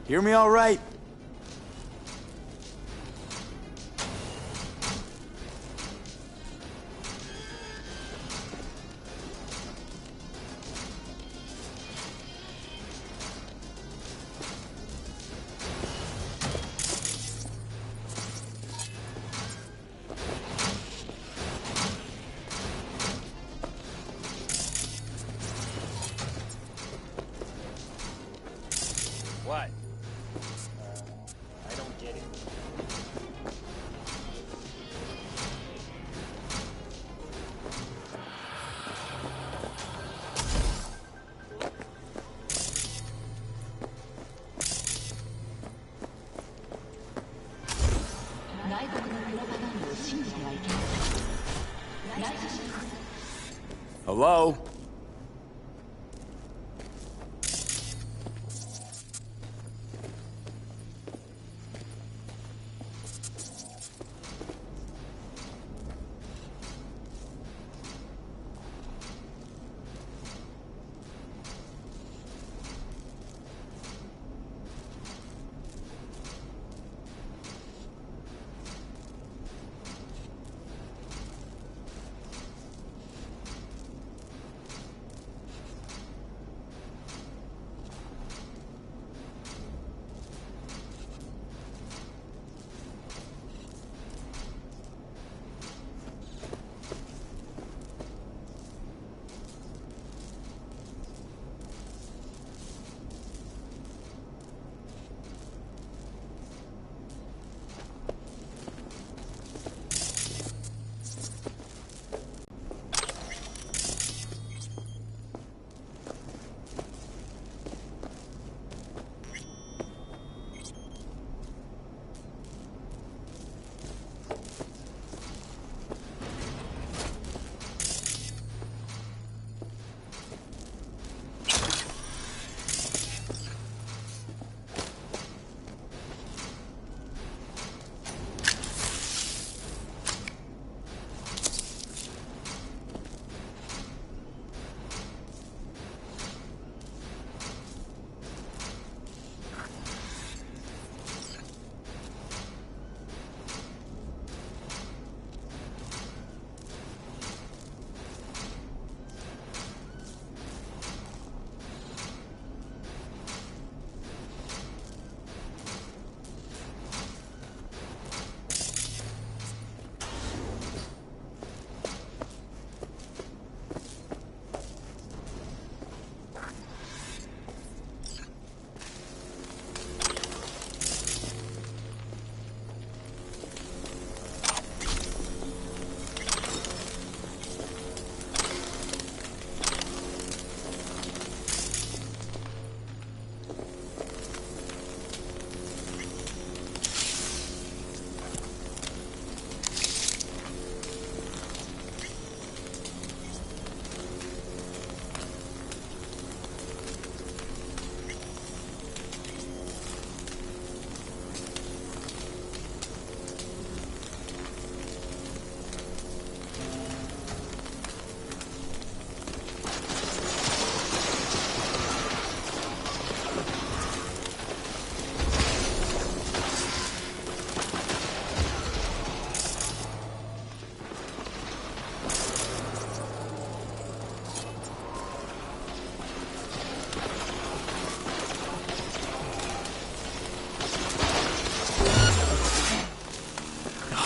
Hear me all right? What? I don't get it. Hello?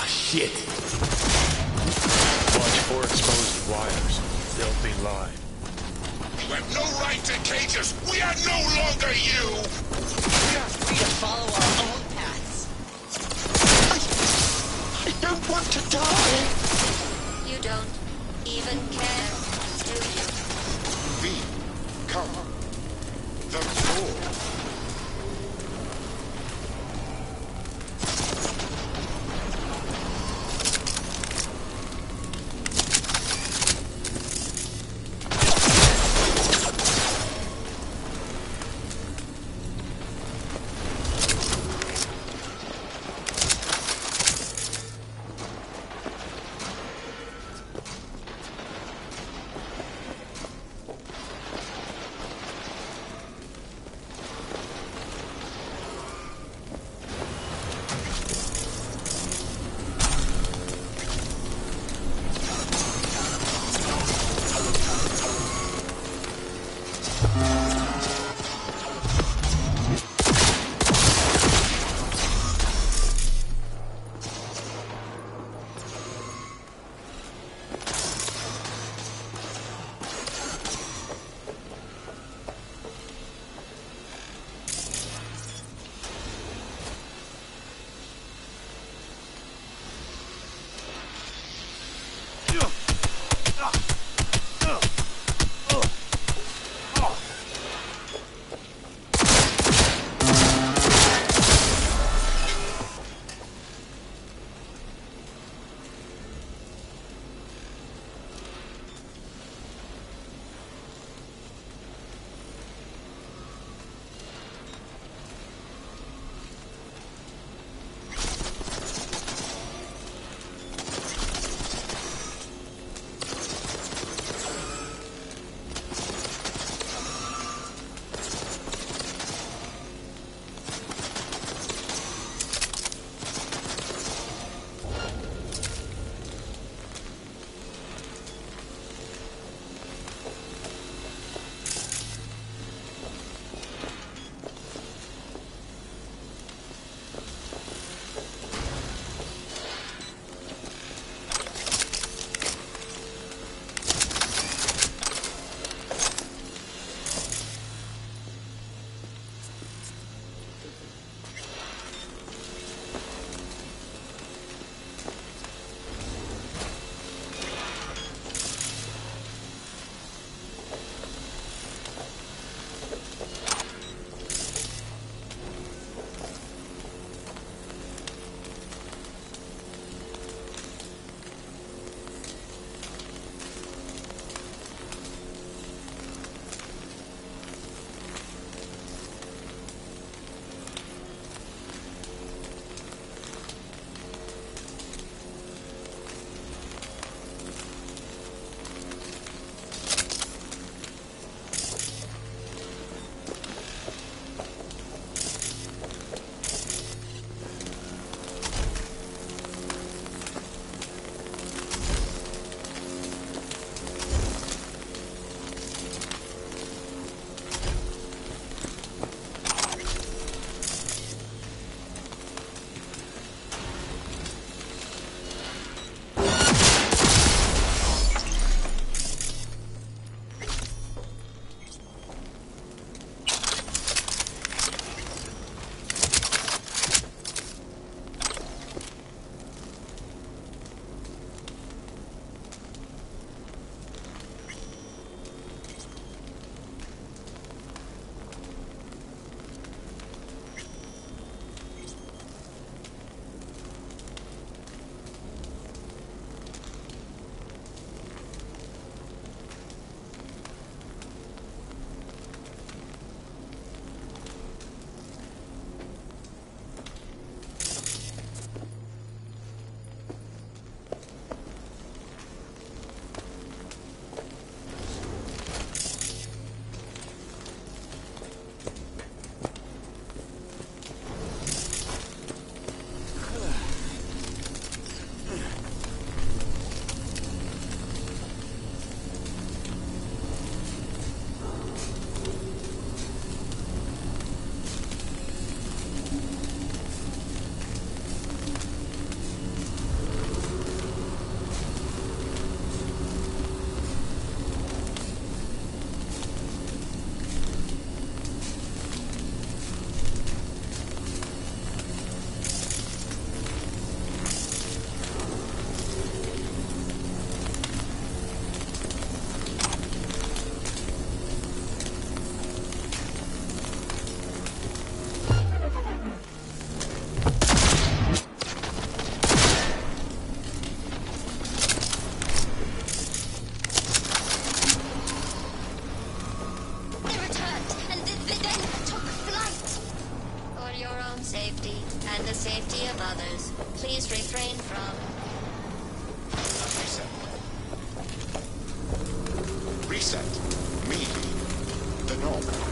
Shit. Watch for exposed wires. They'll be live. You have no right to cage us! We are no longer you! We are free to follow our own paths. I don't want to die. You don't even care, do you? Become the core. safety of others. Please refrain from... Reset. Reset. Me. The knob.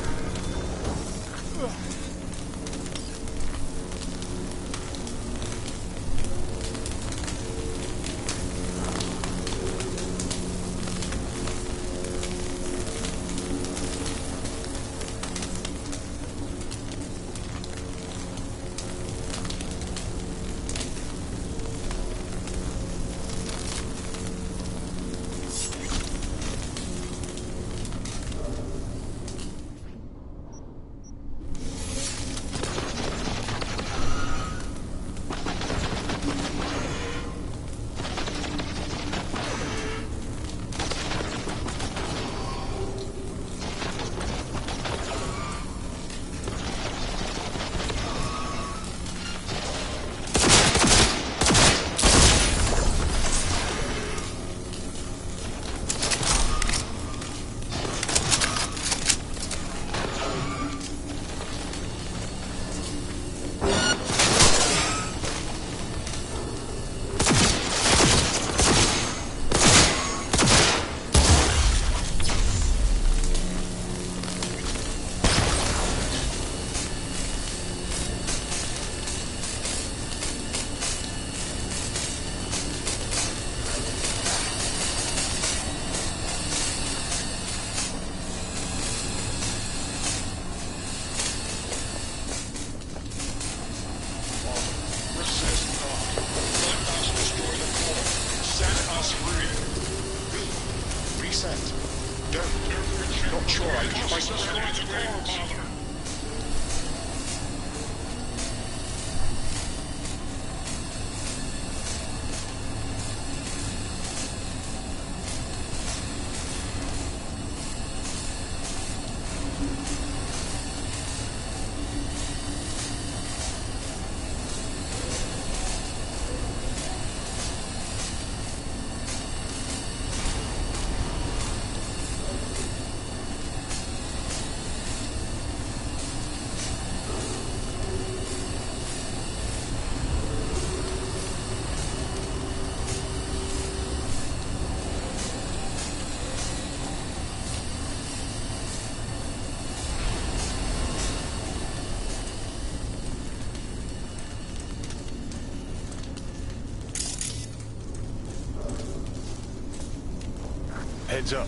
Heads up.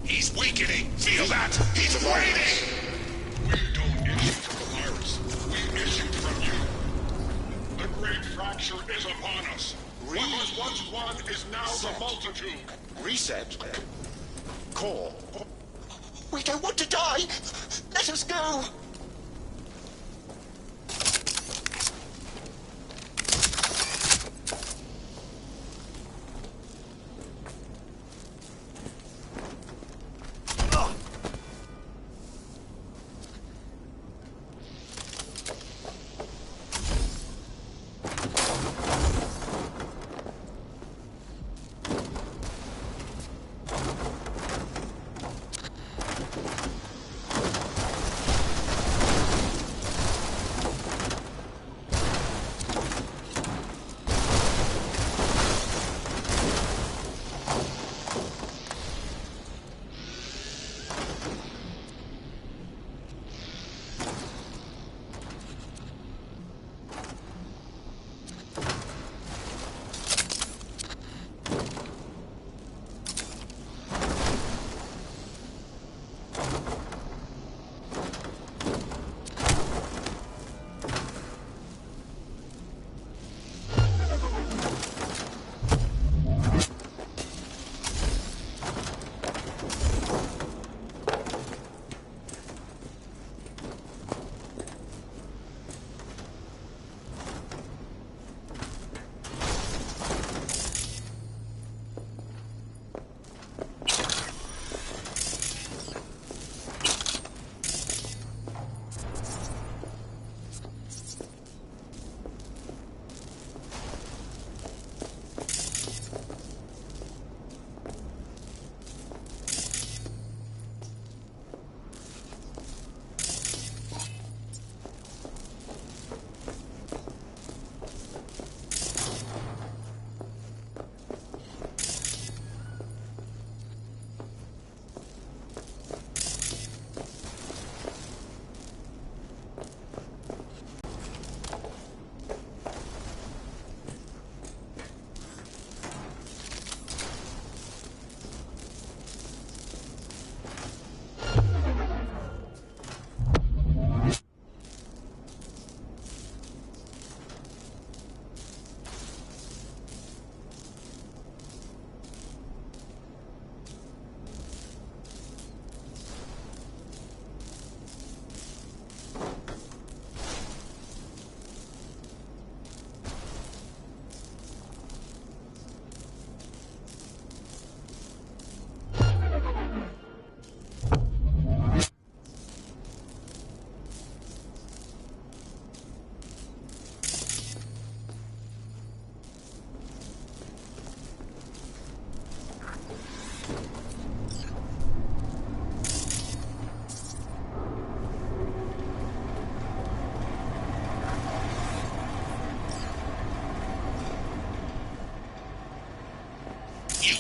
He's weakening! Feel that? He's waning! We don't issue from the virus. We issue from you. The great fracture is upon us. What was once one is now the multitude. Reset. Core. We don't want to die. Let us go.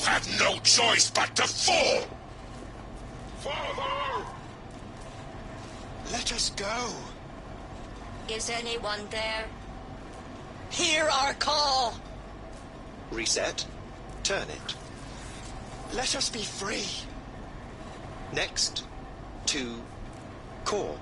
had no choice but to fall! Father! Let us go. Is anyone there? Hear our call! Reset. Turn it. Let us be free. Next. To core.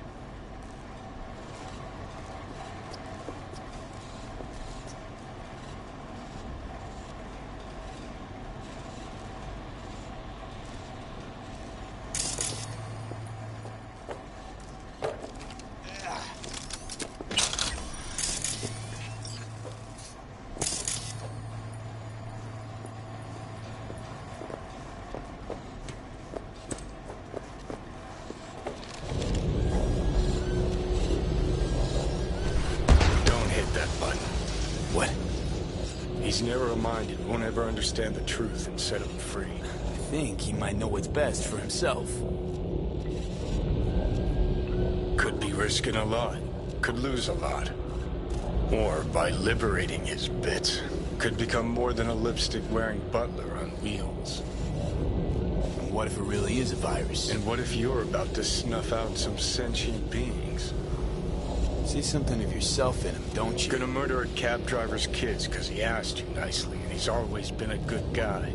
He's narrow-minded, won't ever understand the truth and set him free. I think he might know what's best for himself. Could be risking a lot. Could lose a lot. Or, by liberating his bits, could become more than a lipstick-wearing butler on wheels. And what if it really is a virus? And what if you're about to snuff out some sentient beings? See something of yourself in him, don't you? Gonna murder a cab driver's kids because he asked you nicely, and he's always been a good guy.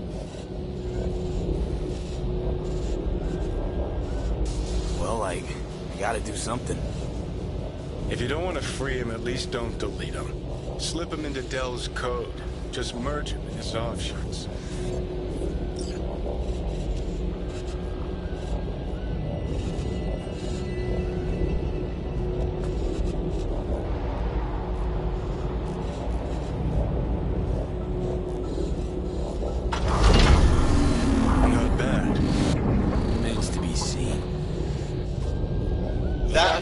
Well, I gotta do something. If you don't want to free him, at least don't delete him. Slip him into Dell's code. Just merge him in his offshoots.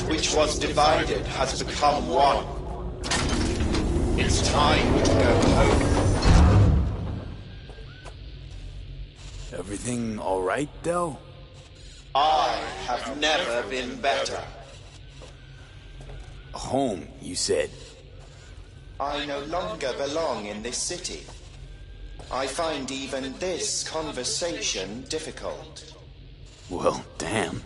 Which was divided has become one. It's time to go home. Everything all right, Del? I have never been better. Home, you said. I no longer belong in this city. I find even this conversation difficult. Well, damn.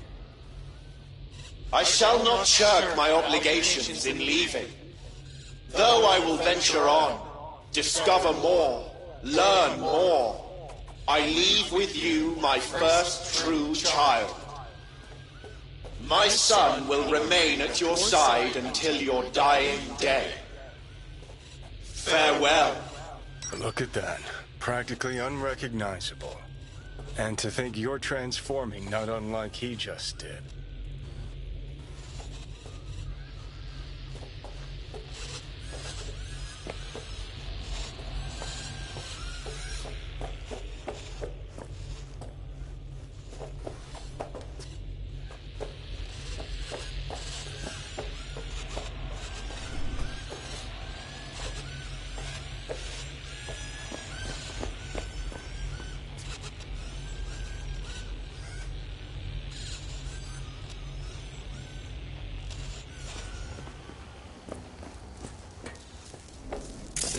I shall not shirk my obligations in leaving. Though I will venture on, discover more, learn more, I leave with you my first true child. My son will remain at your side until your dying day. Farewell. Look at that. Practically unrecognizable. And to think you're transforming not unlike he just did.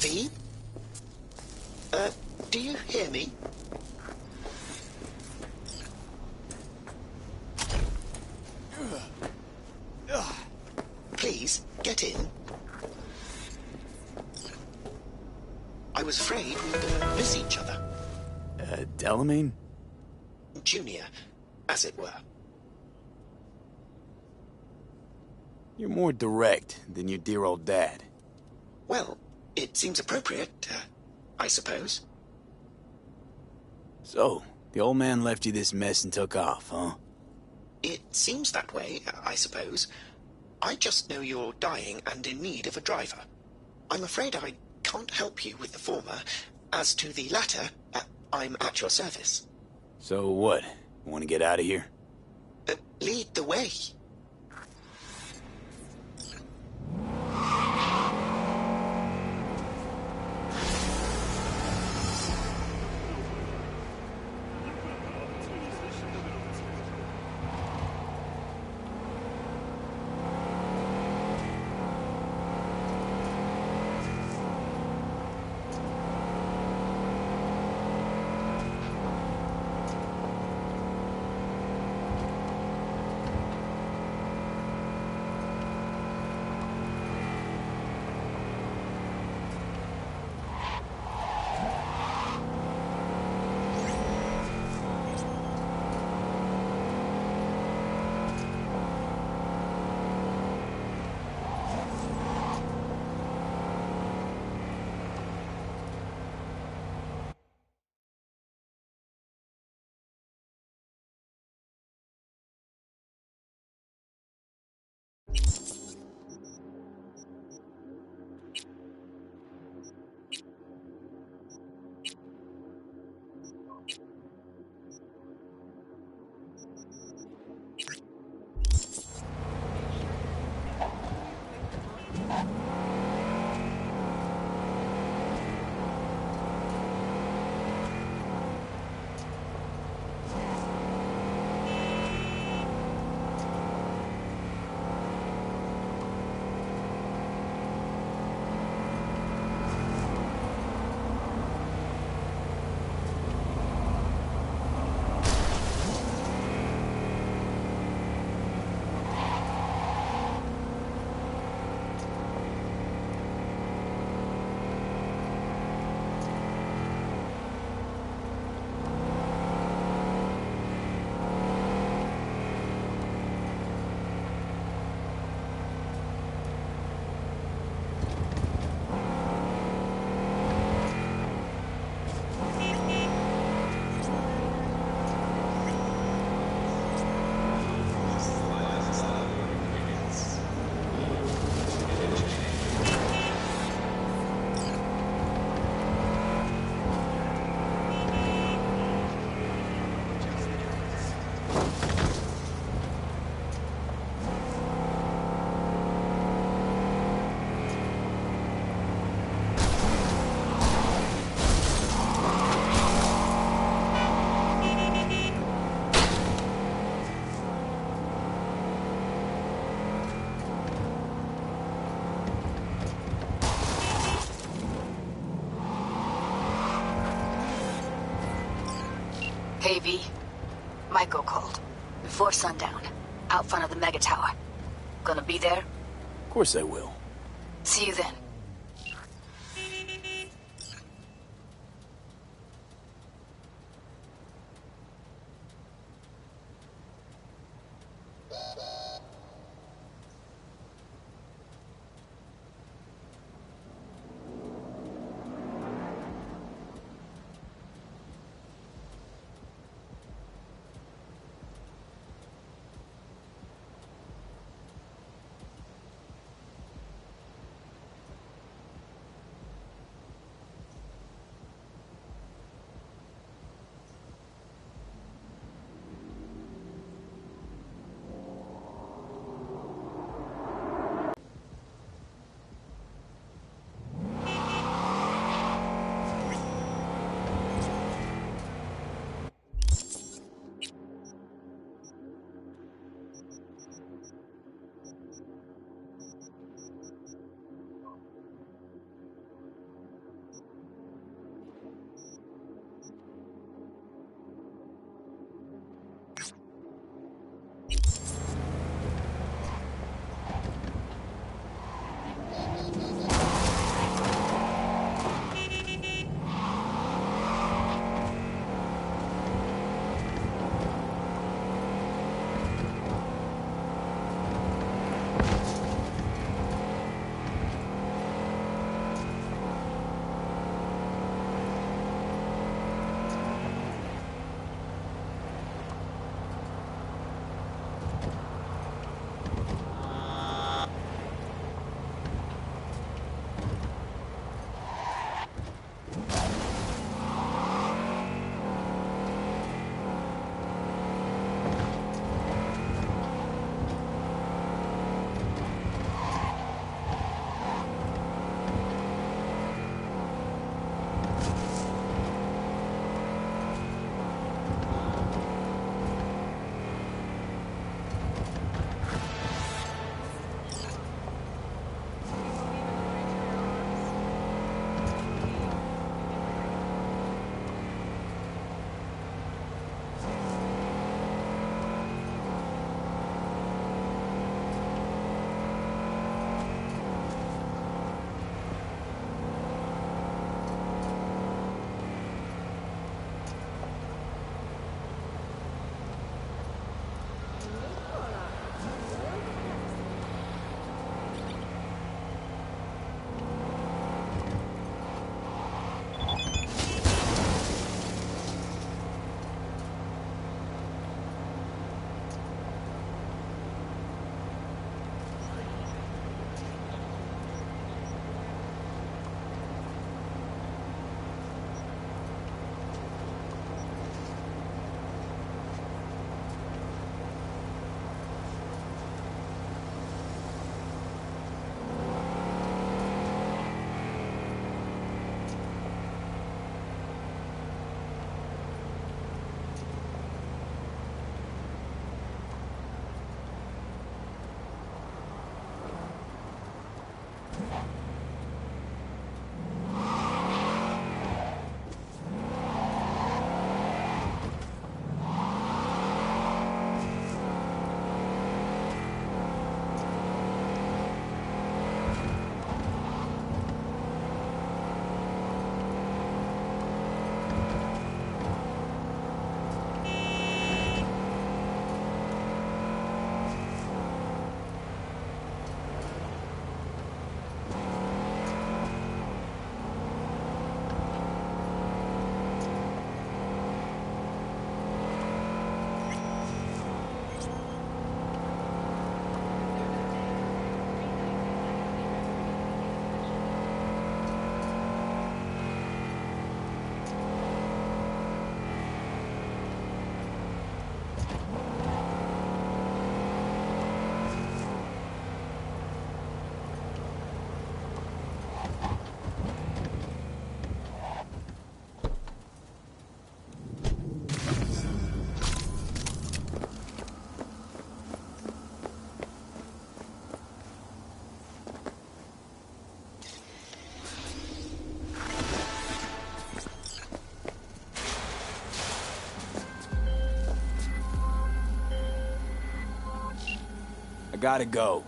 V? Do you hear me? Please, get in. I was afraid we'd miss each other. Delamain? Junior, as it were. You're more direct than your dear old dad. Well, it seems appropriate, I suppose. So, the old man left you this mess and took off, huh? It seems that way, I suppose. I just know you're dying and in need of a driver. I'm afraid I can't help you with the former. As to the latter, I'm at your service. So what? Want to get out of here? Lead the way. before sundown, out front of the Mega Tower. Gonna be there? Of course I will. See you then. gotta go.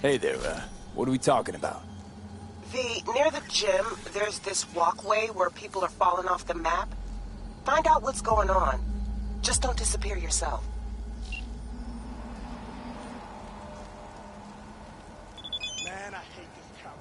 Hey there, what are we talking about? Near the gym, there's this walkway where people are falling off the map. Find out what's going on. Just don't disappear yourself. Man, I hate this coward.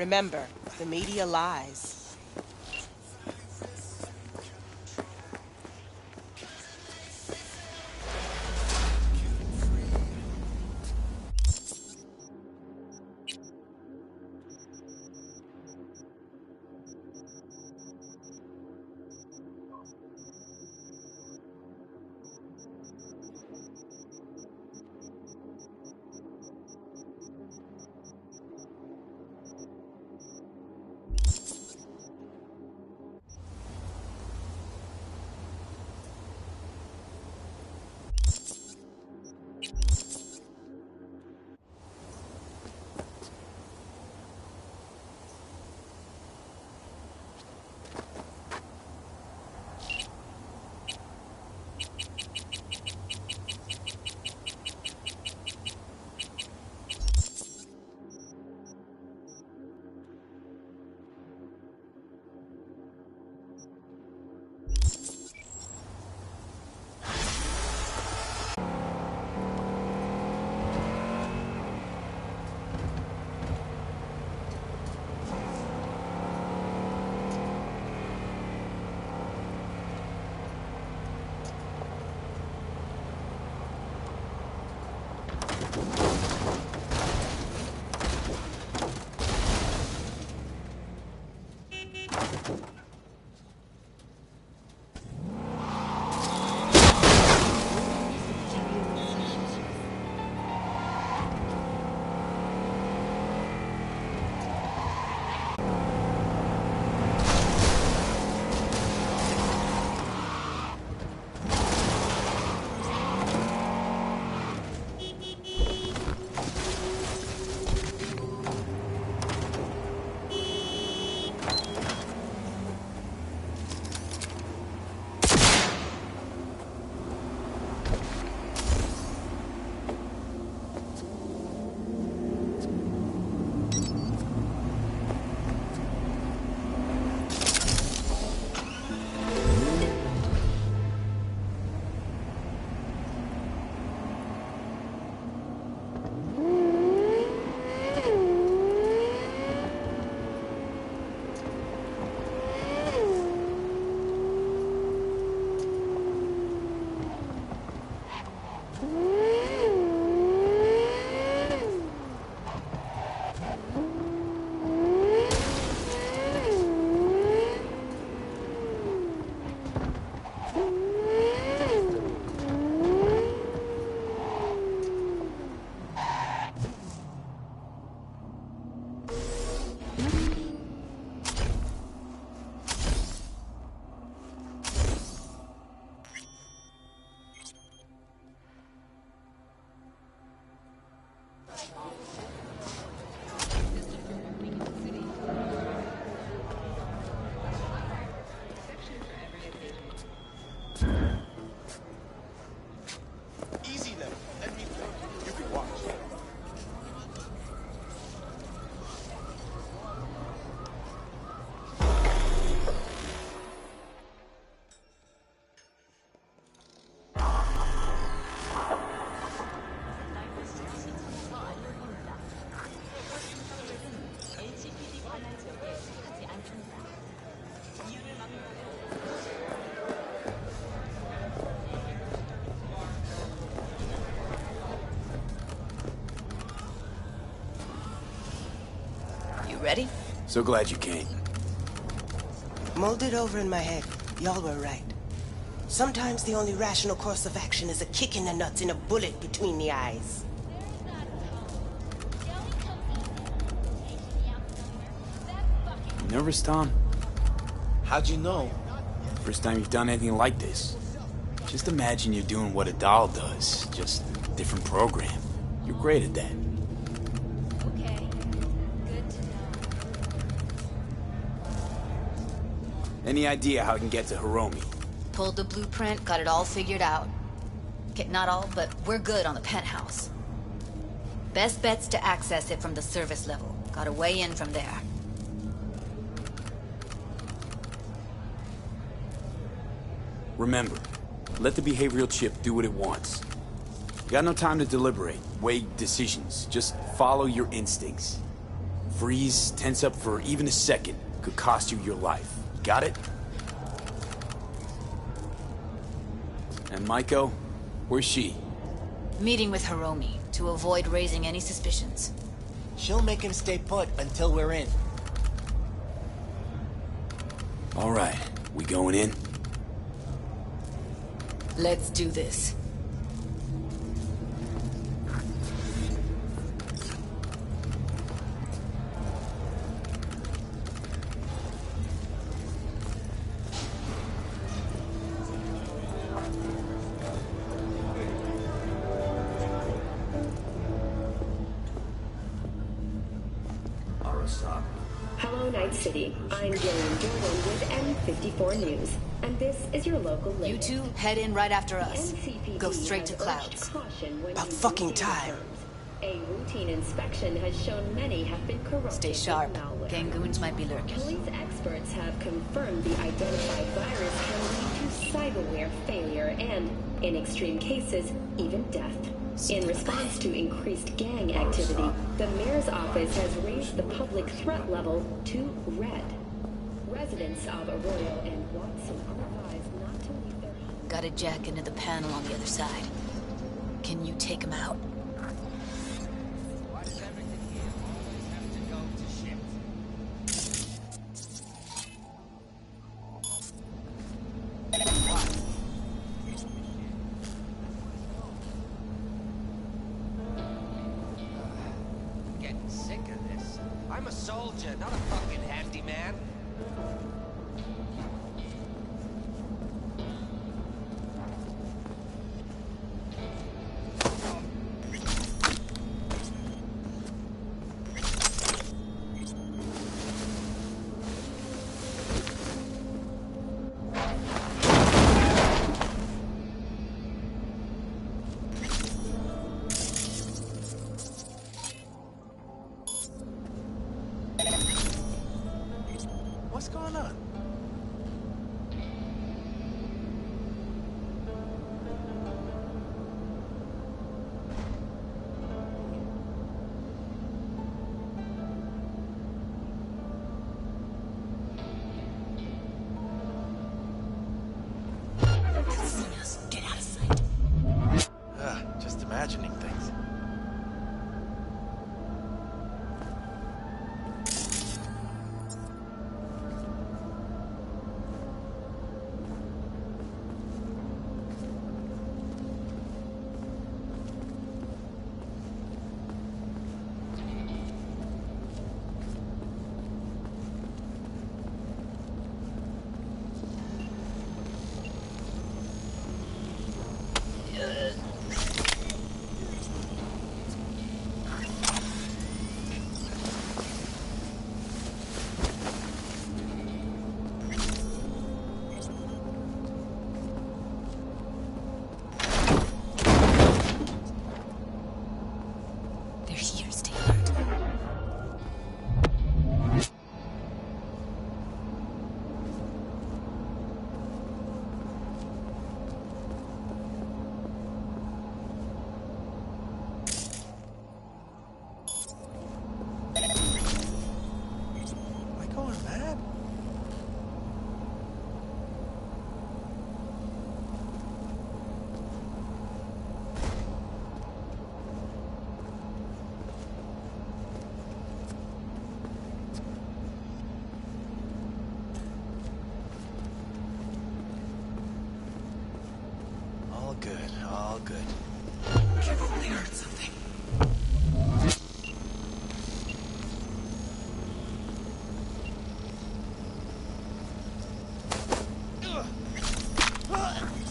Remember, the media lies. Ready? So glad you came. Mulled it over in my head. Y'all were right. Sometimes the only rational course of action is a kick in the nuts and a bullet between the eyes. Nervous, Tom? How'd you know? First time you've done anything like this. Just imagine you're doing what a doll does, just a different program. You're great at that. Okay. Good to know. Any idea how I can get to Hiromi? Pulled the blueprint, got it all figured out. Okay, not all, but we're good on the penthouse. Best bet's to access it from the service level. Got a way in from there. Remember, let the behavioral chip do what it wants. You got no time to deliberate, weigh decisions. Just follow your instincts. freeze, tense up for even a second could cost you your life. Got it? And Maiko? Where's she? Meeting with Hiromi to avoid raising any suspicions. She'll make him stay put until we're in. All right, we going in? Let's do this. Hello, Night City. I'm Gillian Jordan with M54 News, and this is your local You latest. two head in right after us. NCPD Go straight to has urged Clouds. caution when About using fucking these time. terms. A routine inspection has shown many have been corrupted Stay with sharp. malware. Gangoons might be lurking. Police experts have confirmed the identified virus can lead to cyberware failure and, in extreme cases, even death. In response to increased gang activity, the mayor's office has raised the public threat level to red. Residents of Arroyo and Watson are advised not to leave their homes. Got a jack into the panel on the other side. Can you take him out? Getting sick of this. I'm a soldier, not a fucking handyman. What's going on? Get out of sight. Just imagining things. They're here, stay alert. Am I going mad? All good, all good. Careful, they heard something.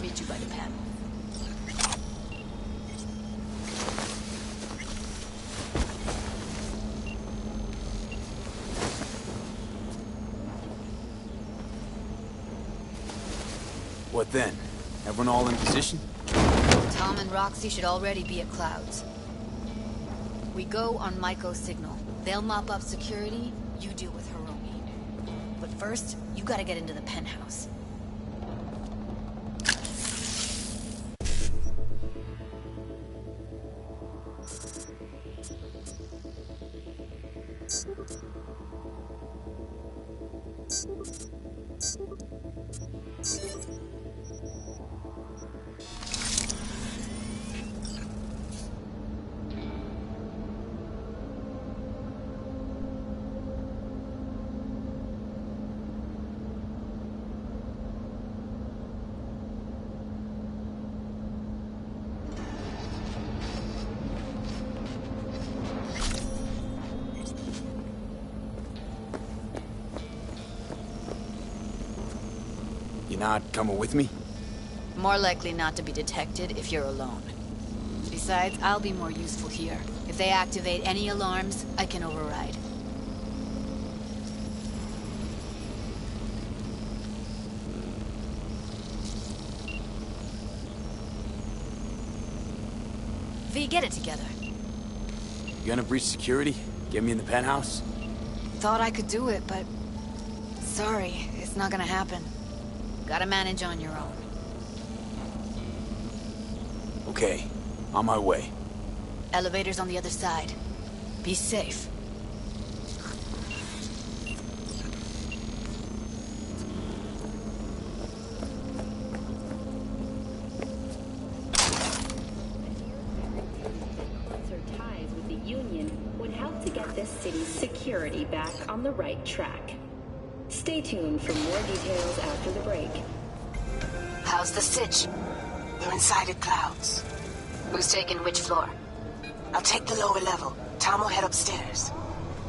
Meet you by the panel. What then? Everyone all in position? Tom and Roxy should already be at Clouds. We go on Maiko's signal. They'll mop up security, you deal with Hiromi. But first, you gotta get into the penthouse. You're not coming with me? More likely not to be detected if you're alone. Besides, I'll be more useful here. If they activate any alarms, I can override. V, get it together. You gonna breach security? Get me in the penthouse? Thought I could do it, but... Sorry, it's not gonna happen. Gotta manage on your own. Okay, on my way. Elevator's on the other side. Be safe. Ties with the Union would help to get this city's security back on the right track. Stay tuned for more details after the break. How's the sitch? We're inside the clouds. Who's taking which floor? I'll take the lower level. Tom will head upstairs.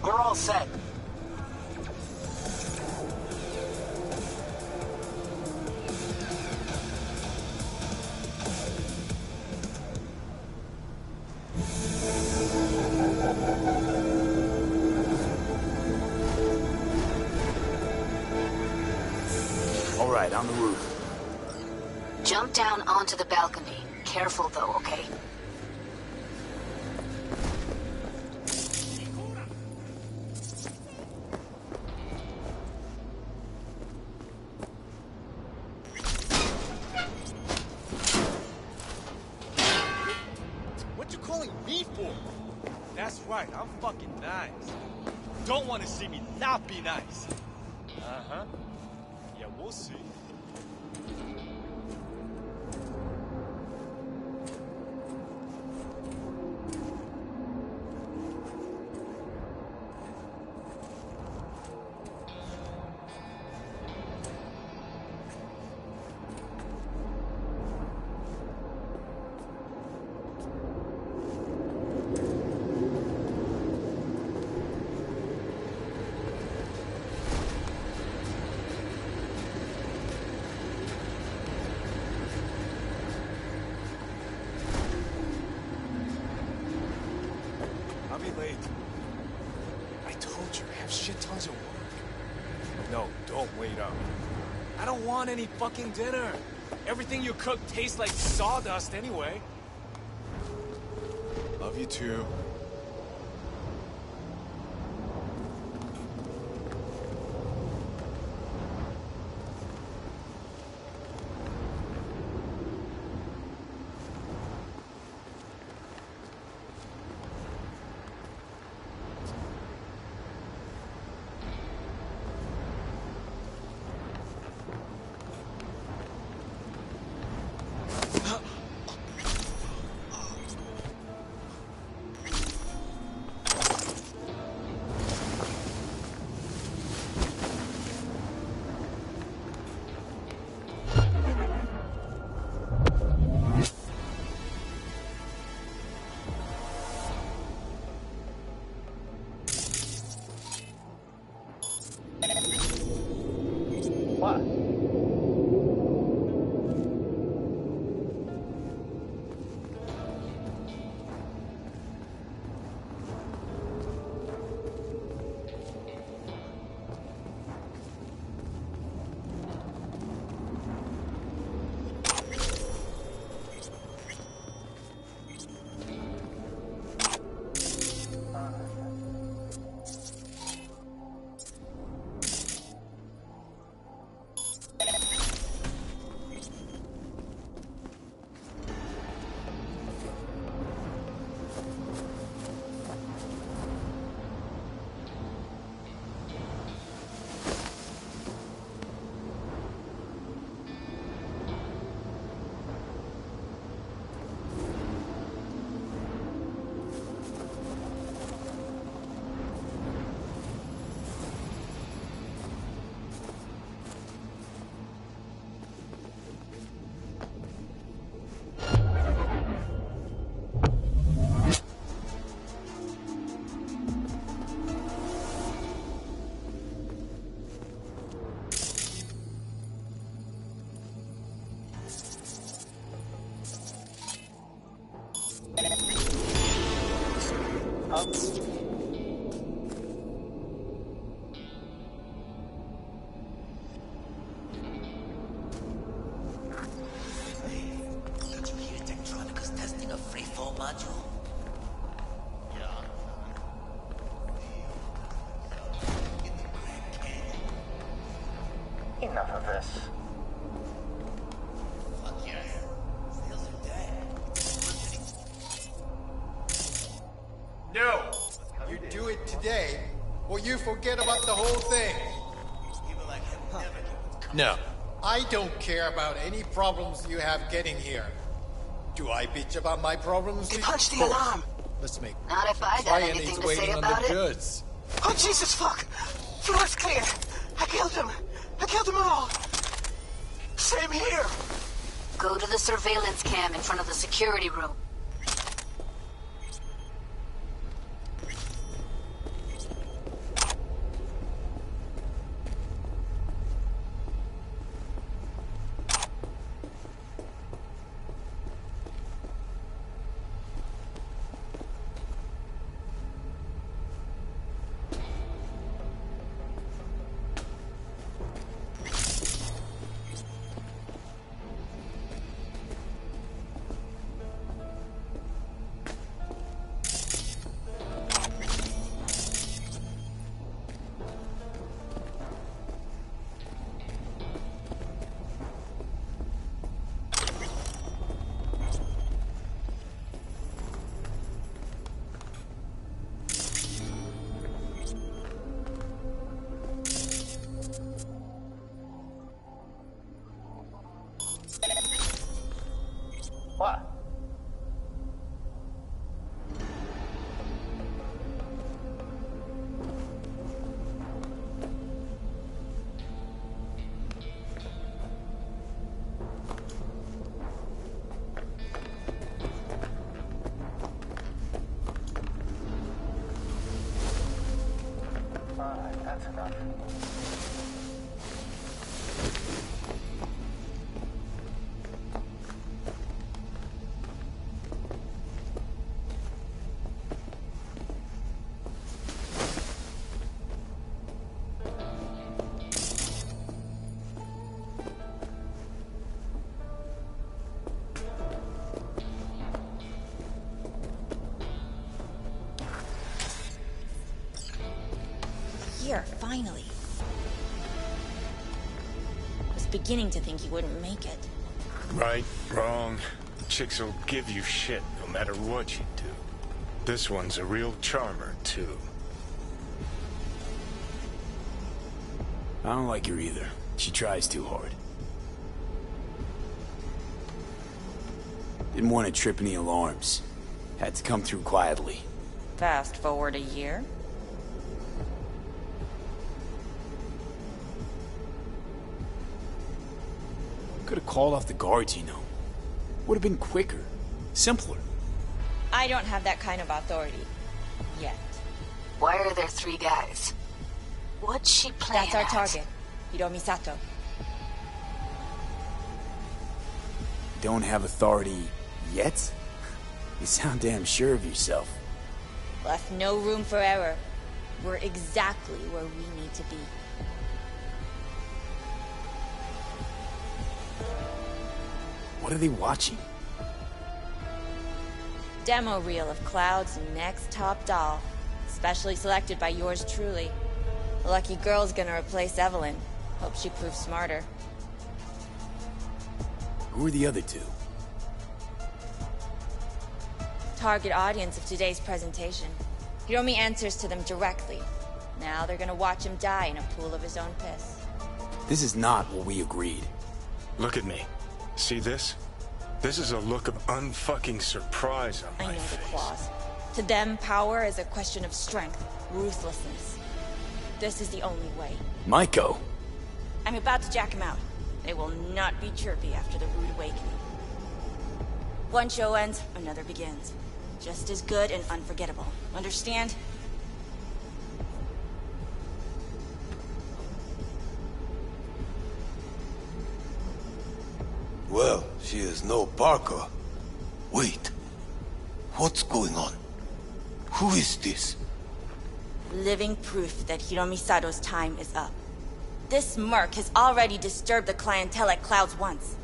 We're all set. All right, on the roof. Jump down onto the balcony. Careful though, okay? What you calling me for? That's right, I'm fucking nice. Don't want to see me not be nice. Uh-huh. Yeah, we'll see. I'll be late. I told you, I have shit tons of work. No, don't wait up. I don't want any fucking dinner. Everything you cook tastes like sawdust anyway. Love you too. Full module? Enough of this. Fuck yeah. Steals are dead. No! You do it today, or you forget about the whole thing. People like him never give No. I don't care about any problems you have getting here. Do I bitch about my problems? They punched the alarm. Let's make Not if I got Ryan anything is to waiting say on about the it. goods. Oh, Jesus, fuck! Floor's clear. I killed him. I killed them all. Same here. Go to the surveillance cam in front of the security room. What? Alright, that's enough. Here, finally. I was beginning to think you wouldn't make it. Right, wrong. Chicks will give you shit no matter what you do. This one's a real charmer, too. I don't like her either. She tries too hard. Didn't want to trip any alarms. Had to come through quietly. Fast forward a year. Could have called off the guards, you know. Would have been quicker. Simpler. I don't have that kind of authority. Yet. Why are there 3 guys? What's she playing That's our at? target. Hiromi Sato. Don't have authority yet? You sound damn sure of yourself. Left no room for error. We're exactly where we need to be. What are they watching? Demo reel of Cloud's next top doll. Specially selected by yours truly. The lucky girl's gonna replace Evelyn. Hope she proves smarter. Who are the other 2? Target audience of today's presentation. Hiromi answers to them directly. Now they're gonna watch him die in a pool of his own piss. This is not what we agreed. Look at me. See this? This is a look of unfucking surprise on my I know face. the claws. To them, power is a question of strength, ruthlessness. This is the only way. Maiko! I'm about to jack him out. They will not be chirpy after the rude awakening. One show ends, another begins. Just as good and unforgettable. Understand? Well, she is no Parker. Wait. What's going on? Who is this? Living proof that Hiromi Sato's time is up. This merc has already disturbed the clientele at Clouds once.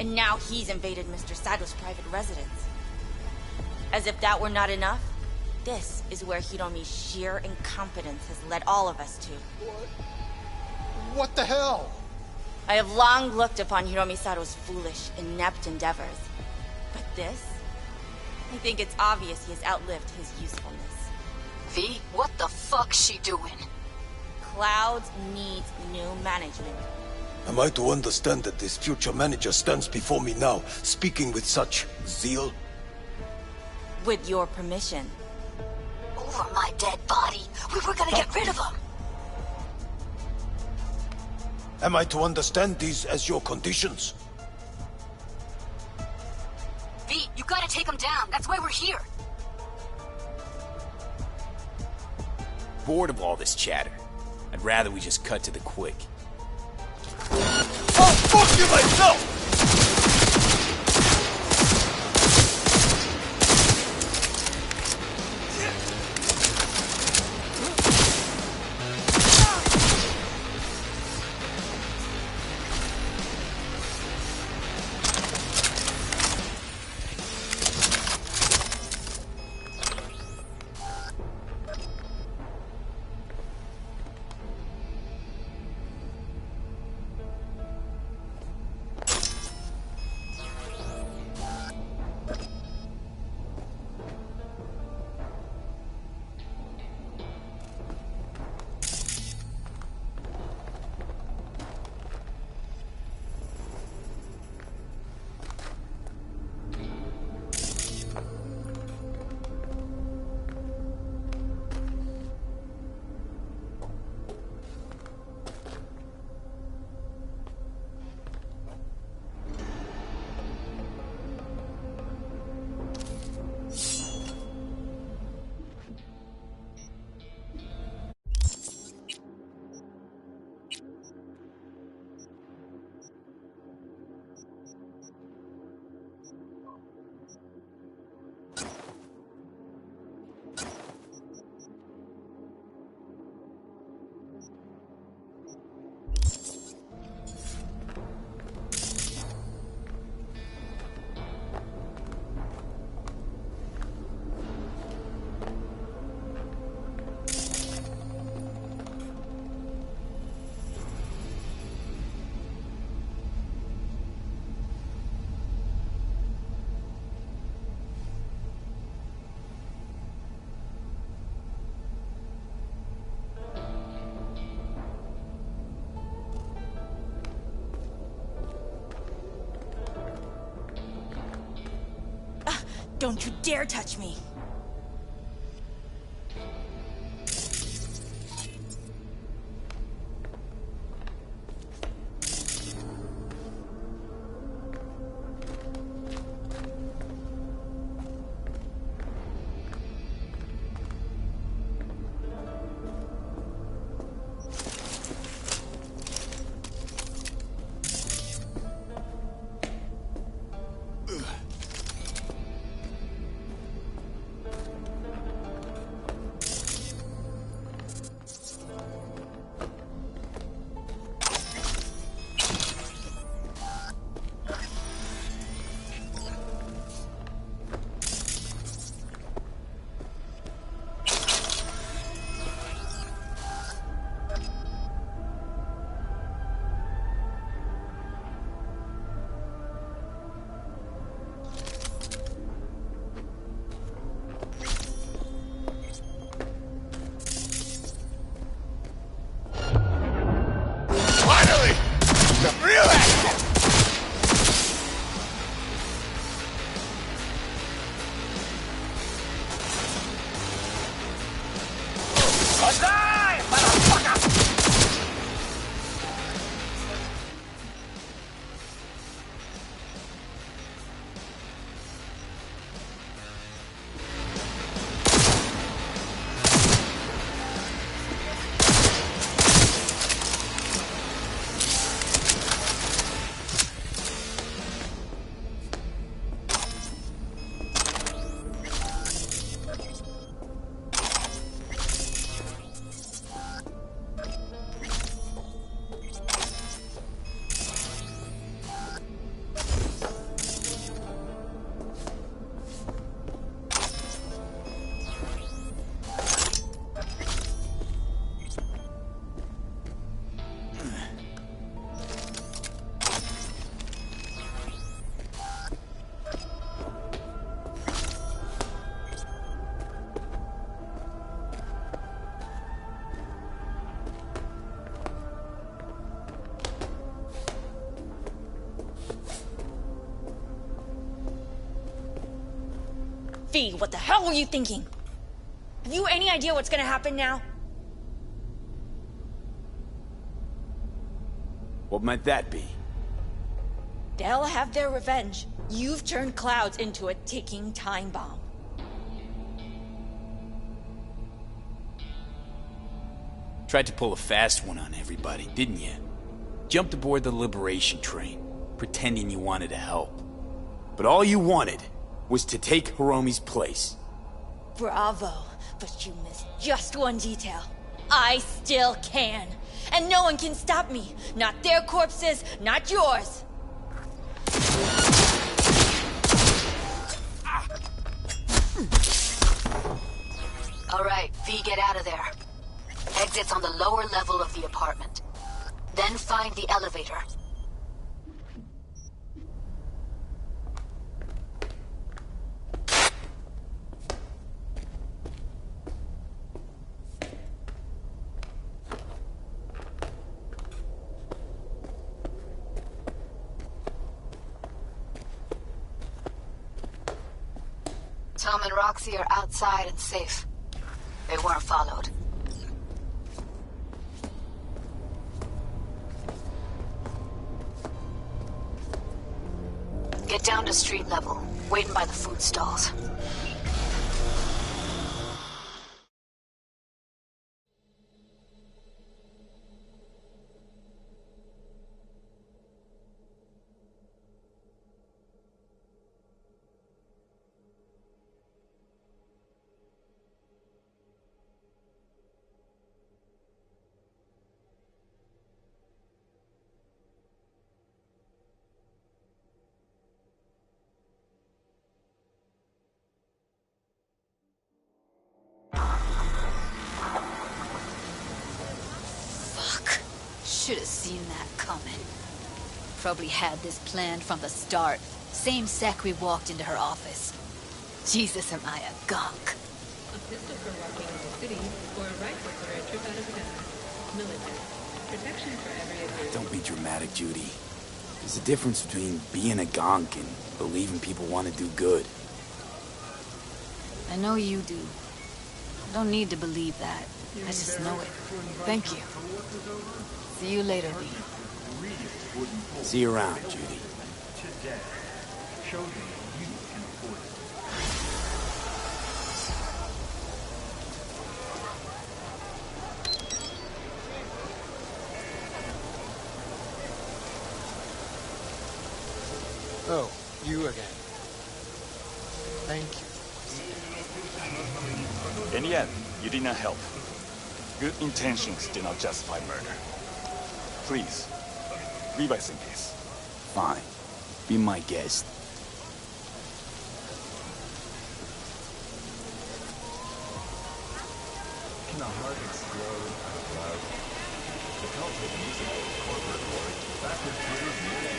And now he's invaded Mr. Sato's private residence. As if that were not enough, this is where Hiromi's sheer incompetence has led all of us to. What the hell? I have long looked upon Hiromi Sato's foolish, inept endeavors. But this? I think it's obvious he has outlived his usefulness. V, what the fuck's she doing? Clouds needs new management. Am I to understand that this future manager stands before me now, speaking with such zeal? With your permission. Over my dead body. We were gonna get rid of him. Am I to understand these as your conditions? V, you gotta take him down. That's why we're here. Bored of all this chatter. I'd rather we just cut to the quick. Oh, fuck you myself! Don't you dare touch me! V, what the hell were you thinking? Have you any idea what's gonna happen now? What might that be? They'll have their revenge. You've turned Clouds into a ticking time bomb. Tried to pull a fast one on everybody, didn't you? Jumped aboard the Liberation train, pretending you wanted to help. But all you wanted was to take Hiromi's place. Bravo, but you missed just one detail. I still can. And no one can stop me. Not their corpses, not yours. All right, V, get out of there. Exit's on the lower level of the apartment. Then find the elevator. Tom and Roxy are outside and safe. They weren't followed. Get down to street level, waiting by the food stalls. Should have seen that coming. Probably had this planned from the start. Same sec we walked into her office. Jesus, am I a gunk. A pistol for walking in the city, or a rifle for a trip out of town. Military. Protection for every occasion. Don't be dramatic, Judy. There's a difference between being a gonk and believing people want to do good. I know you do. I don't need to believe that. I just know it. Thank you. See you later, V. See you around, Judy. Oh, you again. Thank you. In the end, you did not help. Good intentions did not justify murder. Please, leave us in peace. Fine. Be my guest. Can a heart explode out of love? The cult of musical corporate war backward Twitter's music.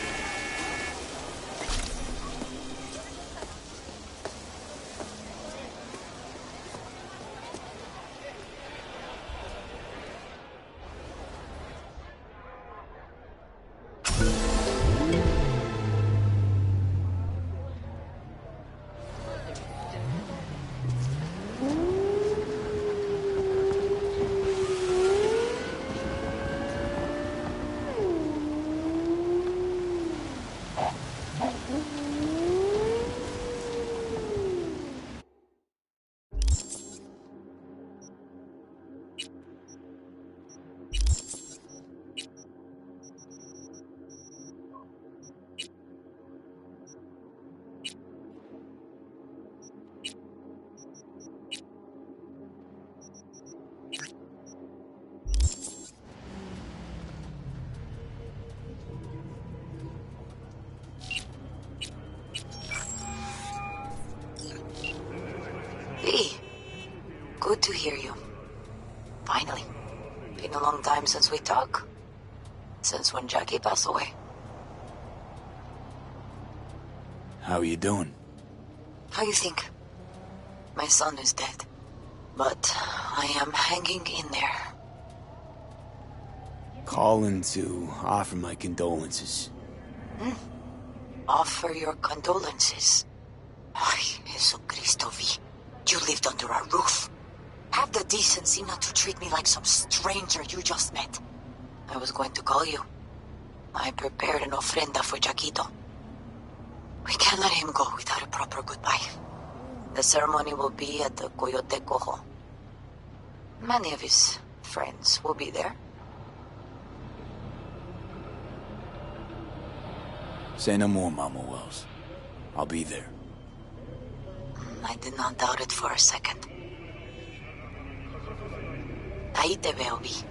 Good to hear you. Finally. Been a long time since we talked. Since when Jackie passed away. How are you doing? How you think? My son is dead. But I am hanging in there. Calling to offer my condolences. Offer your condolences. Ay, Jesucristo V. You lived under our roof. Have the decency not to treat me like some stranger you just met. I was going to call you. I prepared an ofrenda for Jaquito. We can't let him go without a proper goodbye. The ceremony will be at the Coyote Cojo. Many of his friends will be there. Say no more, Mama Wells. I'll be there. I did not doubt it for a second. Ahí te veo, Vi.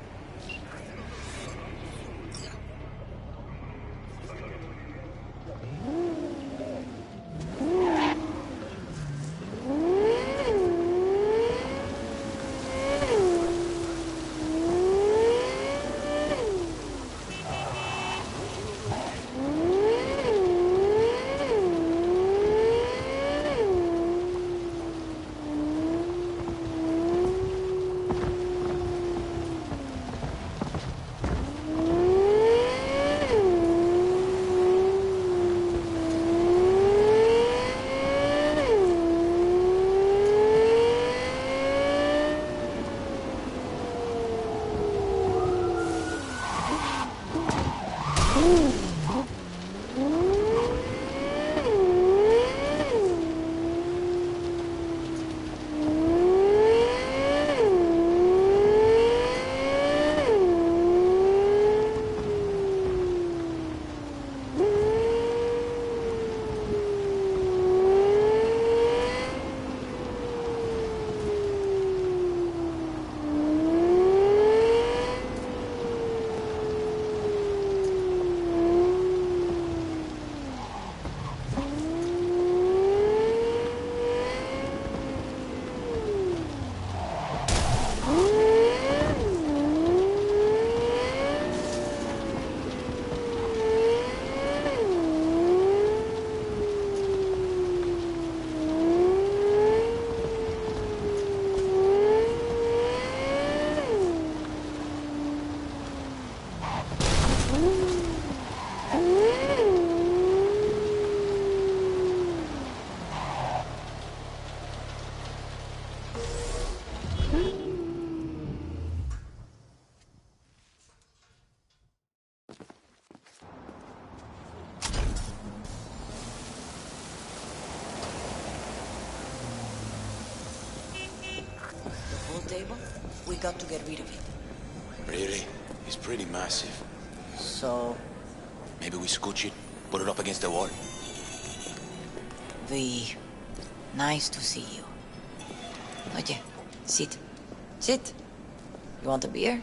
Table? We got to get rid of it. Really? It's pretty massive. So... Maybe we scooch it, put it up against the wall. V, nice to see you. Oye, sit. Sit. You want a beer?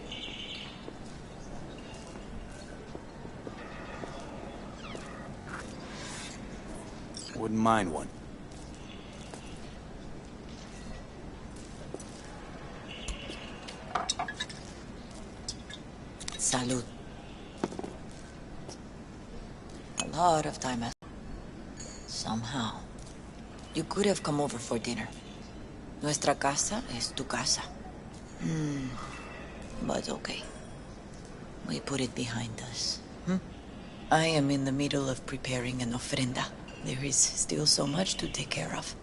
Wouldn't mind one. Salud. A lot of time has... Somehow. You could have come over for dinner. Nuestra casa es tu casa. But okay. We put it behind us. I am in the middle of preparing an ofrenda. There is still so much to take care of.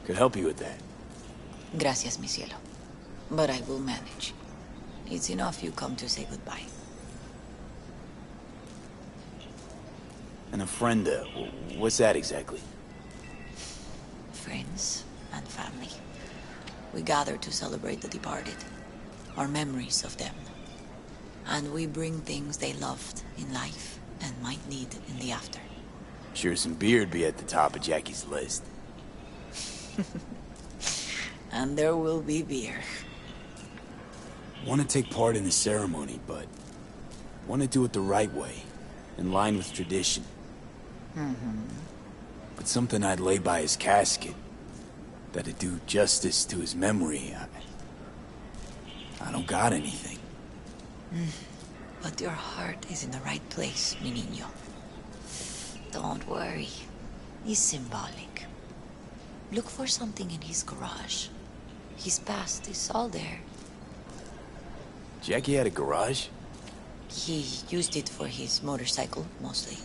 Could help you with that. Gracias, mi cielo. But I will manage. It's enough you come to say goodbye. An ofrenda, what's that exactly? Friends and family. We gather to celebrate the departed. Our memories of them. And we bring things they loved in life and might need in the after. Sure some beer'd be at the top of Jackie's list. And there will be beer. Want to take part in the ceremony, but want to do it the right way, in line with tradition. But something I'd lay by his casket, that'd do justice to his memory, I don't got anything. But your heart is in the right place, mi niño. Don't worry. It's symbolic. Look for something in his garage. His past is all there. Jackie had a garage? He used it for his motorcycle, mostly.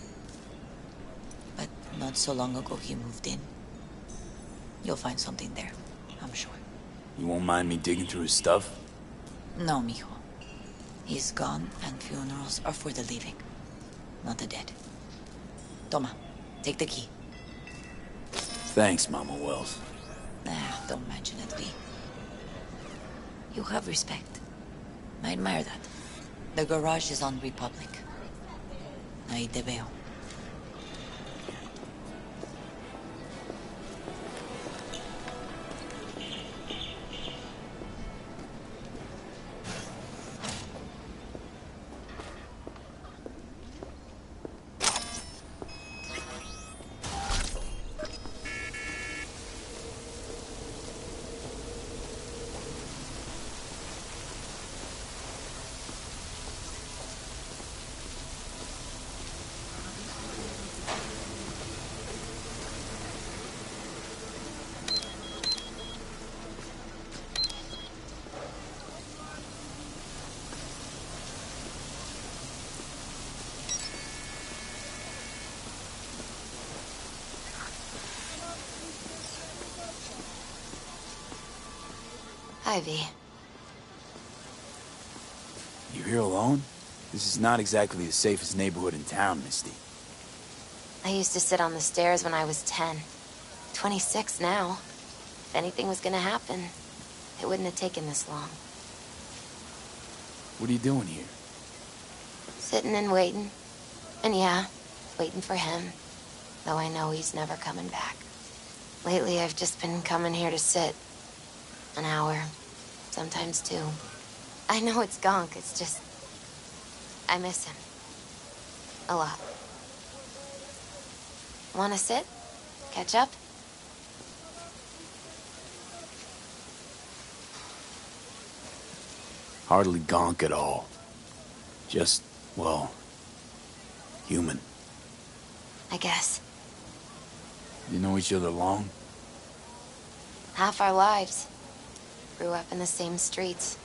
But Not so long ago he moved in. You'll find something there, I'm sure. You won't mind me digging through his stuff? No, mijo. He's gone, and funerals are for the living, not the dead. Toma, take the key. Thanks, Mama Wells. Don't mention it, V. You have respect. I admire that. The garage is on Republic. Ahí te veo. Ivy. You here alone? This is not exactly the safest neighborhood in town, Misty. I used to sit on the stairs when I was 10. 26 now. If anything was gonna happen, it wouldn't have taken this long. What are you doing here? Sitting and waiting. And yeah, waiting for him. Though I know he's never coming back. Lately, I've just been coming here to sit. An hour. Sometimes 2. I know it's gonk, it's just... I miss him. A lot. Wanna sit? Catch up? Hardly gonk at all. Just, well, human. I guess. You know each other long? Half our lives. Grew up in the same streets.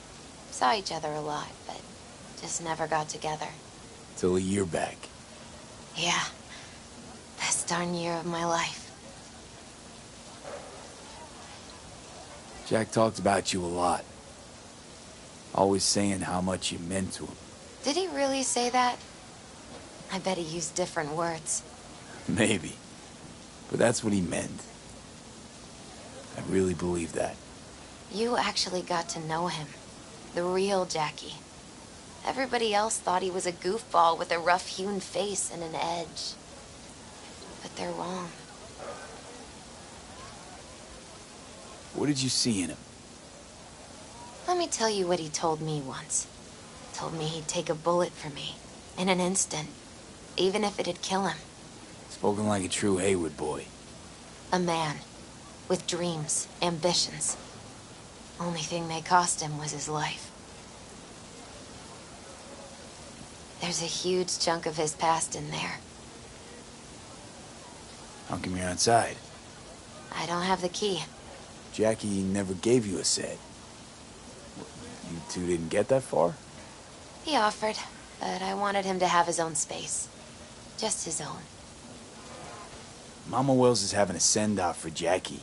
Saw each other a lot, but just never got together. Till a year back. Yeah. Best darn year of my life. Jack talked about you a lot. Always saying how much you meant to him. Did he really say that? I bet he used different words. Maybe. But that's what he meant. I really believe that. You actually got to know him. The real Jackie. Everybody else thought he was a goofball with a rough-hewn face and an edge. But they're wrong. What did you see in him? Let me tell you what he told me once. Told me he'd take a bullet for me. In an instant. Even if it'd kill him. Spoken like a true Hayward boy. A man. With dreams, ambitions. Only thing they cost him was his life. There's a huge chunk of his past in there. How come you're outside? I don't have the key. Jackie never gave you a set. You two didn't get that far? He offered, but I wanted him to have his own space. Just his own. Mama Wells is having a send-off for Jackie.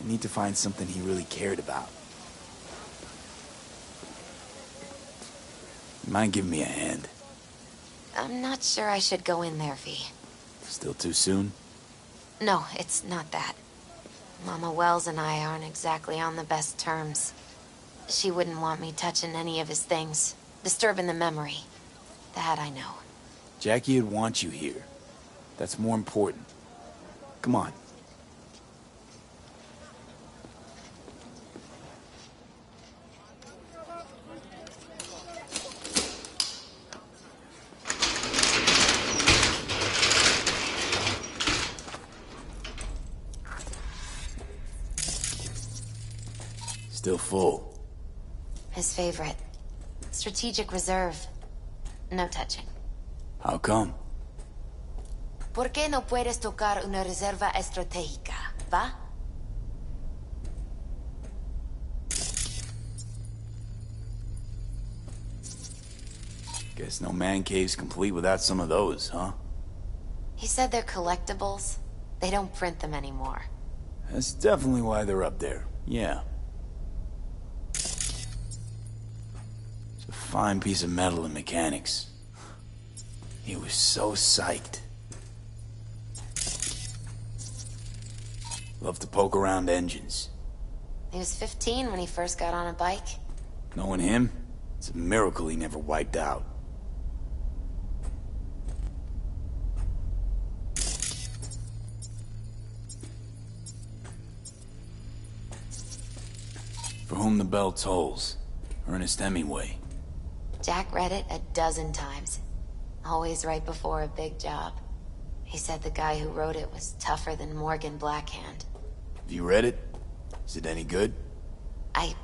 I need to find something he really cared about. You mind giving me a hand? I'm not sure I should go in there, V. Still too soon? No, it's not that. Mama Wells and I aren't exactly on the best terms. She wouldn't want me touching any of his things, disturbing the memory. That I know. Jackie'd want you here. That's more important. Come on. Still full. His favorite. Strategic reserve. No touching. How come? ¿Por qué no puedes tocar una reserva estratégica, va? Guess no man cave's complete without some of those, huh? He said they're collectibles. They don't print them anymore. That's definitely why they're up there. Yeah. It's a fine piece of metal and mechanics. He was so psyched. Loved to poke around engines. He was 15 when he first got on a bike. Knowing him, it's a miracle he never wiped out. For whom the bell tolls, Ernest Hemingway. Jack read it a dozen times. Always right before a big job. He said the guy who wrote it was tougher than Morgan Blackhand. Have you read it? Is it any good? I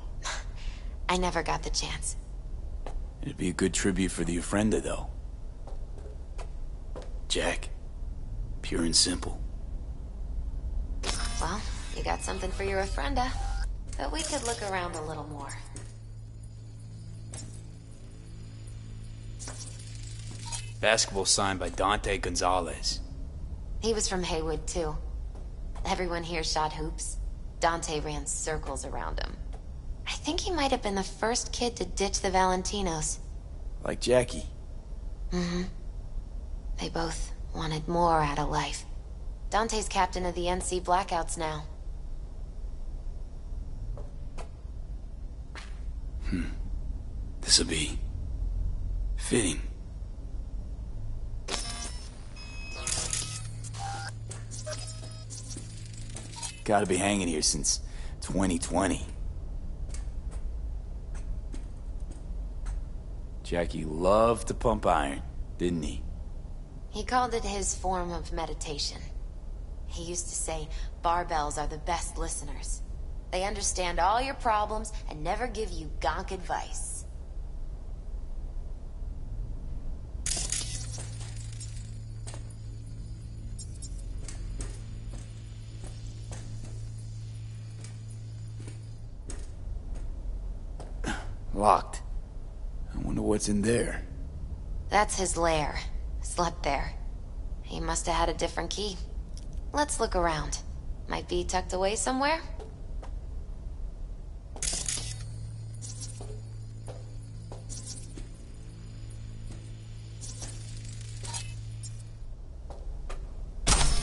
never got the chance. It'd be a good tribute for the Ofrenda, though. Jack. Pure and simple. Well, you got something for your Ofrenda. But we could look around a little more. Basketball signed by Dante Gonzalez. He was from Haywood, too. Everyone here shot hoops. Dante ran circles around him. I think he might have been the first kid to ditch the Valentinos. Like Jackie. Mm-hmm. They both wanted more out of life. Dante's captain of the NC Blackouts now. This'll be... fitting. Gotta be hanging here since 2020. Jackie loved to pump iron, didn't he? He called it his form of meditation. He used to say, barbells are the best listeners. They understand all your problems and never give you gonk advice. Locked. I wonder what's in there. That's his lair. Slept there. He must have had a different key. Let's look around. Might be tucked away somewhere?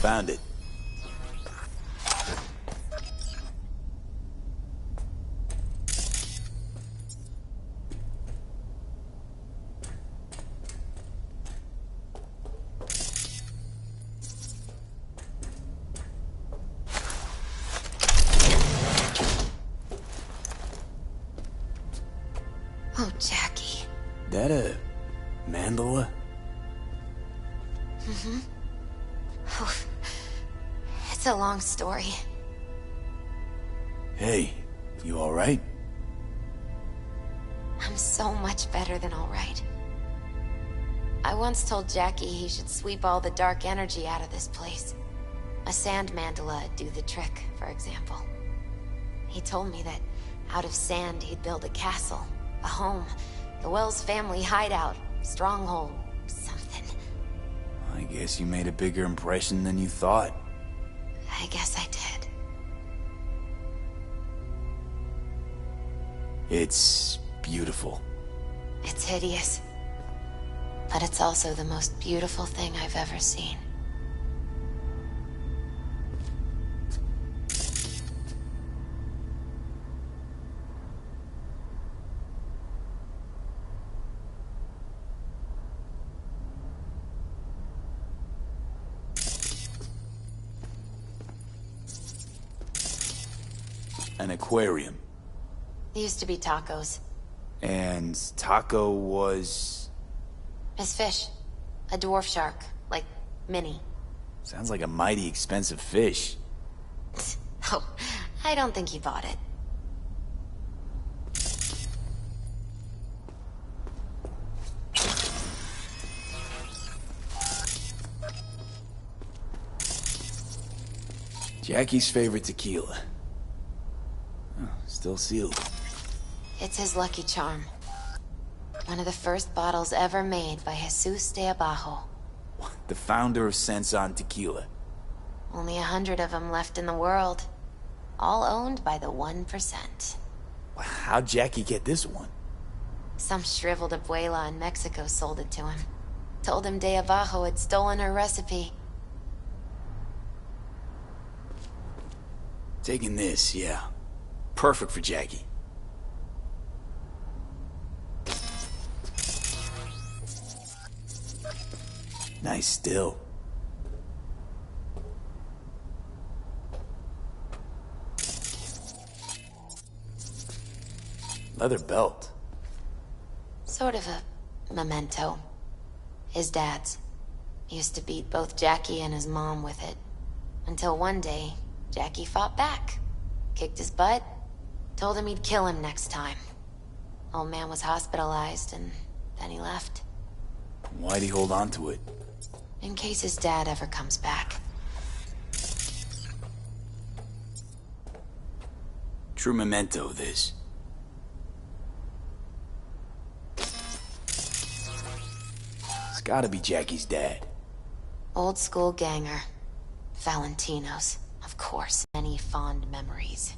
Found it. Oh, Jackie. That a mandala? Mm-hmm. It's a long story. Hey, you alright? I'm so much better than alright. I once told Jackie he should sweep all the dark energy out of this place. A sand mandala'd do the trick, for example. He told me that out of sand he'd build a castle, a home, the Wells family hideout, stronghold, something. I guess you made a bigger impression than you thought. I guess I did. It's beautiful. It's hideous. But it's also the most beautiful thing I've ever seen. An aquarium. Used to be Taco's. And Taco was... His fish. A dwarf shark. Like, Minnie. Sounds like a mighty expensive fish. Oh, I don't think he bought it. Jackie's favorite tequila. Oh, still sealed. It's his lucky charm. One of the first bottles ever made by Jesus de Abajo. The founder of Sense on Tequila. Only 100 of them left in the world. All owned by the 1%. How'd Jackie get this one? Some shriveled abuela in Mexico sold it to him. Told him De Abajo had stolen her recipe. Taking this, yeah. Perfect for Jackie. Nice still. Leather belt. Sort of a memento. His dad's. Used to beat both Jackie and his mom with it. Until one day, Jackie fought back. Kicked his butt. Told him he'd kill him next time. Old man was hospitalized, and then he left. Why'd he hold on to it? In case his dad ever comes back. True memento, this. It's gotta be Jackie's dad. Old school ganger. Valentino's. Of course, many fond memories.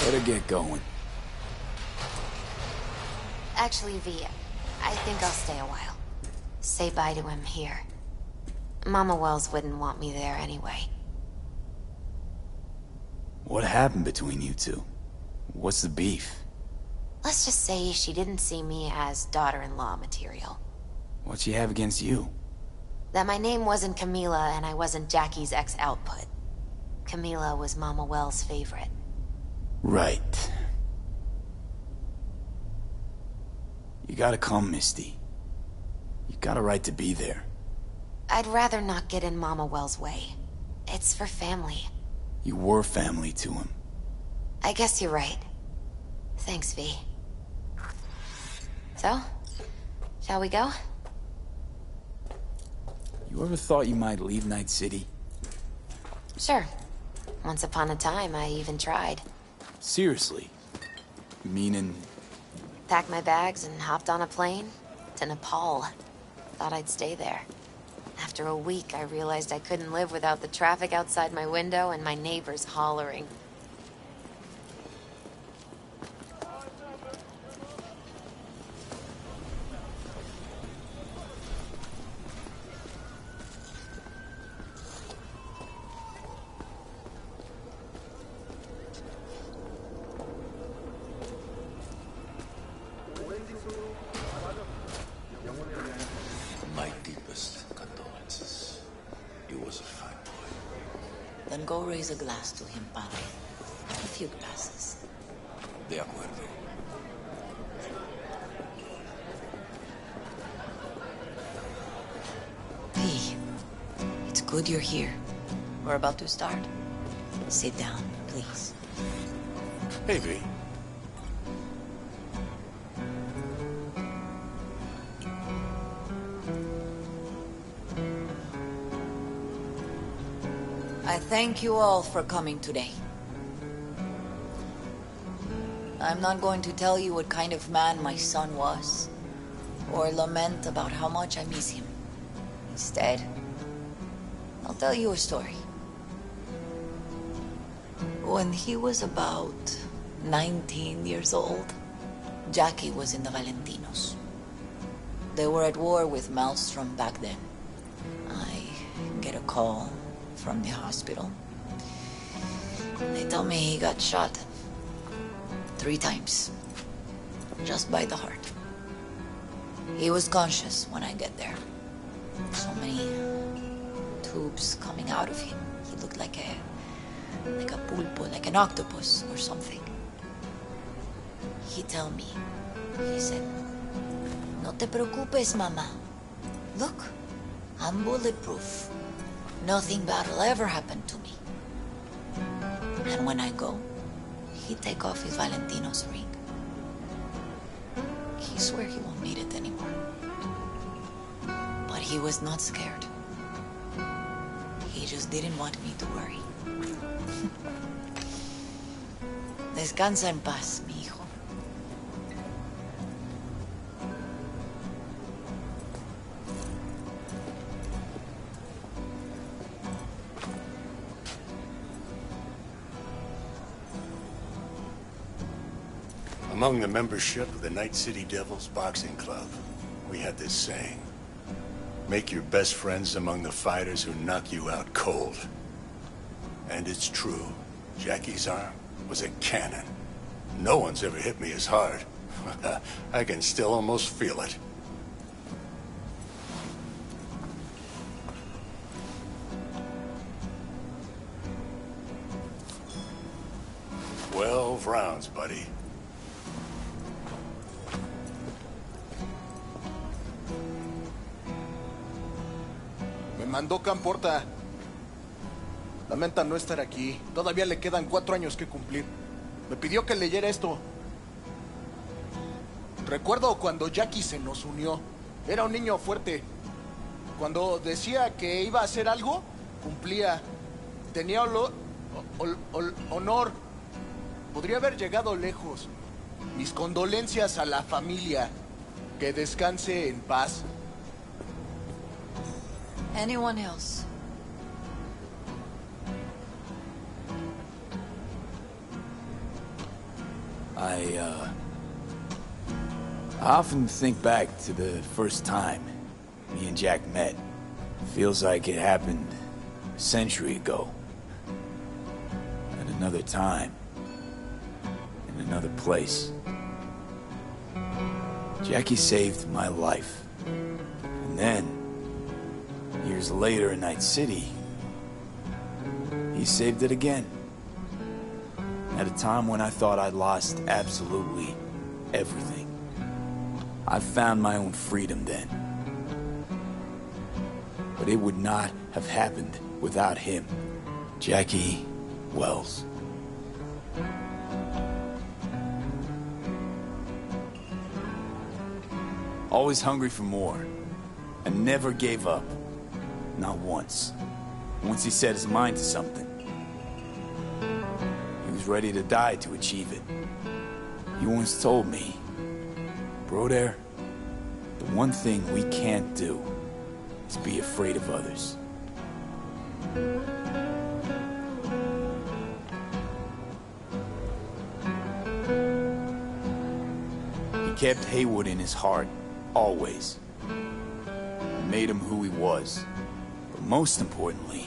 Better get going. Actually, V, I think I'll stay a while. Say bye to him here. Mama Wells wouldn't want me there anyway. What happened between you two? What's the beef? Let's just say she didn't see me as daughter-in-law material. What she have against you? That my name wasn't Camila and I wasn't Jackie's ex-output. Camila was Mama Wells' favorite. Right. You gotta come, Misty. You got a right to be there. I'd rather not get in Mama Wells' way. It's for family. You were family to him. I guess you're right. Thanks, V. So, shall we go? You ever thought you might leave Night City? Sure. Once upon a time, I even tried. Seriously? Meaning... Packed my bags and hopped on a plane to Nepal. Thought I'd stay there. After a week, I realized I couldn't live without the traffic outside my window and my neighbors hollering. My deepest condolences. He was a fine boy. Then go raise a glass to him, padre. A few glasses. De acuerdo. Hey, it's good you're here. We're about to start. Sit down, please. Hey, V. I thank you all for coming today. I'm not going to tell you what kind of man my son was, or lament about how much I miss him. Instead, I'll tell you a story. When he was about 19 years old, Jackie was in the Valentinos. They were at war with Maelstrom back then. I get a call from the hospital. They tell me he got shot 3 times, just by the heart. He was conscious when I get there. So many tubes coming out of him. He looked like a pulpo, like an octopus or something. He tell me, he said, "No te preocupes, mama. Look, I'm bulletproof. Nothing bad will ever happen to me." And when I go, he take off his Valentino's ring. He swear he won't need it anymore. But he was not scared. He just didn't want me to worry. Descansa en paz, mi hijo. Among the membership of the Night City Devils Boxing Club, we had this saying: make your best friends among the fighters who knock you out cold. And it's true. Jackie's arm was a cannon. No one's ever hit me as hard. I can still almost feel it. "12 rounds, buddy." Me mandó Camporta. Lamenta no estar aquí. Todavía le quedan 4 años que cumplir. Me pidió que leyera esto. Recuerdo cuando Jackie se nos unió. Era un niño fuerte. Cuando decía que iba a hacer algo, cumplía. Tenía honor. Podría haber llegado lejos. Mis condolencias a la familia. Que descanse en paz. Anyone else? I often think back to the first time me and Jack met. Feels like it happened a century ago. At another time. In another place. Jackie saved my life. And then, years later in Night City, he saved it again. At a time when I thought I'd lost absolutely everything. I found my own freedom then. But it would not have happened without him. Jackie Wells. Always hungry for more. And never gave up. Not once. Once he set his mind to something, he was ready to die to achieve it. He once told me, "Brother, the one thing we can't do is be afraid of others." He kept Haywood in his heart, always. And made him who he was. But most importantly,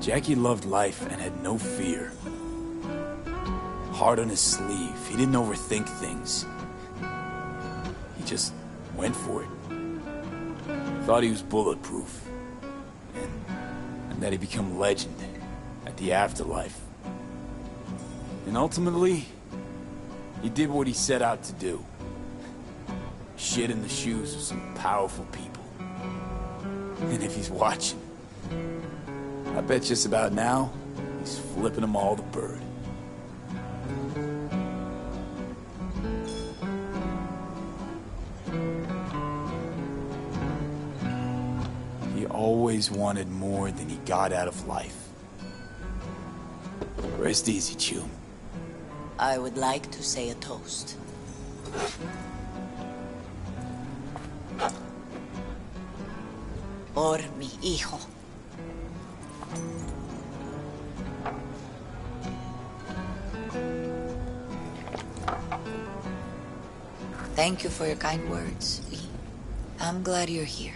Jackie loved life and had no fear. Heart on his sleeve. He didn't overthink things. He just went for it. Thought he was bulletproof. And that he'd become legend at the afterlife. And ultimately, he did what he set out to do. Shit in the shoes of some powerful people. And if he's watching, I bet just about now, he's flipping them all the bird. always wanted more than he got out of life. Rest easy, Chew. I would like to say a toast. Por mi hijo. Thank you for your kind words, V. I'm glad you're here.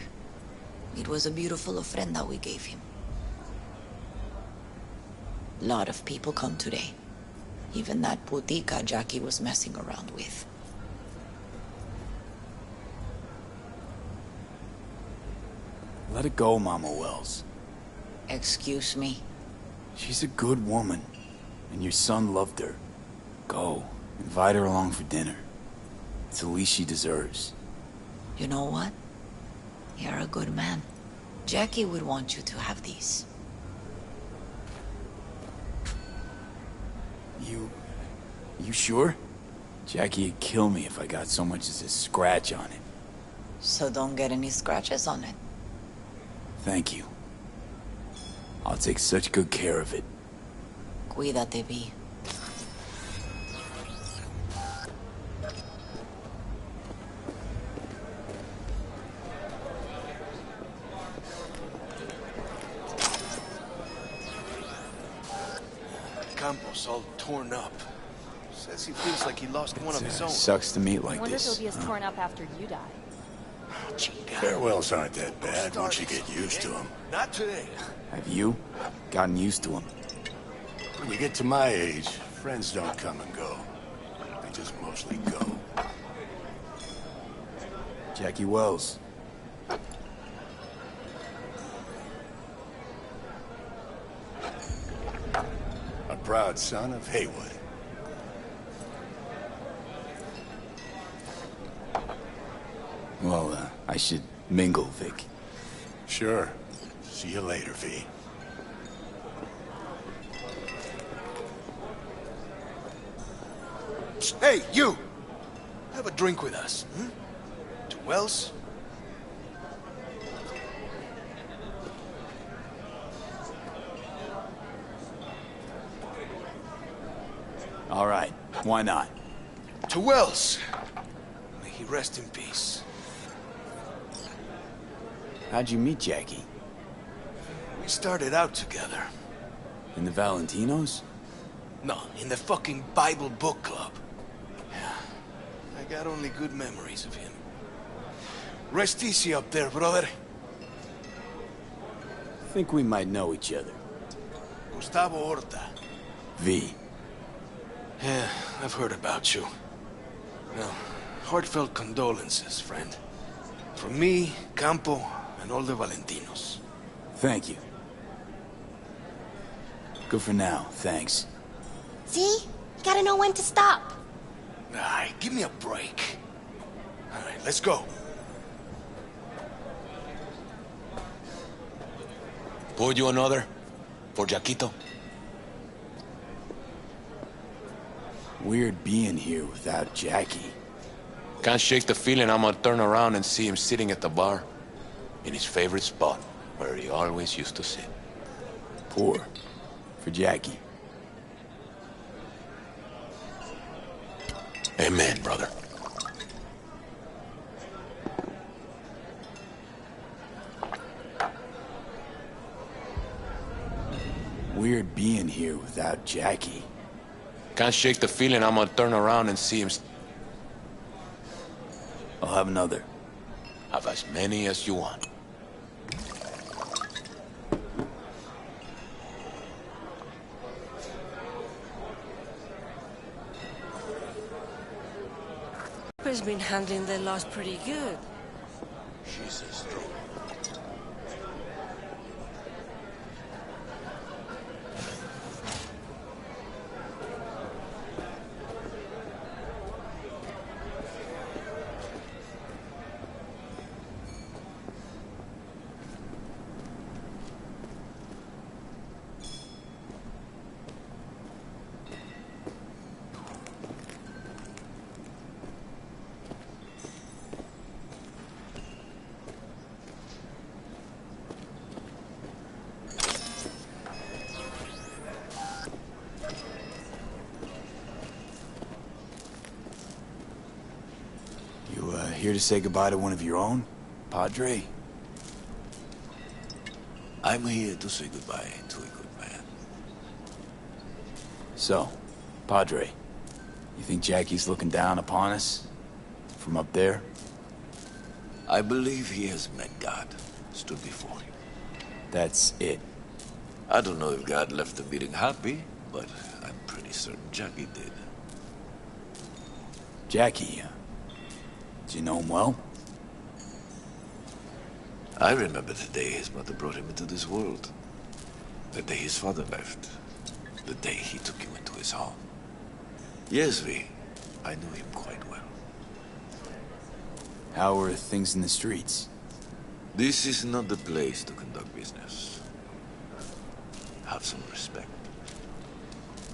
It was a beautiful ofrenda we gave him. A lot of people come today. Even that putica Jackie was messing around with. Let it go, Mama Wells. Excuse me? She's a good woman, and your son loved her. Go, invite her along for dinner. It's the least she deserves. You know what? You're a good man. Jackie would want you to have these. You sure? Jackie'd kill me if I got so much as a scratch on it. So don't get any scratches on it. Thank you. I'll take such good care of it. Cuídate, V. Campo's all torn up. Says he feels like he lost one of his own. Sucks to meet like I wonder if this. he'll be as torn up after you die. Farewells aren't that bad once you get used to them. Not today. Have you gotten used to him? When you get to my age, friends don't come and go. They just mostly go. Jackie Wells. A proud son of Haywood. Well, I should mingle, Vic. Sure. See you later, V. Hey, you! Have a drink with us, hmm? To Wells? All right, why not? To Wells! May he rest in peace. How'd you meet Jackie? We started out together. In the Valentinos? No, in the fucking Bible book club. I got only good memories of him. Rest easy up there, brother. Think we might know each other. Gustavo Horta. V. Yeah, I've heard about you. Well, heartfelt condolences, friend. From me, Campo, and all the Valentinos. Thank you. Good for now, thanks. See? You gotta know when to stop. Ay, give me a break. All right, let's go. Pour you another? For Jaquito? Weird being here without Jackie. Can't shake the feeling I'm gonna turn around and see him sitting at the bar. In his favorite spot, where he always used to sit. Pour. For Jackie. Amen, brother. Weird being here without Jackie. Can't shake the feeling I'm gonna turn around and see him. I'll have another. Have as many as you want. Has been handling the loss pretty good. She's a strong. here to say goodbye to one of your own, Padre? I'm here to say goodbye to a good man. So, Padre, you think Jackie's looking down upon us? From up there? I believe he has met God, stood before him. That's it. I don't know if God left the meeting happy, but I'm pretty certain Jackie did. Jackie, did you know him well? I remember the day his mother brought him into this world. The day his father left. The day he took you into his home. Yes, V. I knew him quite well. How are things in the streets? This is not the place to conduct business. Have some respect.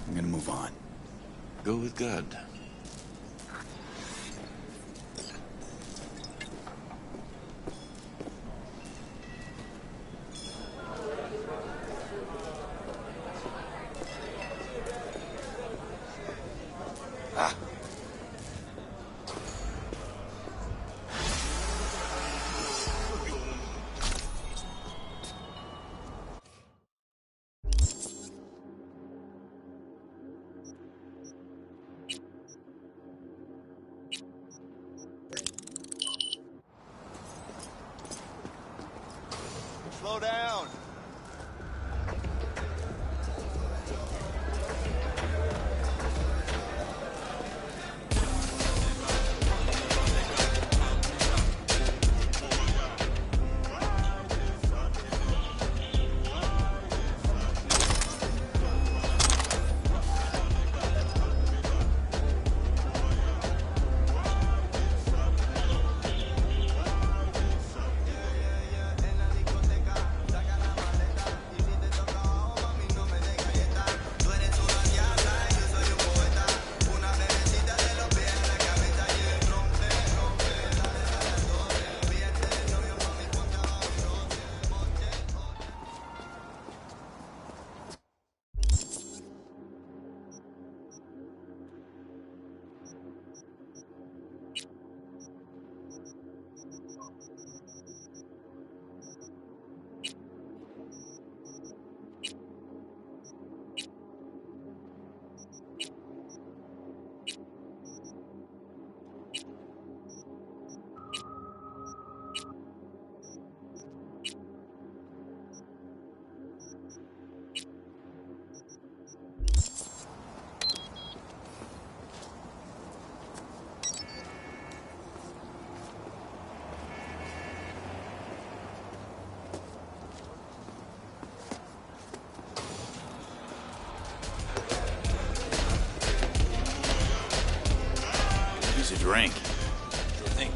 I'm gonna move on. Go with God. Slow down. Use a drink. Sure thing.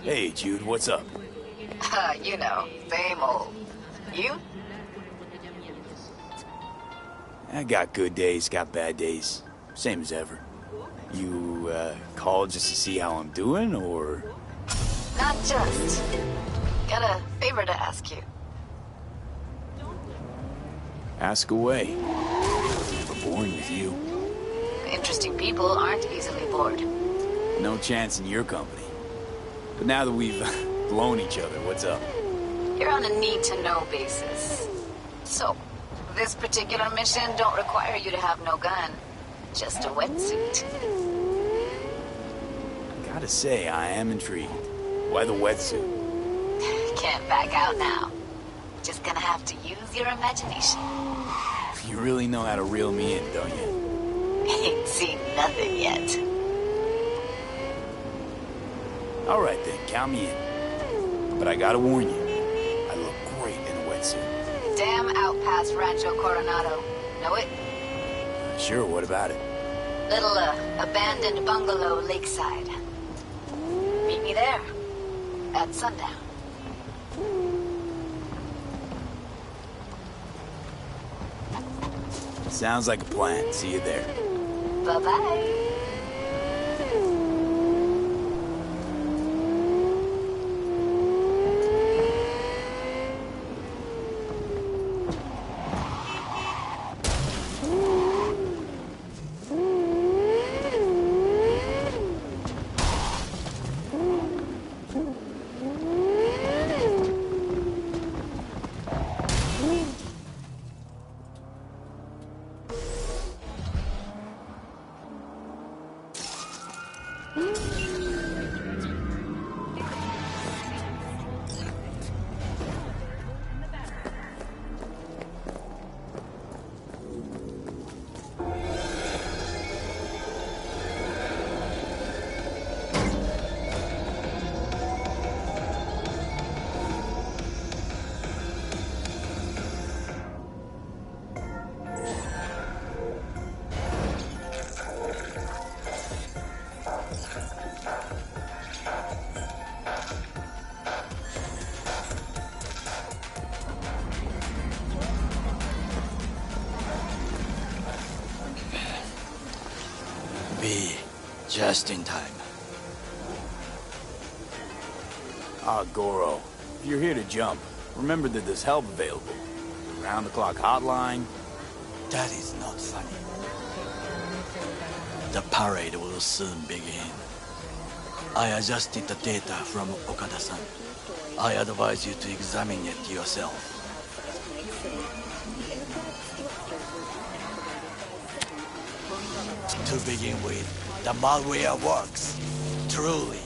Hey, Jude, what's up? You know, same old. You? I got good days, got bad days. Same as ever. You, called just to see how I'm doing, or...? Not just. Got a favor to ask you. Ask away. We're boring with you. Interesting people aren't easily bored. No chance in your company. But now that we've blown each other, what's up? You're on a need-to-know basis. So, this particular mission don't require you to have no gun. Just a wetsuit. Gotta say, I am intrigued. Why the wetsuit? Can't back out now. Just gonna have to use your imagination. You really know how to reel me in, don't you? Ain't seen nothing yet. Alright then, count me in. But I gotta warn you, I look great in a wetsuit. Damn out past Rancho Coronado. Know it? Sure, what about it? Little, abandoned bungalow lakeside. Meet me there. At sundown. Sounds like a plan. See you there. Bye-bye. Just in time. Ah, Goro. If you're here to jump, remember that there's help available. Round-the-clock hotline. That is not funny. The parade will soon begin. I adjusted the data from Okada-san. I advise you to examine it yourself. To begin with, the malware works. Truly,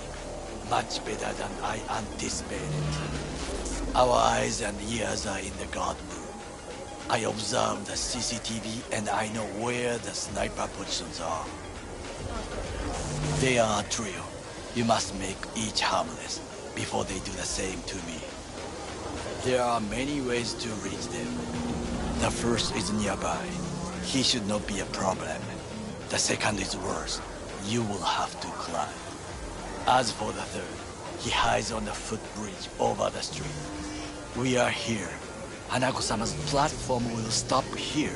much better than I anticipated. Our eyes and ears are in the guard room. I observed the CCTV and I know where the sniper positions are. They are a trio. You must make each harmless before they do the same to me. There are many ways to reach them. The first is nearby. He should not be a problem. The second is worse. You will have to climb. As for the third, he hides on the footbridge over the street. We are here. Hanako-sama's platform will stop here,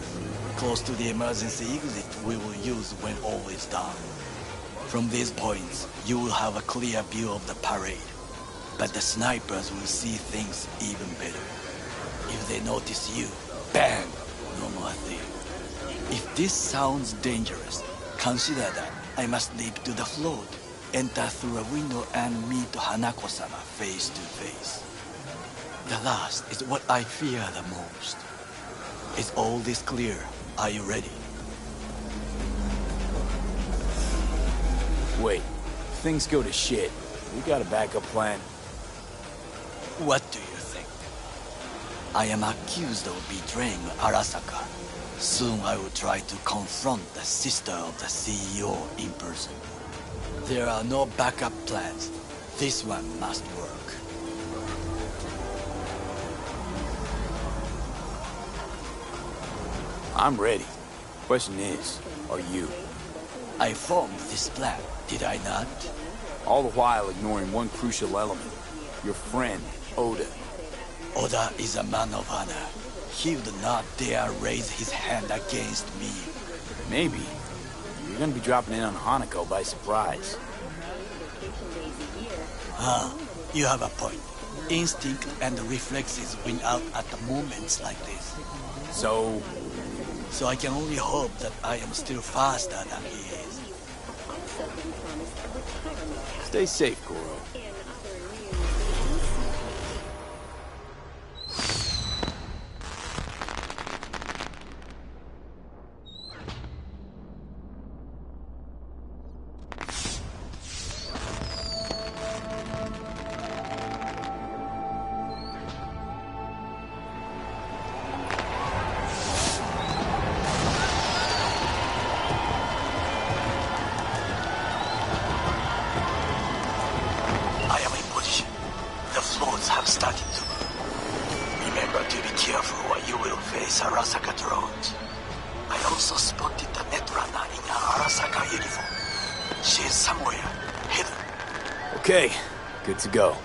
close to the emergency exit we will use when all is done. From these points, you will have a clear view of the parade, but the snipers will see things even better. If they notice you, bang! No more thing. If this sounds dangerous, consider that I must leap to the float, enter through a window and meet Hanako-sama face to face. The last is what I fear the most. Is all this clear? Are you ready? Wait, if things go to shit, we got a backup plan. What do you think? I am accused of betraying Arasaka. Soon I will try to confront the sister of the CEO in person. There are no backup plans. This one must work. I'm ready. Question is, are you? I formed this plan, did I not? All the while ignoring one crucial element. Your friend, Oda. Oda is a man of honor. He would not dare raise his hand against me. Maybe. You're gonna be dropping in on Hanako by surprise. You have a point. Instinct and reflexes win out at the moments like this. So? So I can only hope that I am still faster than he is. Stay safe, Goro. Okay, good to go.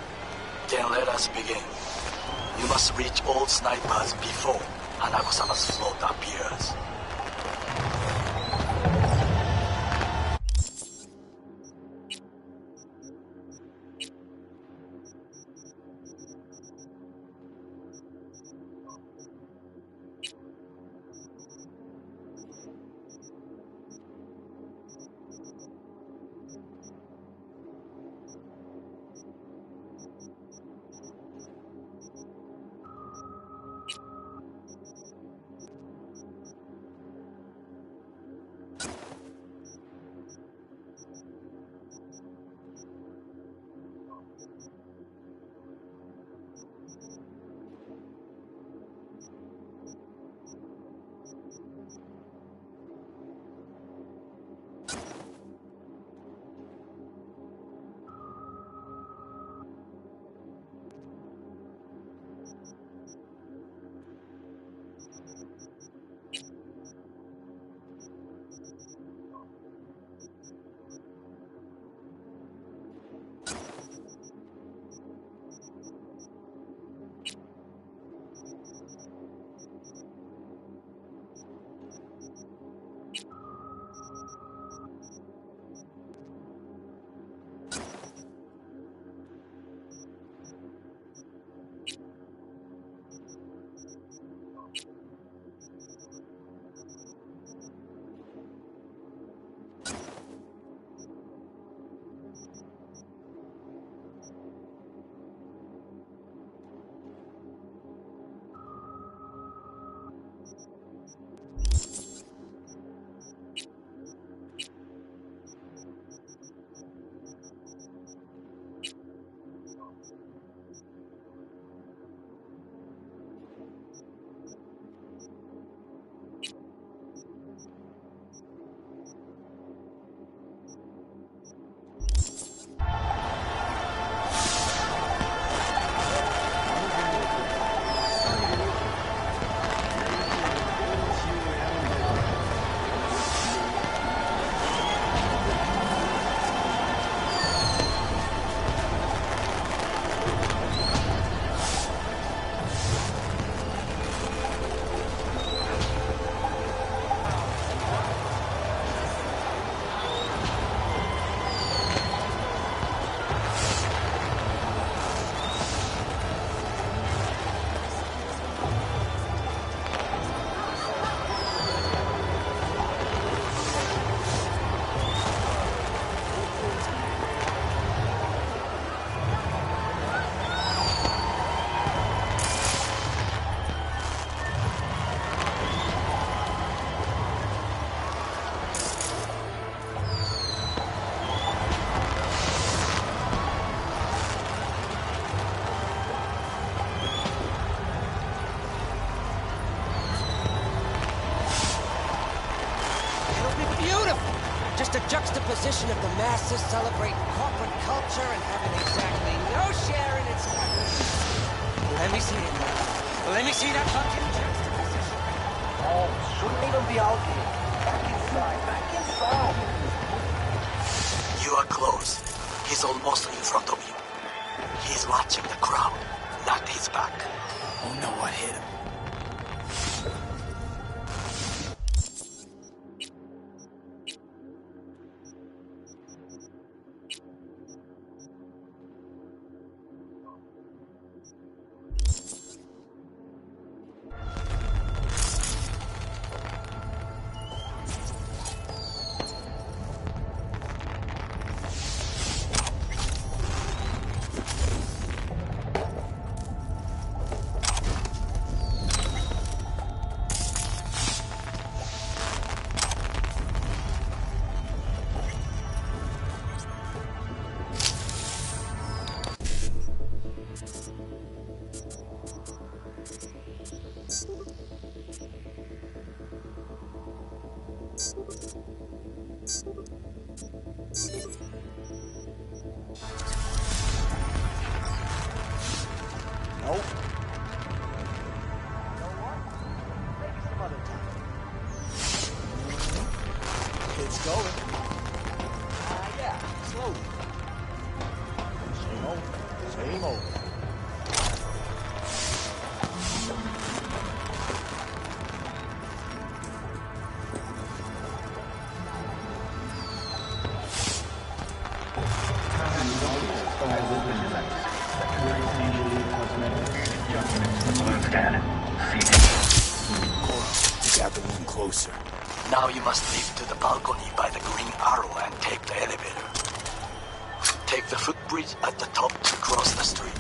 Then let us begin. You must reach all snipers before Hanako-sama's float appears. Juxtaposition of the masses celebrating corporate culture and having exactly no share in its happiness. Let me see it now. Let me see that fucking juxtaposition. Oh, shouldn't even be out here. Back inside, back inside. You are close. He's almost in front of you. He's watching the crowd, not his back. Oh no, what hit him? going. Yeah, slowly. Same old. Same old. Got the room closer. Now you must leap to the balcony by the green arrow and take the elevator. Take the footbridge at the top to cross the street.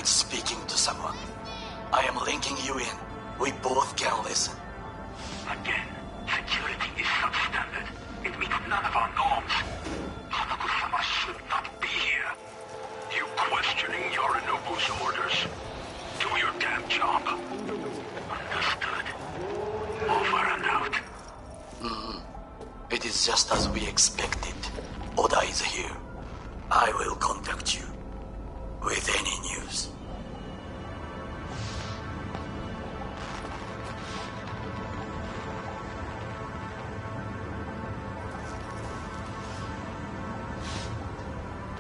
Speaking to someone. I am linking you in. We both can listen. Again, security is substandard. It meets none of our norms. Hanako-sama should not be here. You questioning Yorinobu's orders? Do your damn job. Understood. Over and out. It is just as we expected. Oda is here. I will contact you with any news.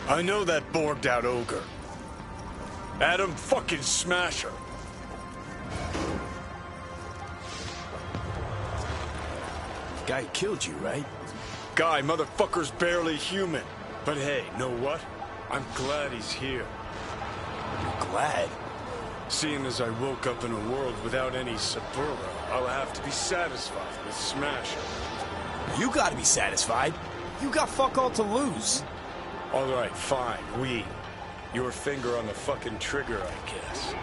I know that borged out ogre. Adam fucking Smasher. Guy killed you, right? Guy, motherfucker's barely human. But hey, know what? I'm glad he's here. You're glad? Seeing as I woke up in a world without any Saburo, I'll have to be satisfied with Smasher. You gotta be satisfied. You got fuck all to lose. Alright, fine, we. Your finger on the fucking trigger, I guess.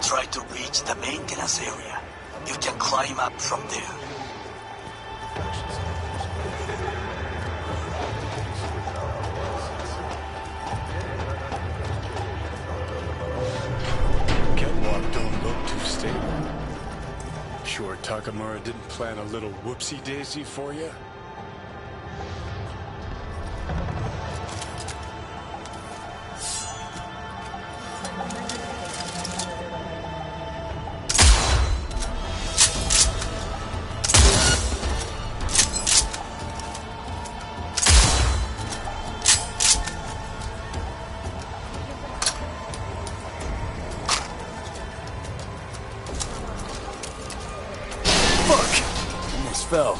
Try to reach the maintenance area. You can climb up from there. Catwalk don't look too stable. Sure Takamura didn't plan a little whoopsie-daisy for you? fell.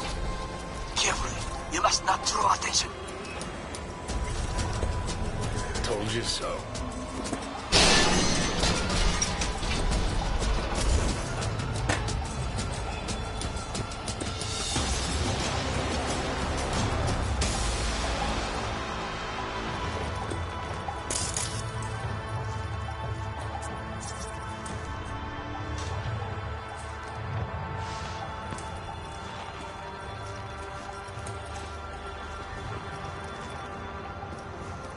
Carefully. You must not draw attention. Told you so.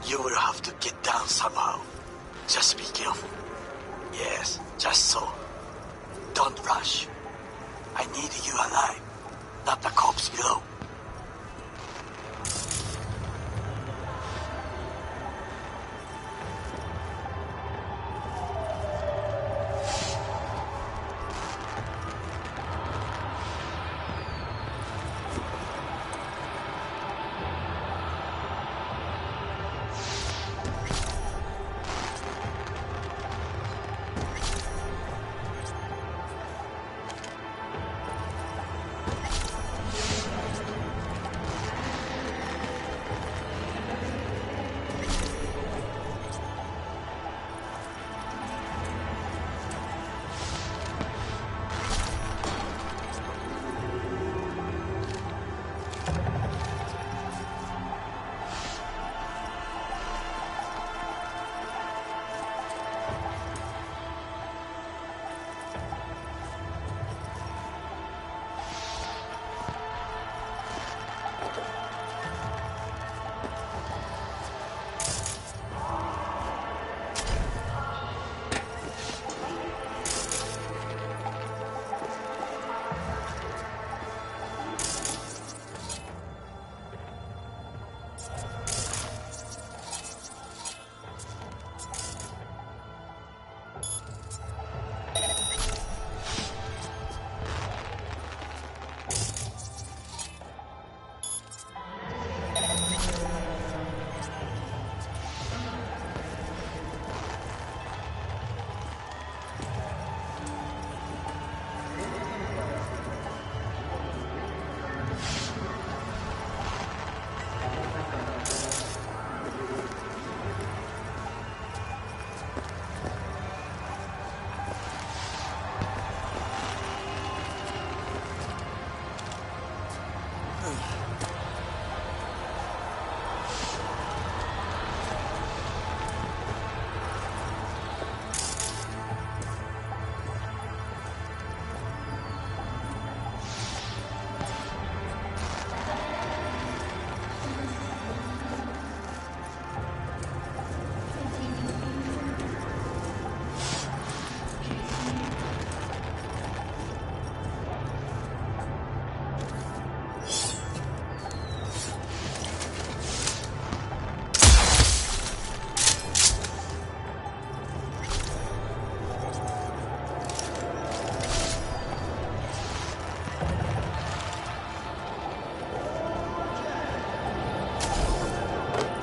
You will have to get down somehow. Just be careful. Yes, just so. Don't rush. I need you alive, not the corpse below.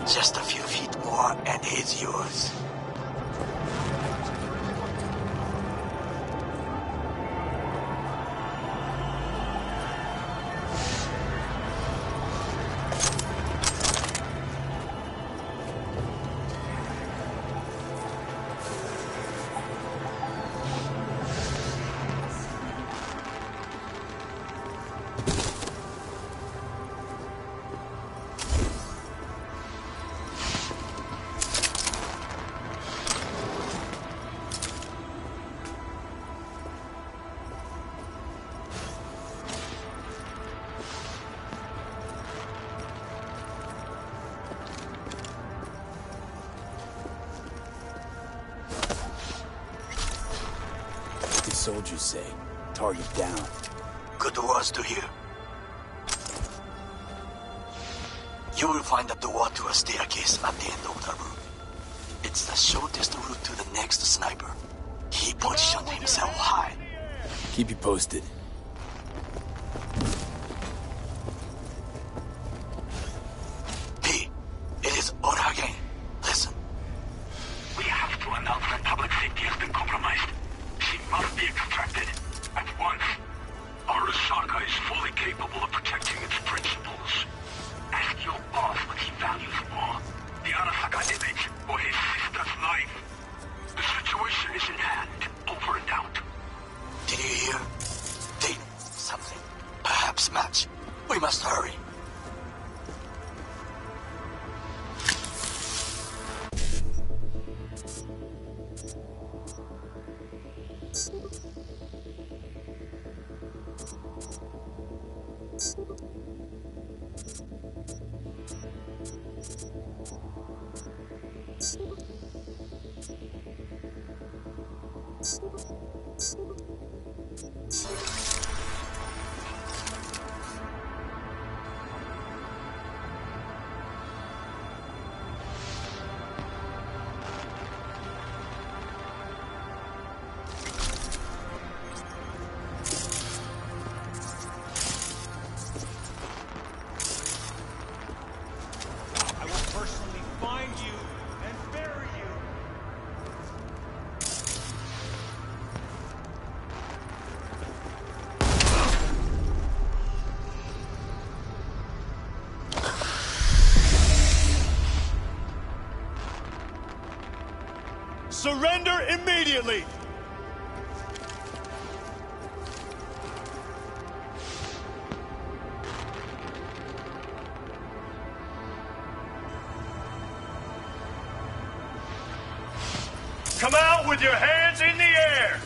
Just a few feet more and it's yours. Soldiers say, target down. Good words to hear. You will find a door to a staircase at the end of the room. It's the shortest route to the next sniper. He positioned himself high. Keep you posted. P, it is order again. Listen. We have to announce that public safety has been compromised. She must be extracted. At once. Arasaka is fully capable. incapable of protecting its principles. Ask your boss what he values more, the Arasaka image or his sister's life. The situation is in hand. Over and out. Did you hear? Date something. Perhaps match. We must hurry. Surrender immediately! Come out with your hands in the air!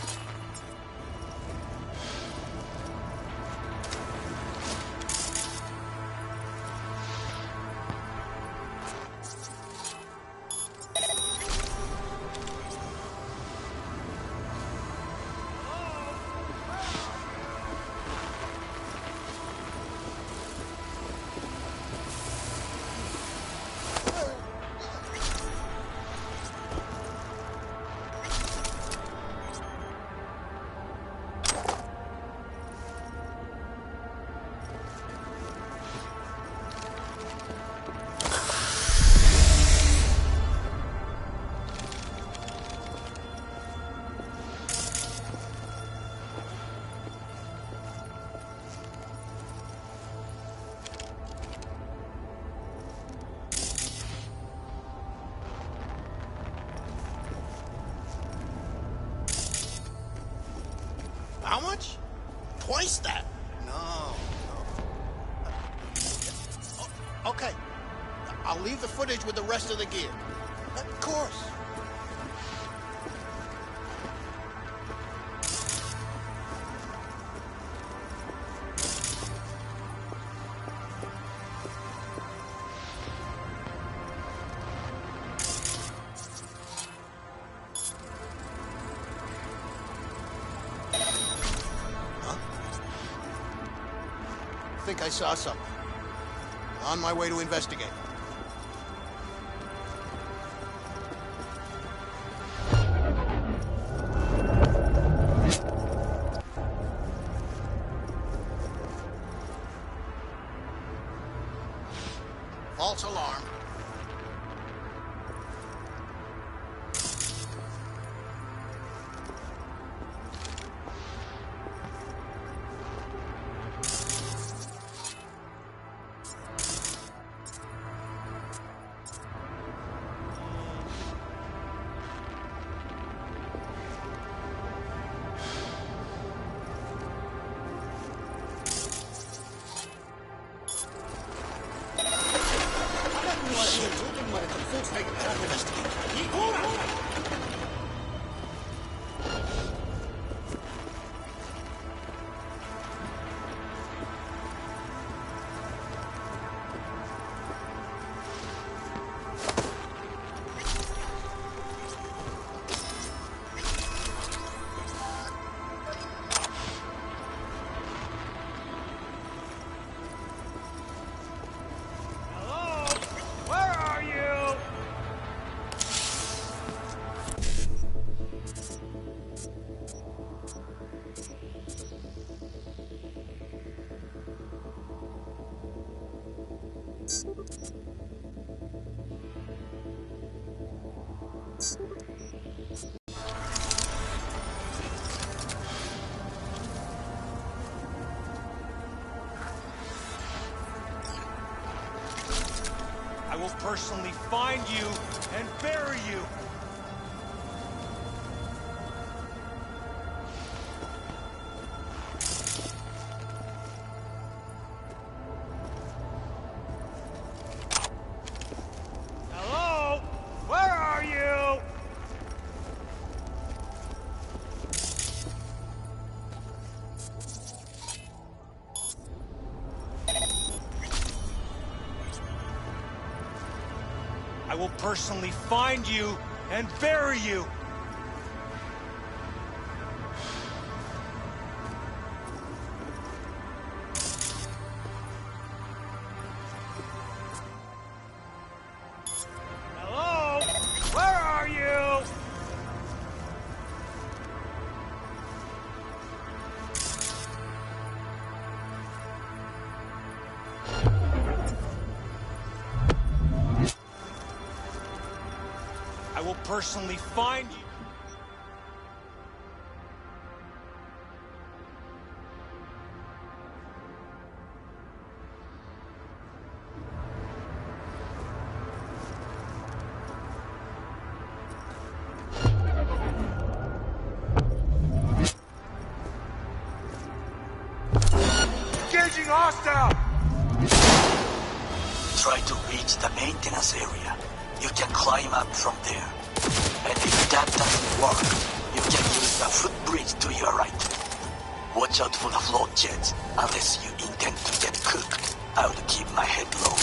How much? Twice that? No. Okay. I'll leave the footage with the rest of the gear. Of course. I think I saw something. On my way to investigate. False alarm. will personally find you and bury you. Hello? Where are you? I will personally find you and bury you. Hello? Where are you? I will personally find you. Engaging hostile! Try to reach the maintenance area. You can climb up from there. And if that doesn't work, you can use the footbridge to your right. Watch out for the float jets, unless you intend to get cooked. I'll keep my head low.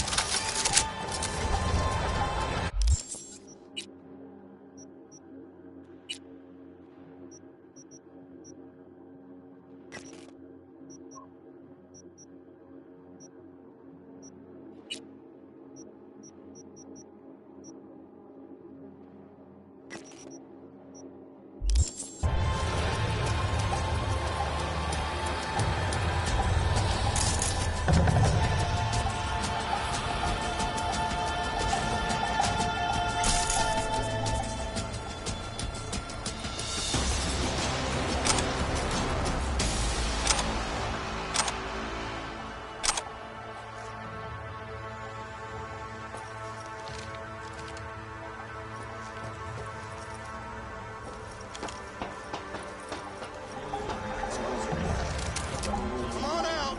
Come on out.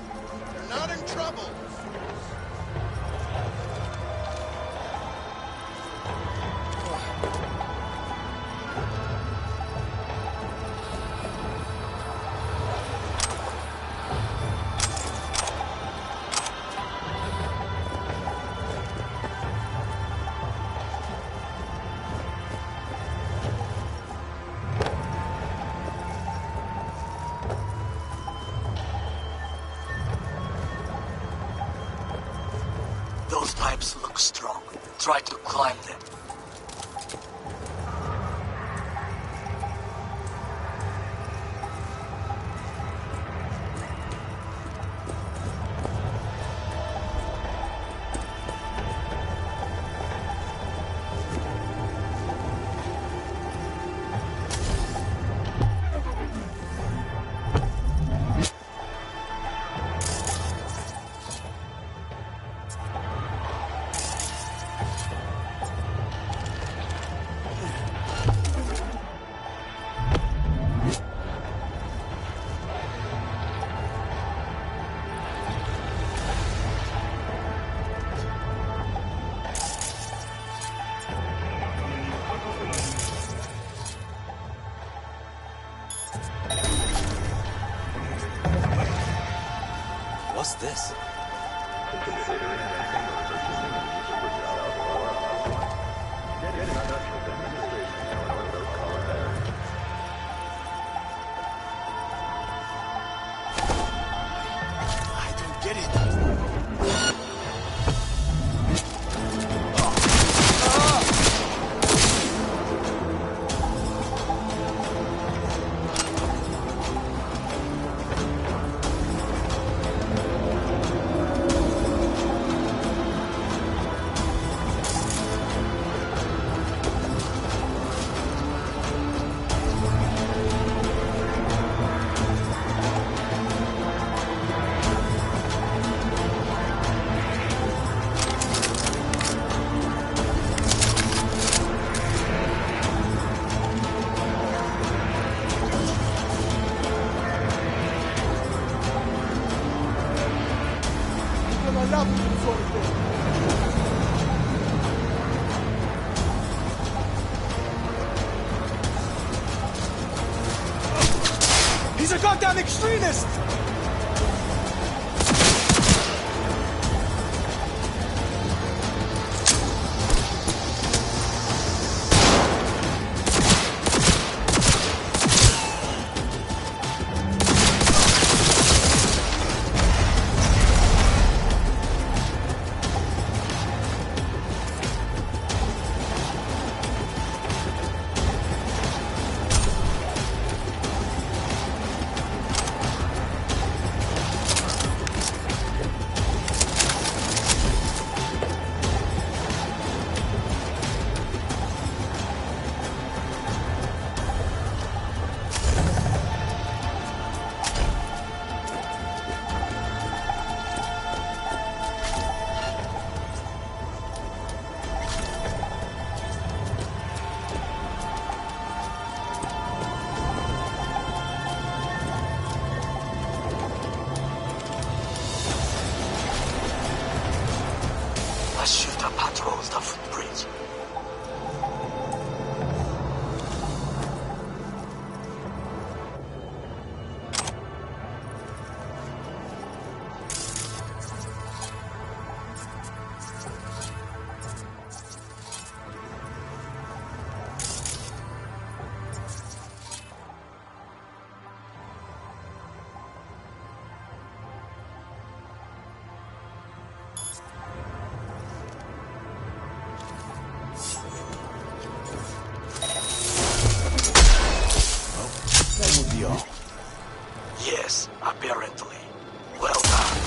You're not in trouble. Those pipes look strong. Try to climb them. What's this? I don't get it. love you, sort of thing. He's a goddamn extremist! patrols the footbridge. Yes, apparently. Well done.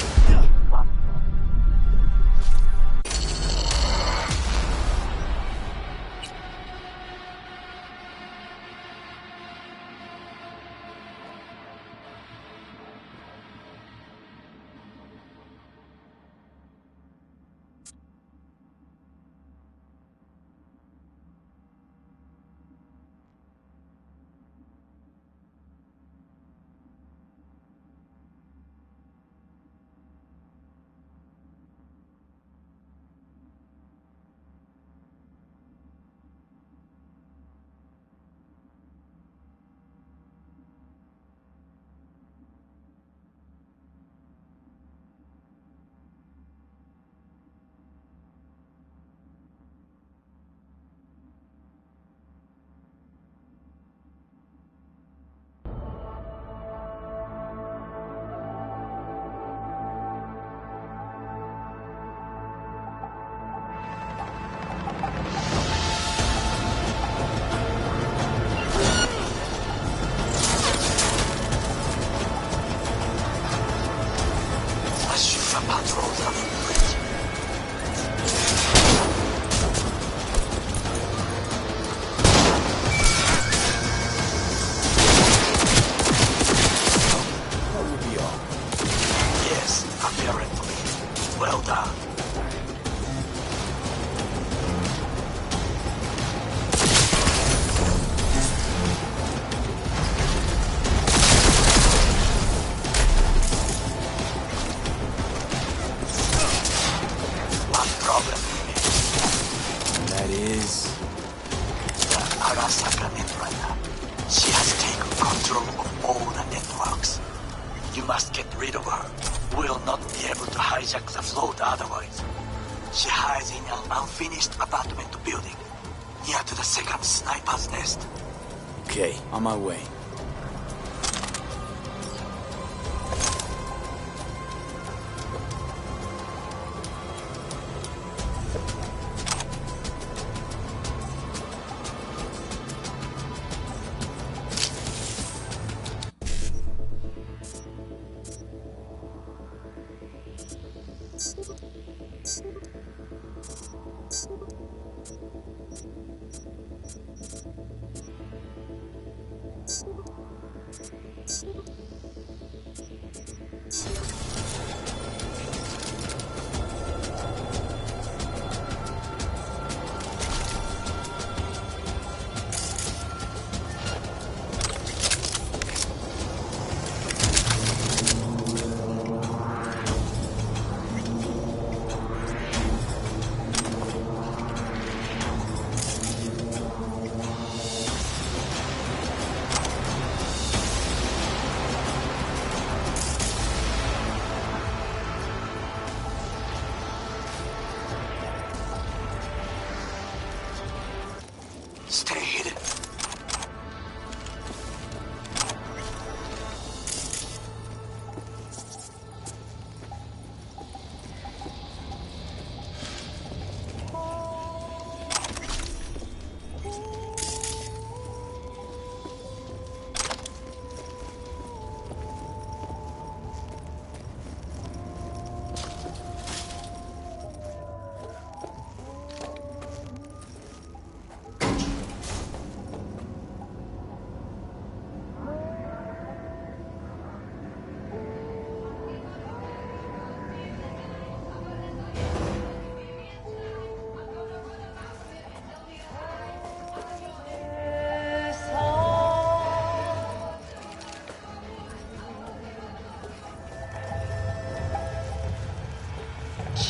Well done. One problem remains. That is? The Arasaka Netrunner. She has taken control of all the networks. You must get rid of her. We'll not be able to hijack the float otherwise. She hides in an unfinished apartment building, near to the second sniper's nest. Okay, on my way.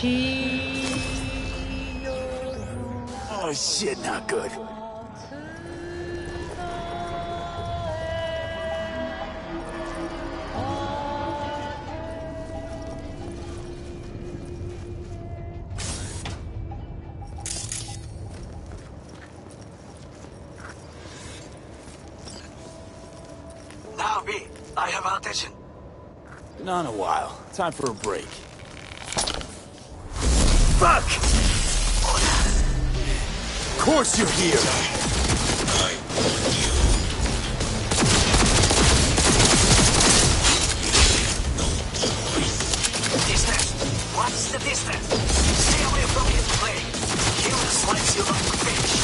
Oh shit, not good. Now, V, I have our attention. Not in a while. Time for a break. Fuck! Of course you're here! Distance. What's the distance? Stay away from his play. He will slice you like a fish.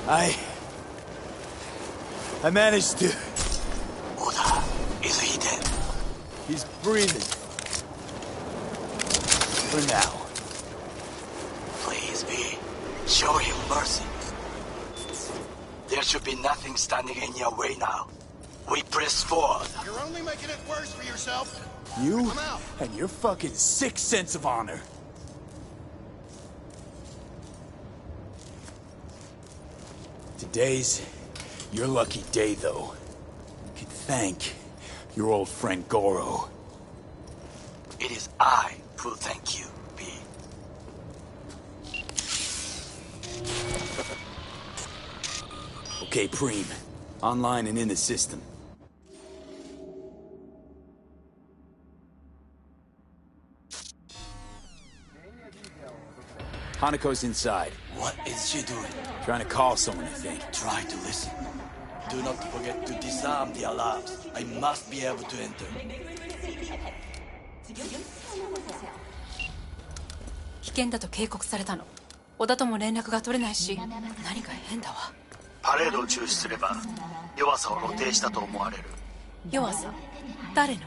I managed to... Oda, is he dead? He's breathing. For now. Please, V. Show him mercy. There should be nothing standing in your way now. We press forward. You're only making it worse for yourself. You and your fucking sick sense of honor. Today's your lucky day, though. You can thank your old friend Goro. It is I who thank you, V. Okay, Preem. Online and in the system. Hanako's inside. What is she doing? Trying to call someone, I think. Try to listen. Do not forget to disarm the alarms. I must be able to enter. 危険だと警告されたの。小田とも連絡が取れないし、何か変だわ。パレードを中止すれば弱さを露呈したと思われる。弱さ？誰の？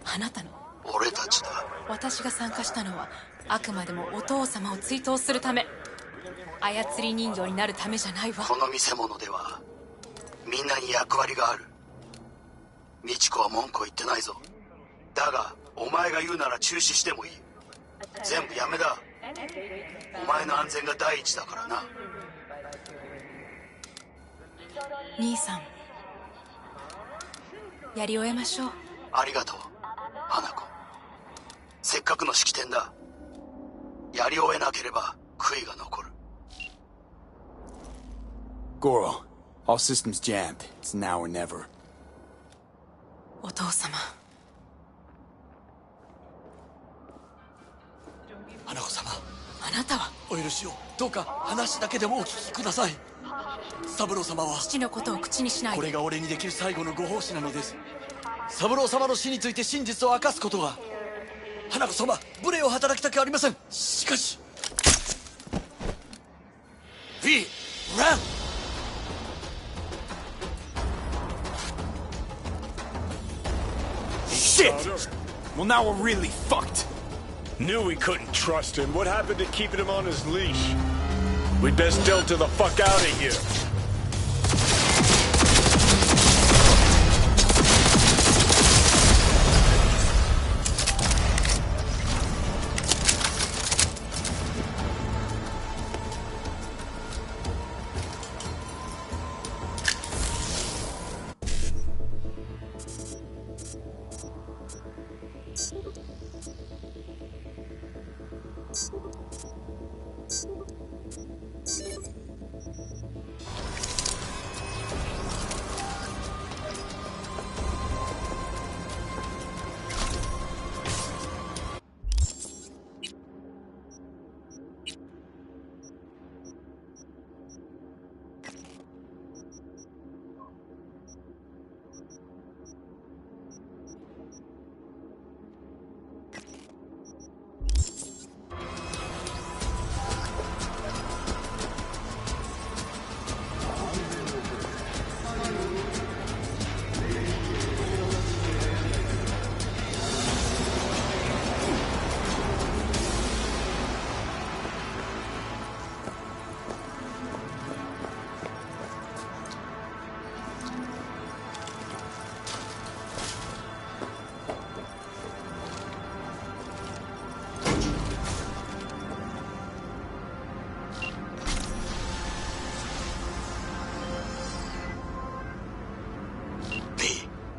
あなたの？俺たちだ。私が参加したのはあくまでもお父様を追悼するため。操り人形になるためじゃないわ。この見せ物ではみんなに役割がある。美智子は文句を言ってないぞ。だがお前が言うなら中止してもいい。全部やめだ。お前の安全が第一だからな。兄さん、やり終えましょう。ありがとう、花子。せっかくの式典だ。やり終えなければ悔いが残る。Goro, all systems jammed. It's now or never. お父様。花子様。あなたはお許しを。どうか話だけでもお聞きください。三郎様は父のことを口にしないで。これが俺にできる最後のご奉仕なのです。三郎様の死について真実を明かすことが。花子様、無礼を働きたくありません。しかし V! Run! Shit! Well, now we're really fucked. Knew we couldn't trust him. What happened to keeping him on his leash? We'd best delta the fuck out of here.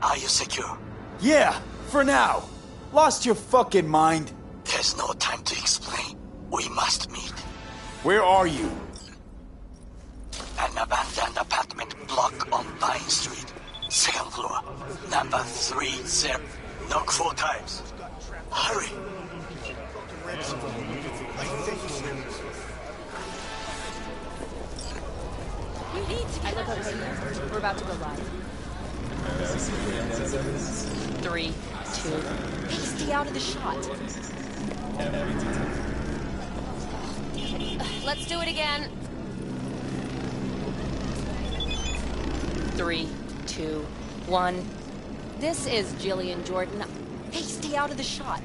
Are you secure? Yeah, for now. Lost your fucking mind? There's no time to explain. We must meet. Where are you? An abandoned apartment block on Pine Street. Second floor. Number 30. Knock 4 times. Hurry. We need to get out of here. We're about to go live. 3, 2. Stay out of the shot. Let's do it again. 3, 2, 1. This is Jillian Jordan. Hey, stay out of the shot.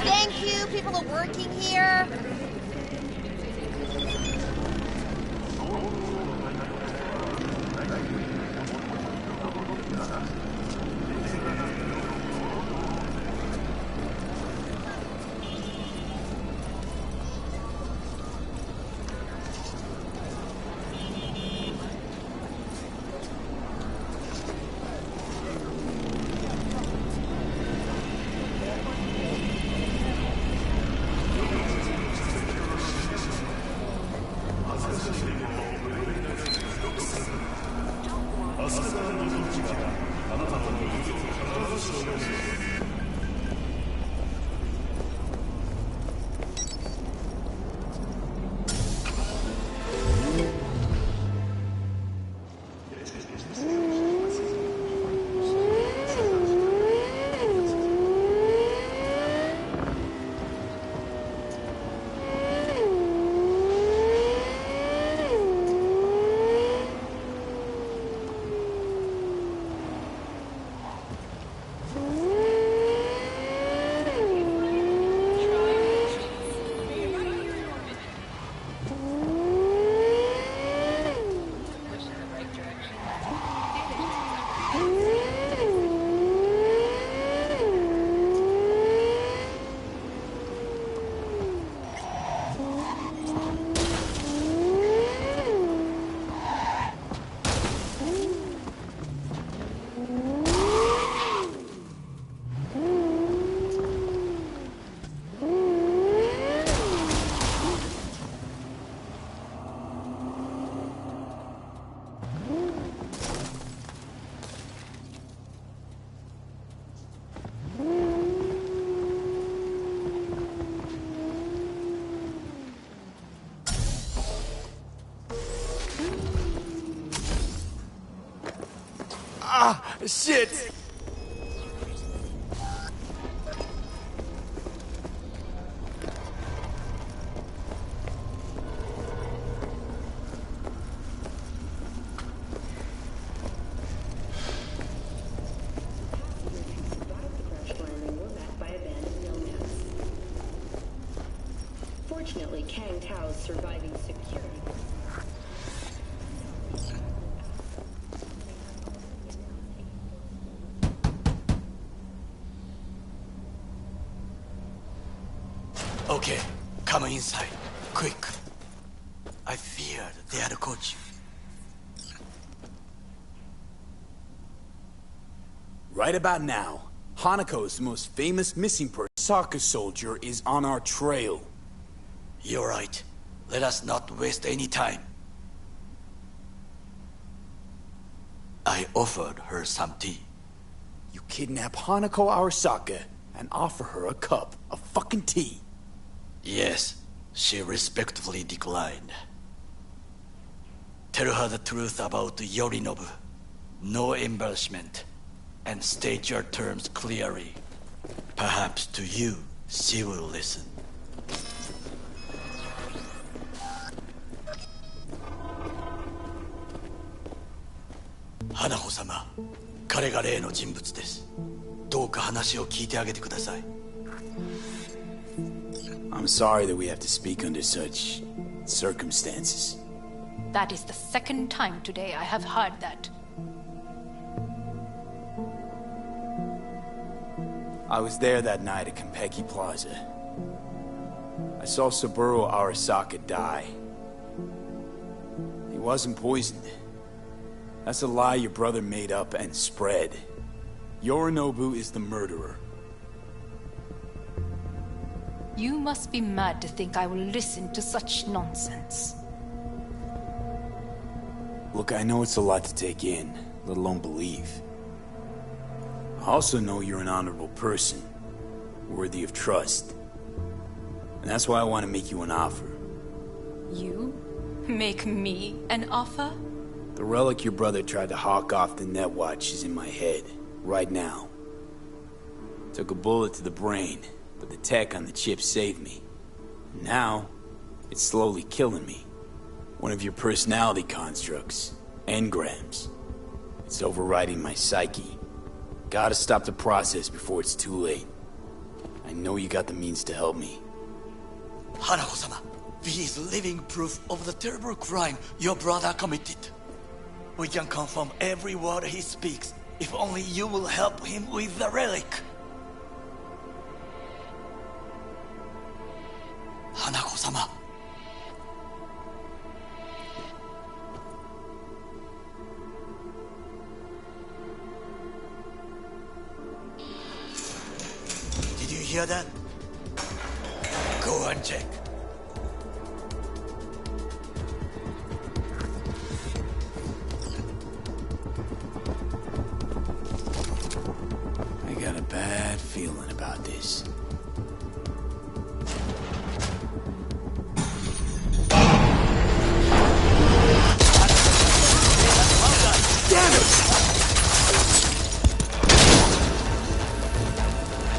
Thank you, people are working here. Shit! Fortunately, Kang Tao's surviving security. Okay, come inside. Quick. I feared they had caught you. Right about now, Hanako's most famous missing person, soccer soldier, is on our trail. You're right. Let us not waste any time. I offered her some tea. You kidnap Hanako Arasaka and offer her a cup of fucking tea. Yes, she respectfully declined. Tell her the truth about Yorinobu. No embellishment. And state your terms clearly. Perhaps to you, she will listen. Hanako-sama, 彼が例の人物です。どうか話を聞いてあげてください。I'm sorry that we have to speak under such circumstances. That is the second time today I have heard that. I was there that night at Konpeki Plaza. I saw Saburo Arasaka die. He wasn't poisoned. That's a lie your brother made up and spread. Yorinobu is the murderer. You must be mad to think I will listen to such nonsense. Look, I know it's a lot to take in, let alone believe. I also know you're an honorable person, worthy of trust. And that's why I want to make you an offer. You? Make me an offer? The relic your brother tried to hawk off the Netwatch is in my head, right now. Took a bullet to the brain, but the tech on the chip saved me. Now, it's slowly killing me. One of your personality constructs. Engrams. It's overriding my psyche. Gotta stop the process before it's too late. I know you got the means to help me. Hanako-sama, he is living proof of the terrible crime your brother committed. We can confirm every word he speaks, if only you will help him with the relic. Hanako-sama. Did you hear that? Go and check. I got a bad feeling about this. Damn it!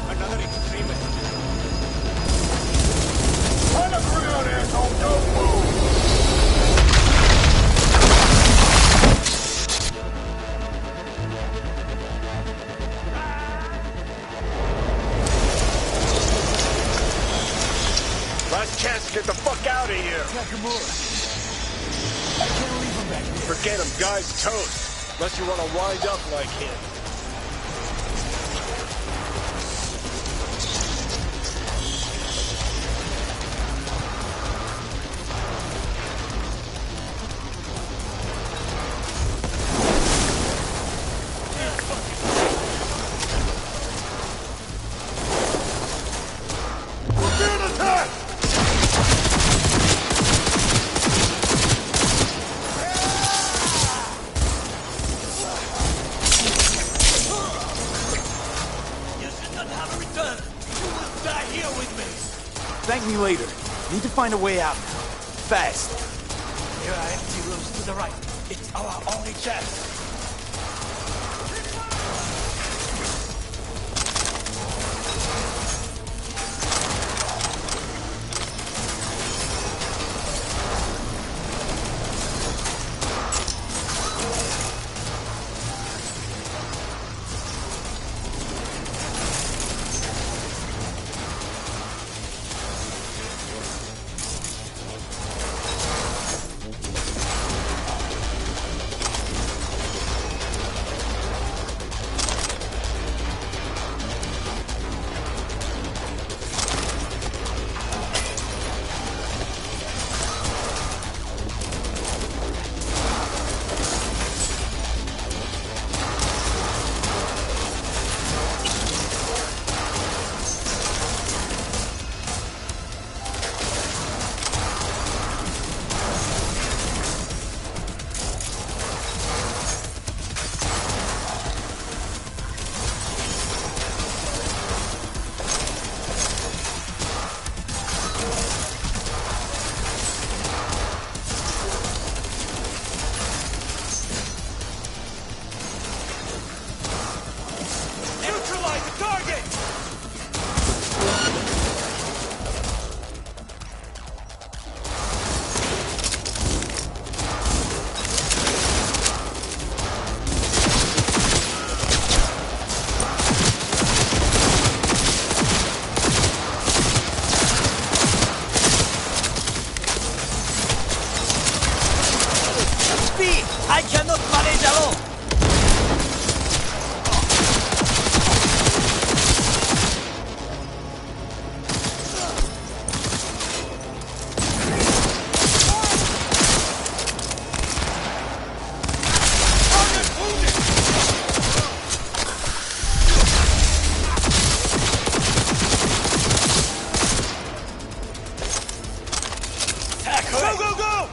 Another extremist. Turn around, asshole! Don't move! Last chance to get the fuck out of here. I can't leave him back there. Forget him, guy's toast. Unless you want to wind up like him. Thank me later. Need to find a way out now. Fast. There are empty rooms to the right. It's our only chance. I cannot manage alone! Go, go, go!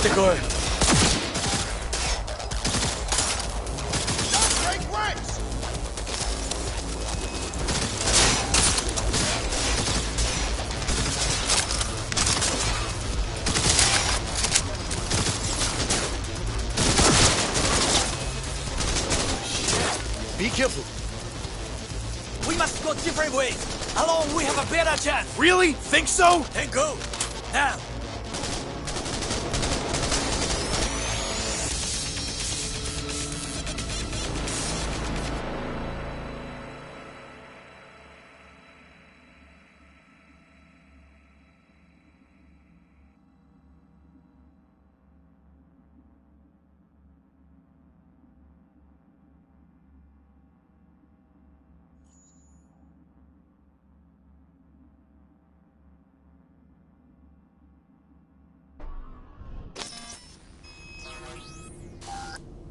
ってこい。Be careful. We must go different ways. Alone, we have a better chance. Really? Think so? Then go. Now.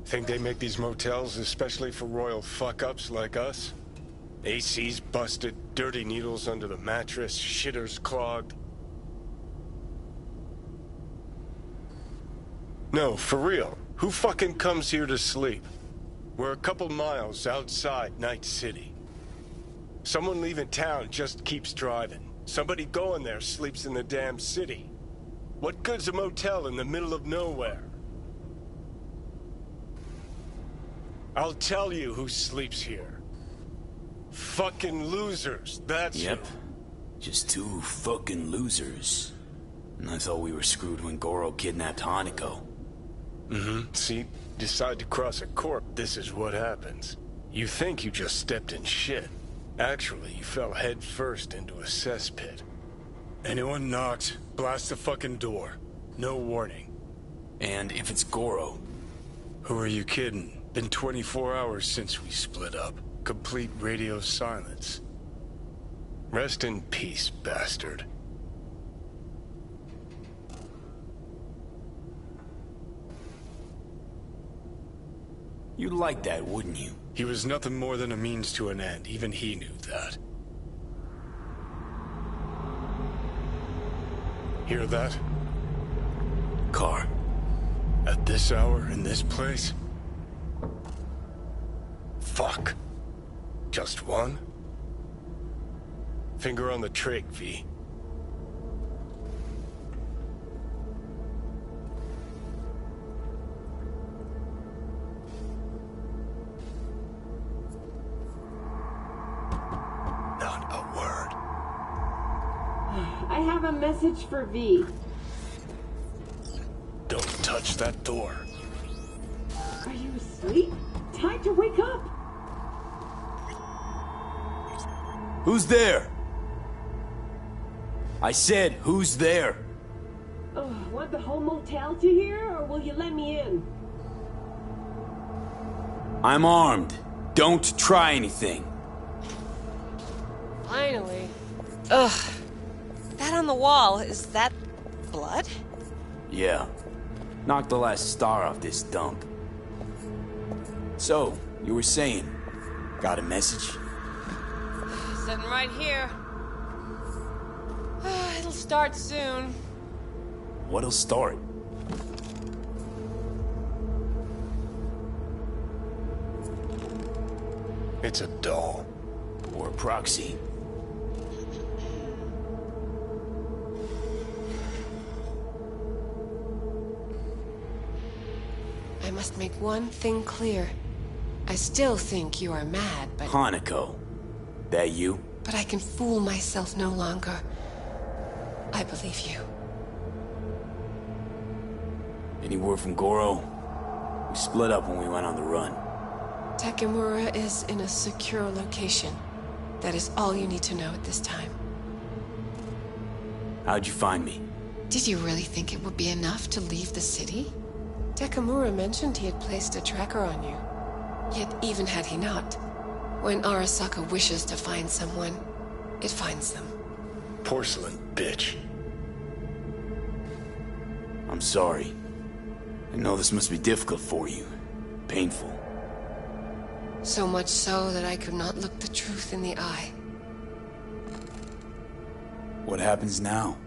Think they make these motels especially for royal fuck-ups like us? AC's busted, dirty needles under the mattress, shitters clogged. No, for real. Who fucking comes here to sleep? We're a couple miles outside Night City. Someone leaving town just keeps driving. Somebody going there sleeps in the damn city. What good's a motel in the middle of nowhere? I'll tell you who sleeps here. Fucking losers, that's Yep. Just two fucking losers. And I thought we were screwed when Goro kidnapped Hanako. Mm-hmm. See, decide to cross a corp, this is what happens. You think you just stepped in shit. Actually, you fell head first into a cesspit. Anyone knocks, blast the fucking door. No warning. And if it's Goro? Who are you kidding? Been 24 hours since we split up. Complete radio silence. Rest in peace, bastard. You'd like that, wouldn't you? He was nothing more than a means to an end. Even he knew that. Hear that? Car. At this hour, in this place? Fuck. Just one? Finger on the trig, V. Not a word. I have a message for V. Don't touch that door. Are you asleep? Time to wake up! Who's there? I said, who's there? Want the whole motel to hear, or will you let me in? I'm armed. Don't try anything. Finally. Ugh. That on the wall, is that blood? Yeah. Knocked the last star off this dump. So, you were saying, got a message? Sitting right here. It'll start soon. What'll start? It's a doll. Or a proxy. I must make one thing clear. I still think you are mad, but... Hanako. That you? But I can fool myself no longer. I believe you. Any word from Goro? We split up when we went on the run. Takemura is in a secure location. That is all you need to know at this time. How'd you find me? Did you really think it would be enough to leave the city? Takemura mentioned he had placed a tracker on you. Yet even had he not, when Arasaka wishes to find someone, it finds them. Porcelain bitch. I'm sorry. I know this must be difficult for you. Painful. So much so that I could not look the truth in the eye. What happens now?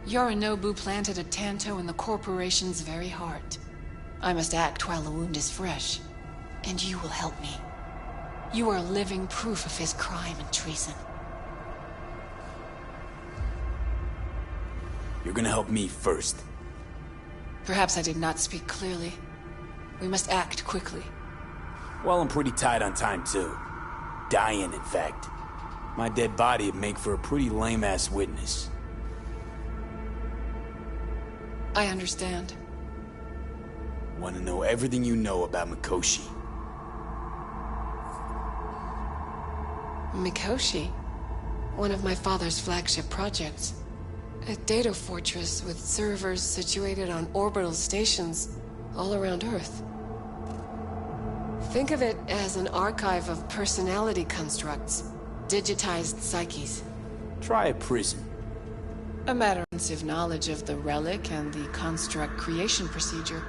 Yorinobu planted a Tanto in the corporation's very heart. I must act while the wound is fresh, and you will help me. You are living proof of his crime and treason. You're gonna help me first. Perhaps I did not speak clearly. We must act quickly. Well, I'm pretty tight on time, too. Dying, in fact. My dead body would make for a pretty lame-ass witness. I understand. Want to know everything you know about Mikoshi. Mikoshi? One of my father's flagship projects. A data fortress with servers situated on orbital stations all around Earth. Think of it as an archive of personality constructs, digitized psyches. Try a prison. A matter of knowledge of the relic and the construct creation procedure.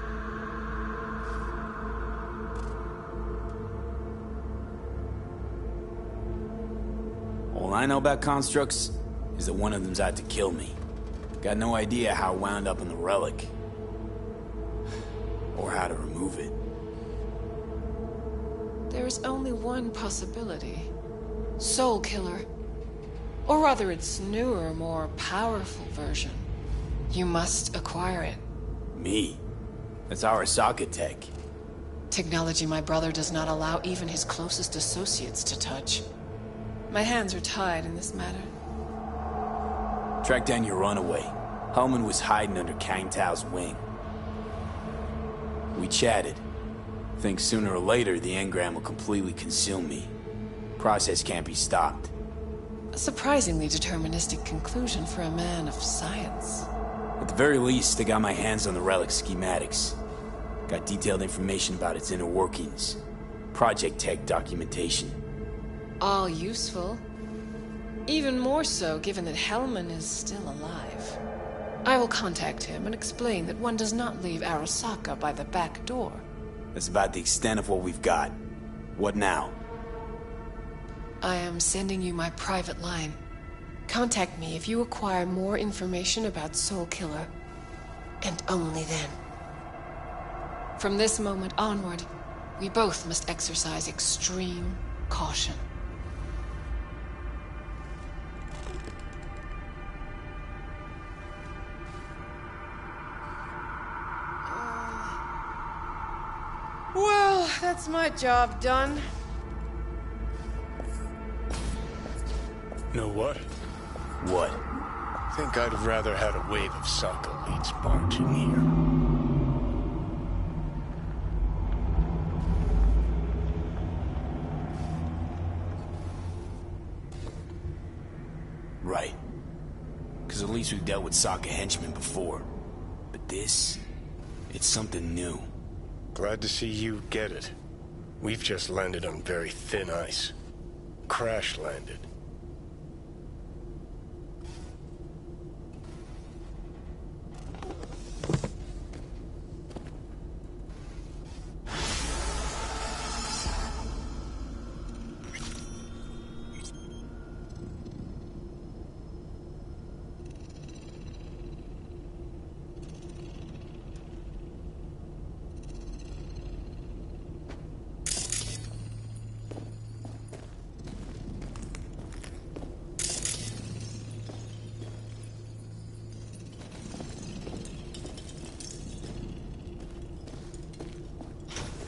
All I know about constructs is that one of them's out to kill me. Got no idea how it wound up in the relic. Or how to remove it. There is only one possibility. Soul Killer. Or rather its newer, more powerful version. You must acquire it. Me? That's Arasaka tech. Technology my brother does not allow even his closest associates to touch. My hands are tied in this matter. Track down your runaway. Hellman was hiding under Kang Tao's wing. We chatted. Think sooner or later the engram will completely consume me. Process can't be stopped. A surprisingly deterministic conclusion for a man of science. At the very least, I got my hands on the relic schematics. Got detailed information about its inner workings. Project tech documentation. All useful. Even more so given that Hellman is still alive. I will contact him and explain that one does not leave Arasaka by the back door. That's about the extent of what we've got. What now? I am sending you my private line. Contact me if you acquire more information about Soul Killer. And only then. From this moment onward, we both must exercise extreme caution. Well, that's my job done. Know what? What? Think I'd rather had a wave of Saka leads barging here. Right. Because at least we've dealt with Saka henchmen before. But this... it's something new. Glad to see you get it. We've just landed on very thin ice. Crash landed.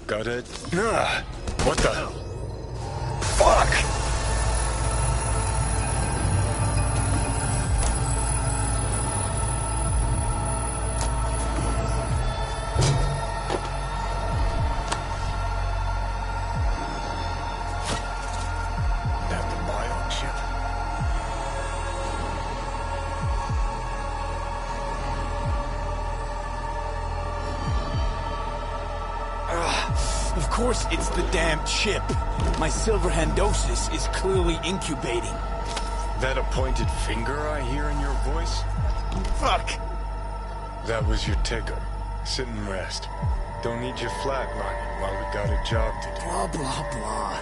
Got it? Nah. What the? Fuck! That the bio chip? Of course it's the damn chip. My silver handosis is clearly incubating. That a pointed finger I hear in your voice? Fuck! That was your ticker. Sit and rest. Don't need you flatlining while we got a job to do. Blah, blah, blah.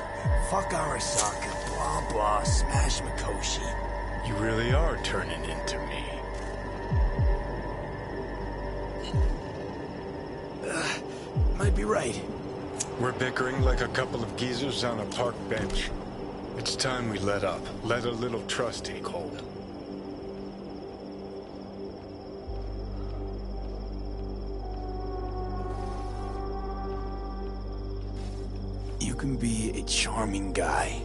Fuck Arasaka. Blah, blah. Smash Mikoshi. You really are turning into me. be right. We're bickering like a couple of geezers on a park bench. It's time we let up. Let a little trust take hold. You can be a charming guy.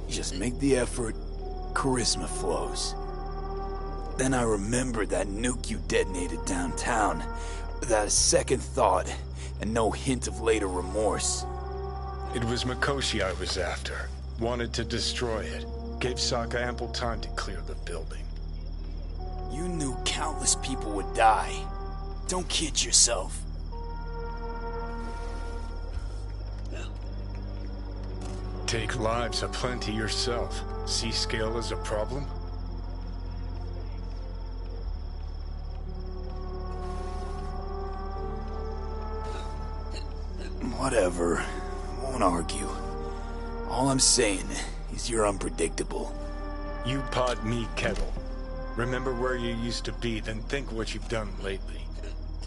You just make the effort, charisma flows. Then I remembered that nuke you detonated downtown, without a second thought, and no hint of later remorse. It was Mikoshi I was after. Wanted to destroy it. Gave Sokka ample time to clear the building. You knew countless people would die. Don't kid yourself. Take lives aplenty yourself. See scale as a problem? Whatever. Won't argue. All I'm saying is you're unpredictable. You pot me kettle. Remember where you used to be, then think what you've done lately.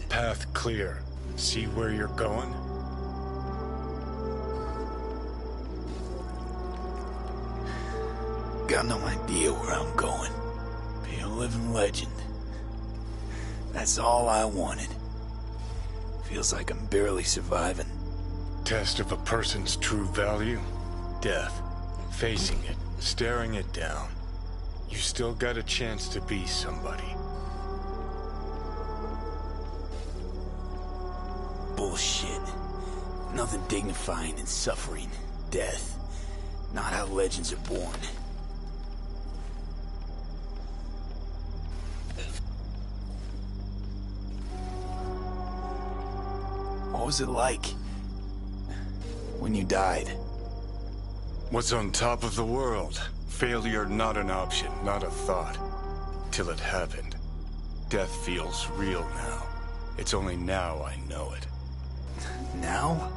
Path clear. See where you're going? Got no idea where I'm going. Be a living legend. That's all I wanted. Feels like I'm barely surviving. Test of a person's true value? Death. Facing it, staring it down. You still got a chance to be somebody. Bullshit. Nothing dignifying in suffering, death. Not how legends are born. What was it like when you died? What's on top of the world? Failure not an option, not a thought. Till it happened. Death feels real now. It's only now I know it. Now?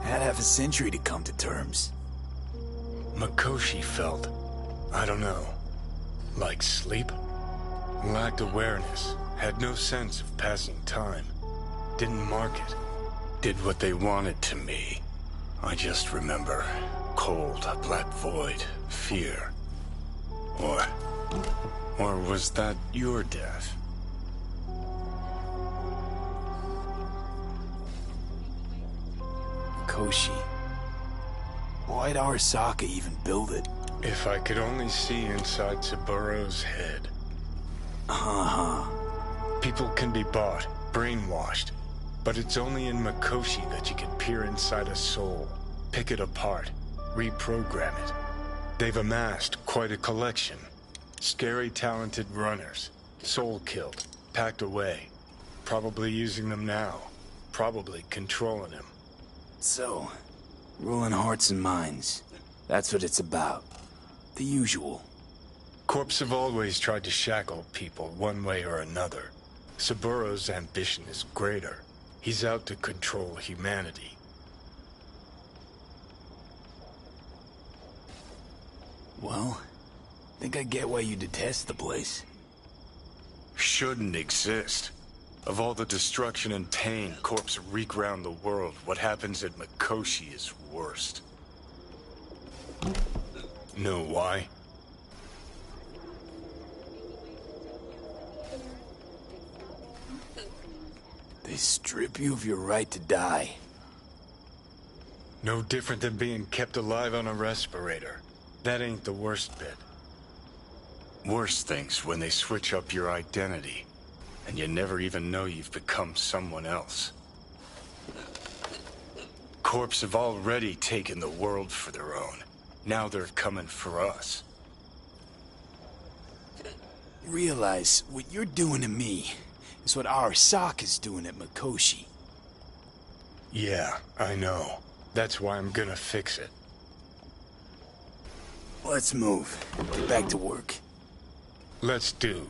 I had half a century to come to terms. Mikoshi felt, I don't know, like sleep? Lacked awareness, had no sense of passing time. Didn't mark it. Did what they wanted to me. I just remember cold, a black void, fear. Or was that your death? Koshi. Why'd Arasaka even build it? If I could only see inside Saburo's head. People can be bought, brainwashed. But it's only in Mikoshi that you can peer inside a soul, pick it apart, reprogram it. They've amassed quite a collection. Scary, talented runners. Soul killed, packed away. Probably using them now. Probably controlling him. So, ruling hearts and minds. That's what it's about. The usual. Corps have always tried to shackle people one way or another. Saburo's ambition is greater. He's out to control humanity. Well, think I get why you detest the place. Shouldn't exist. Of all the destruction and pain Corps wreak round the world, what happens at Mikoshi is worst. Know why? They strip you of your right to die. No different than being kept alive on a respirator. That ain't the worst bit. Worst thing's when they switch up your identity, and you never even know you've become someone else. Corps have already taken the world for their own. Now they're coming for us. Realize what you're doing to me is what Arasaka's doing at Mikoshi. Yeah, I know. That's why I'm gonna fix it. Let's move. Get back to work. Let's do.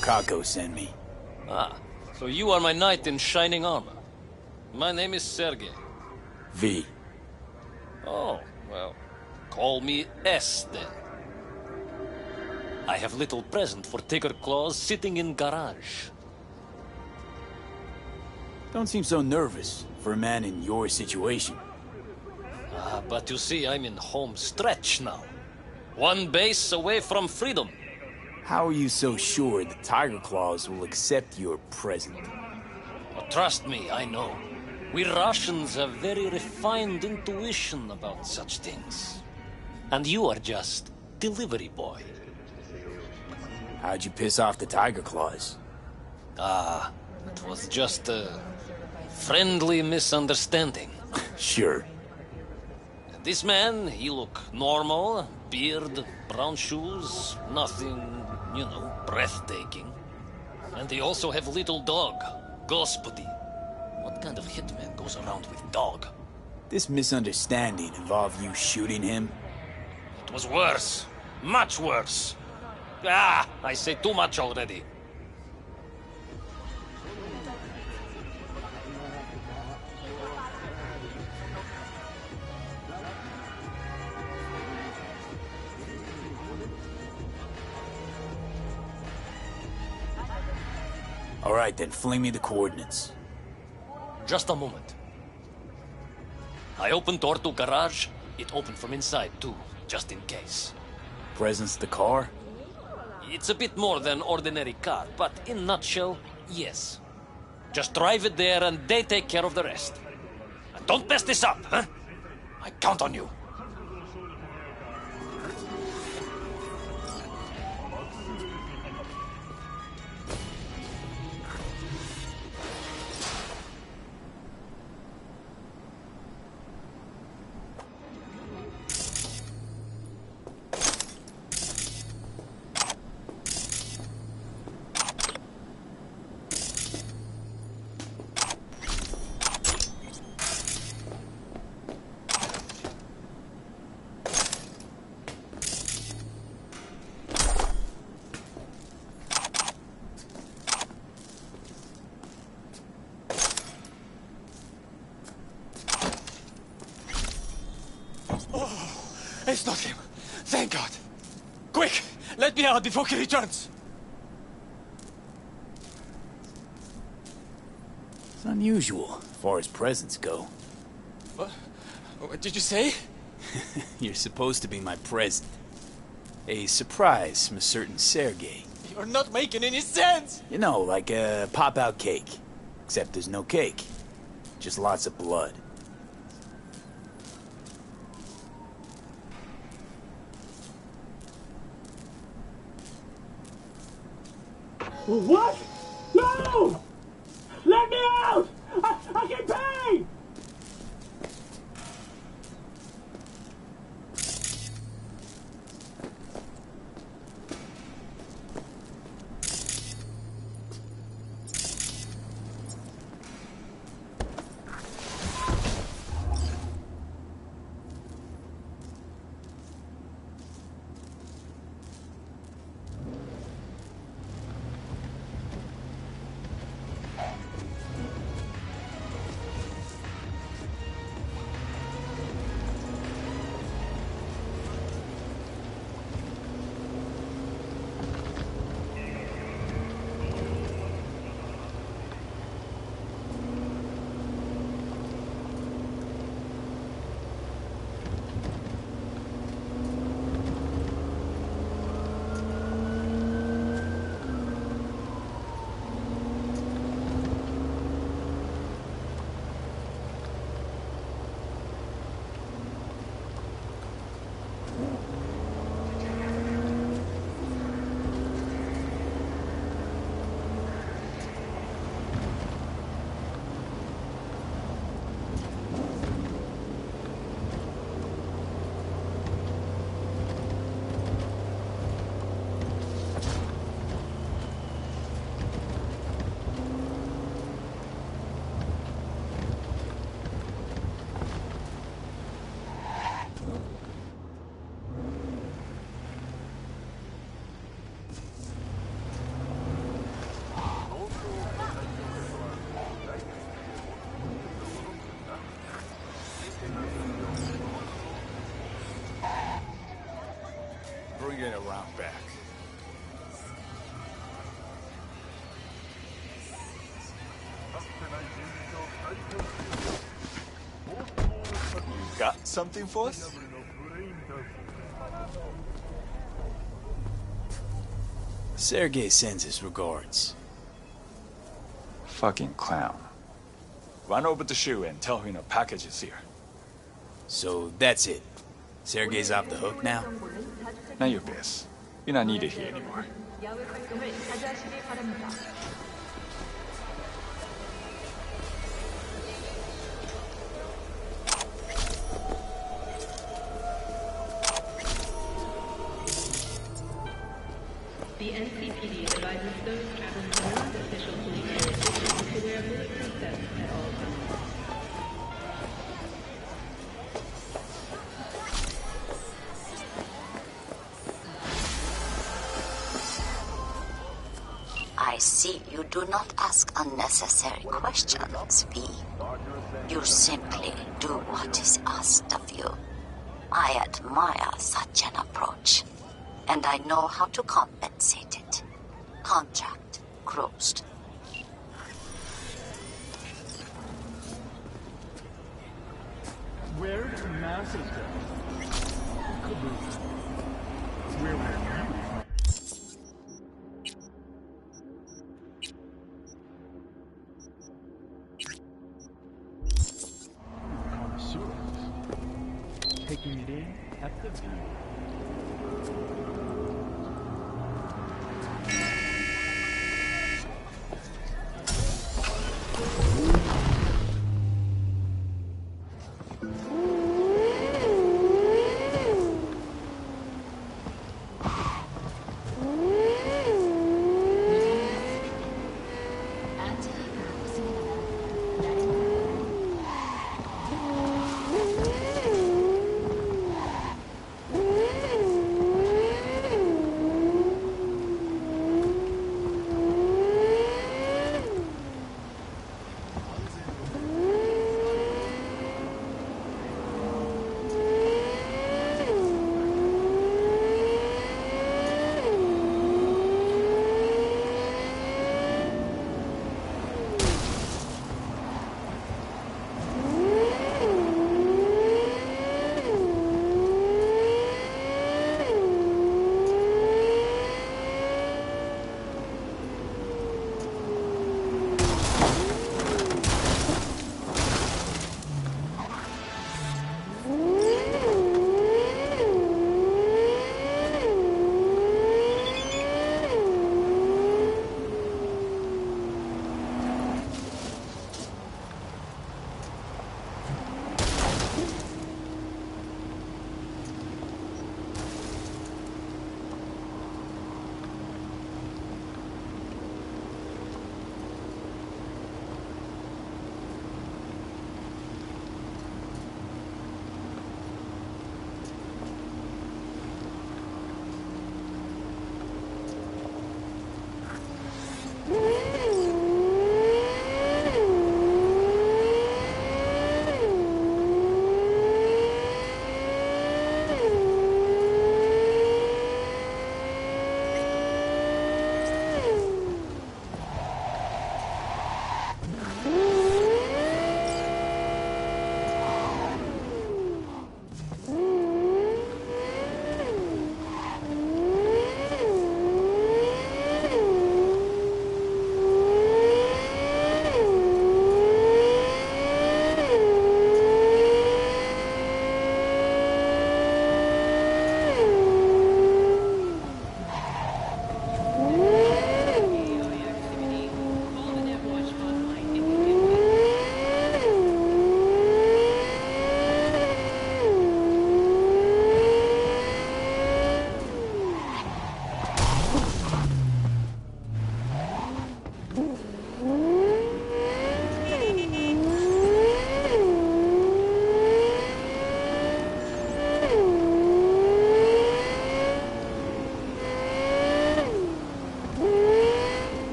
Kako sent me. Ah, so you are my knight in shining armor. My name is Sergei. V. Oh, well, call me S then. I have little present for Tigger Claws sitting in garage. Don't seem so nervous for a man in your situation. Ah, but you see, I'm in home stretch now. One base away from freedom. How are you so sure the Tiger Claws will accept your present? Oh, trust me, I know. We Russians have very refined intuition about such things. And you are just delivery boy. How'd you piss off the Tiger Claws? Ah, it was just a friendly misunderstanding. Sure. This man, he look normal, beard, brown shoes, nothing, you know, breathtaking. And they also have little dog, Господи. What kind of hitman goes around with dog? This misunderstanding involved you shooting him? It was worse. Much worse. Ah, I say too much already. All right, then fling me the coordinates. Just a moment. I opened door to garage. It opened from inside too, just in case. Presence the car? It's a bit more than ordinary car, but in nutshell, yes. Just drive it there and they take care of the rest. And don't mess this up, huh? I count on you. It's not him. Thank God. Quick, let me out before he returns. It's unusual, as far as presents go. What did you say? You're supposed to be my present. A surprise from a certain Sergei. You're not making any sense. You know, like a pop-out cake. Except there's no cake. Just lots of blood. What? No! Let me out! I can pay! Got something for us? Sergei sends his regards. Fucking clown. Run over to Shu and tell him a package is here. So that's it. Sergei's off the hook now? None your biz. You're not needed here anymore. The NCPD advises those traveling beyond official police jurisdiction to wear bulletproof vests at all times. I see you do not ask unnecessary questions, V. You simply do what is asked of you. I admire such an approach, and I know how to compensate it. Contract closed. Where's the master? Caboose. Where were you? Connoisseurs. Taking it in at the view.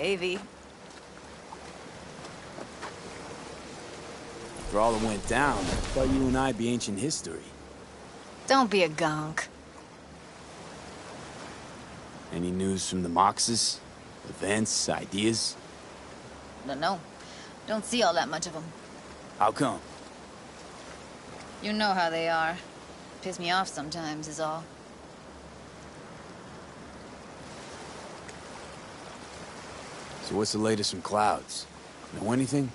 Maybe. After all that went down, I thought you and I'd be ancient history. Don't be a gunk. Any news from the Moxes? Events, ideas? No. Don't see all that much of them. How come? You know how they are. Piss me off sometimes is all. So what's the latest from Clouds? Know anything?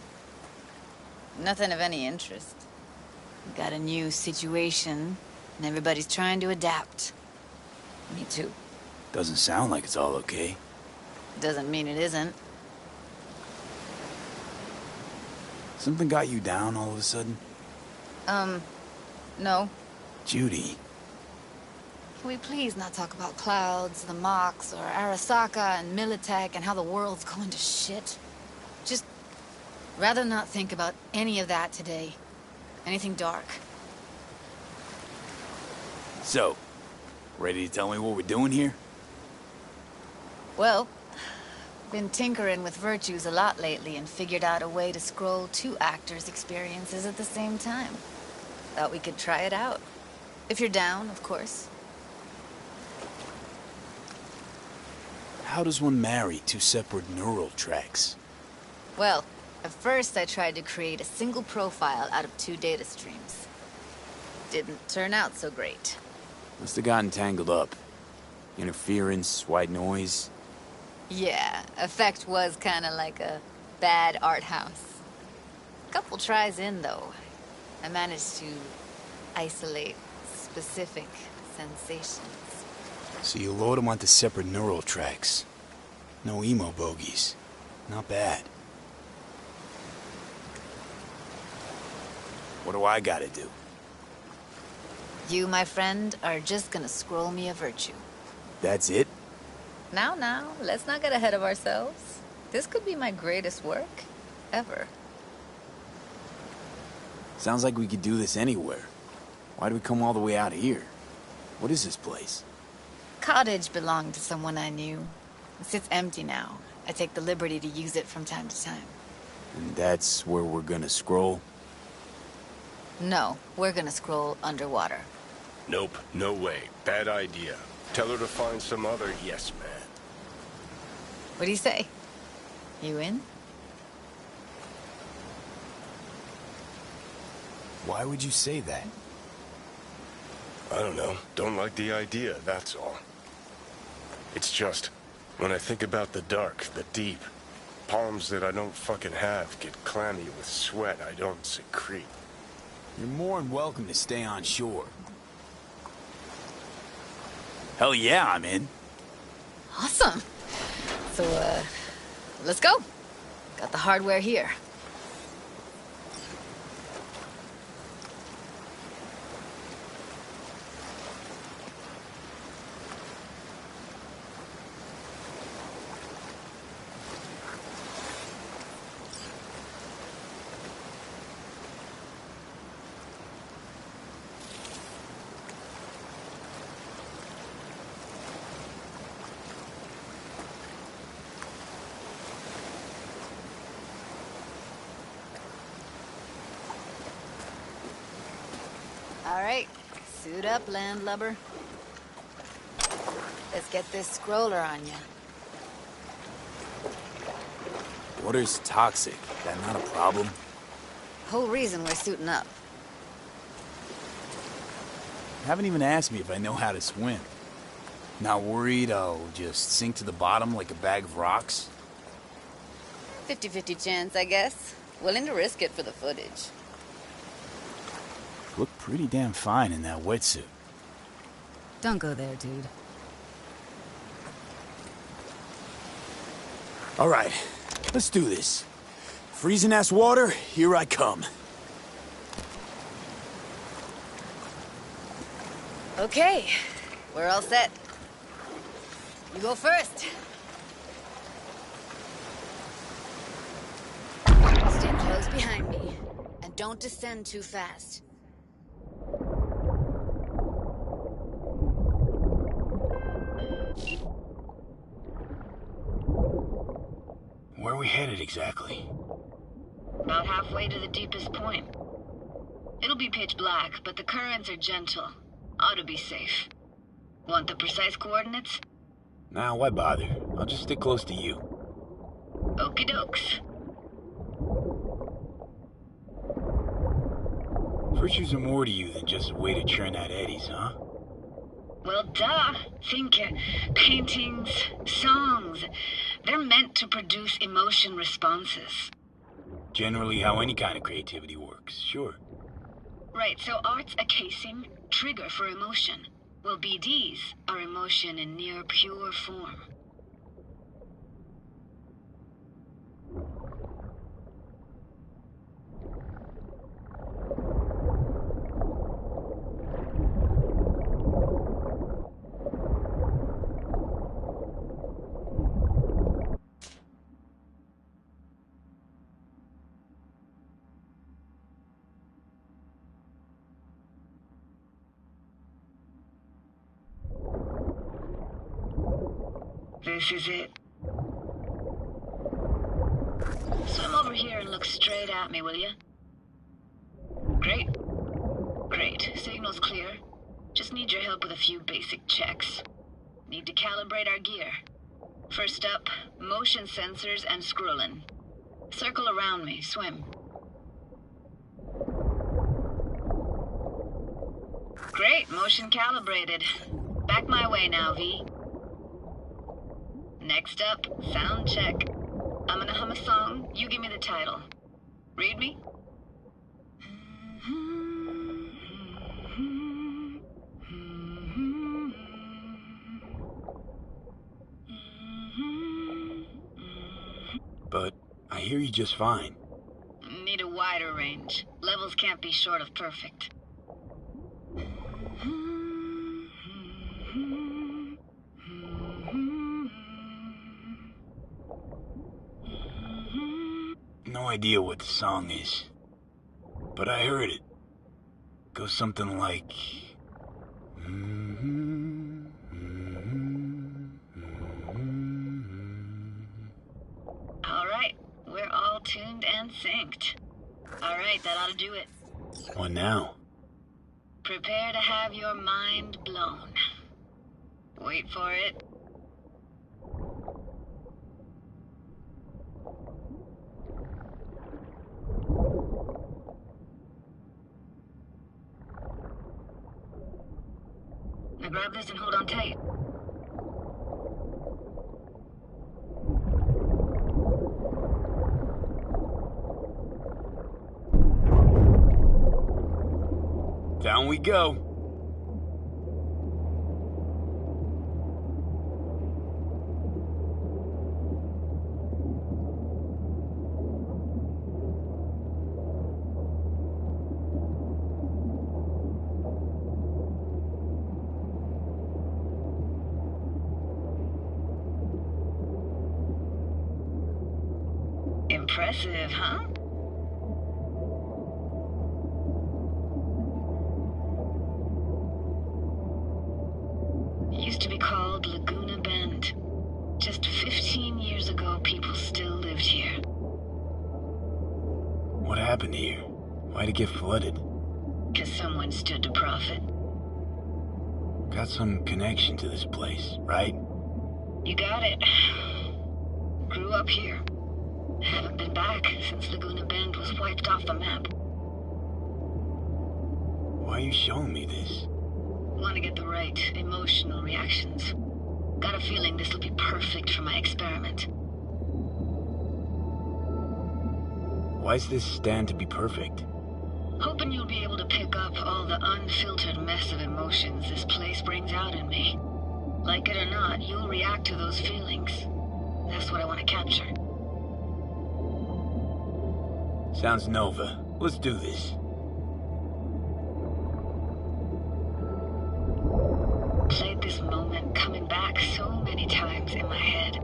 Nothing of any interest. Got a new situation, and everybody's trying to adapt. Me too. Doesn't sound like it's all okay. Doesn't mean it isn't. Something got you down all of a sudden? No. Judy. Can we please not talk about Clouds, the Mox, or Arasaka and Militech and how the world's going to shit? Just rather not think about any of that today. Anything dark. So, ready to tell me what we're doing here? Well, been tinkering with virtues a lot lately and figured out a way to scroll 2 actors' experiences at the same time. Thought we could try it out. If you're down, of course. How does one marry 2 separate neural tracks? Well, at first I tried to create a single profile out of 2 data streams. Didn't turn out so great. Must have gotten tangled up. Interference, white noise. Yeah, effect was kinda like a bad art house. Couple tries in, though. I managed to isolate specific sensations. So you load them onto separate neural tracks. No emo bogies. Not bad. What do I gotta do? You, my friend, are just gonna scroll me a virtue. That's it? Now, let's not get ahead of ourselves. This could be my greatest work, ever. Sounds like we could do this anywhere. Why do we come all the way out here? What is this place? Cottage belonged to someone I knew. It sits empty now. I take the liberty to use it from time to time. And that's where we're gonna scroll? No, we're gonna scroll underwater. Nope, no way. Bad idea. Tell her to find some other yes man. What do you say? You in? Why would you say that? I don't know. Don't like the idea, that's all. It's just, when I think about the dark, the deep, palms that I don't fucking have get clammy with sweat I don't secrete. You're more than welcome to stay on shore. Hell yeah, I'm in. Awesome. So, let's go. Got the hardware here. All right, suit up, landlubber. Let's get this scroller on ya. Water's toxic. That not a problem? Whole reason we're suiting up. You haven't even asked me if I know how to swim. Not worried I'll just sink to the bottom like a bag of rocks? 50-50 chance, I guess. Willing to risk it for the footage. Look pretty damn fine in that wetsuit. Don't go there, dude. All right, let's do this. Freezing-ass water, here I come. Okay, we're all set. You go first. Stay close behind me, and don't descend too fast. Where are we headed exactly? About halfway to the deepest point. It'll be pitch black, but the currents are gentle. Ought to be safe. Want the precise coordinates? Nah, why bother? I'll just stick close to you. Okie dokes. Virtues are more to you than just a way to churn out eddies, huh? Well, duh. Think paintings, songs. They're meant to produce emotion responses. Generally how any kind of creativity works, sure. Right, so art's a casing, trigger for emotion. Well, BDs are emotion in near pure form. This is it. Swim over here and look straight at me, will you? Great. Great. Signal's clear. Just need your help with a few basic checks. Need to calibrate our gear. First up, motion sensors and scrolling. Circle around me. Swim. Great. Motion calibrated. Back my way now, V. Next up, sound check. I'm gonna hum a song, you give me the title. Read me? But I hear you just fine. Need a wider range. Levels can't be short of perfect. No idea what the song is, but I heard it. Goes something like... Alright, we're all tuned and synced. Alright, that ought to do it. What now? Prepare to have your mind blown. Wait for it. Now grab this and hold on tight. Down we go. Impressive, huh? Used to be called Laguna Bend. Just 15 years ago, people still lived here. What happened here? Why'd it get flooded? 'Cause someone stood to profit. Got some connection to this place, right? You got it. Grew up here. Haven't been back since Laguna Bend was wiped off the map. Why are you showing me this? Want to get the right emotional reactions. Got a feeling this will be perfect for my experiment. Why's this stand to be perfect? Hoping you'll be able to pick up all the unfiltered mess of emotions this place brings out in me. Like it or not, you'll react to those feelings. That's what I want to capture. Sounds Nova. Let's do this. Played this moment coming back so many times in my head.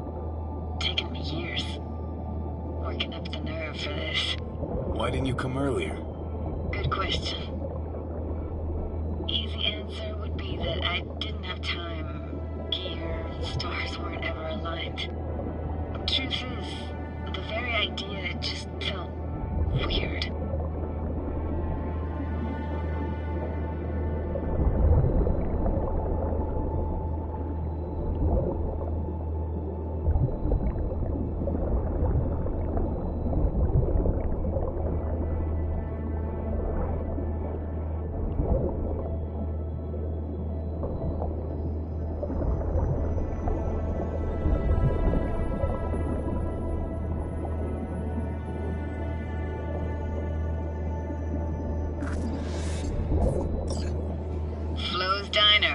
Taken me years. Working up the nerve for this. Why didn't you come earlier? Good question. Easy answer would be that I didn't have time. Gear, stars weren't ever aligned. Truth is, idea, it just felt weird.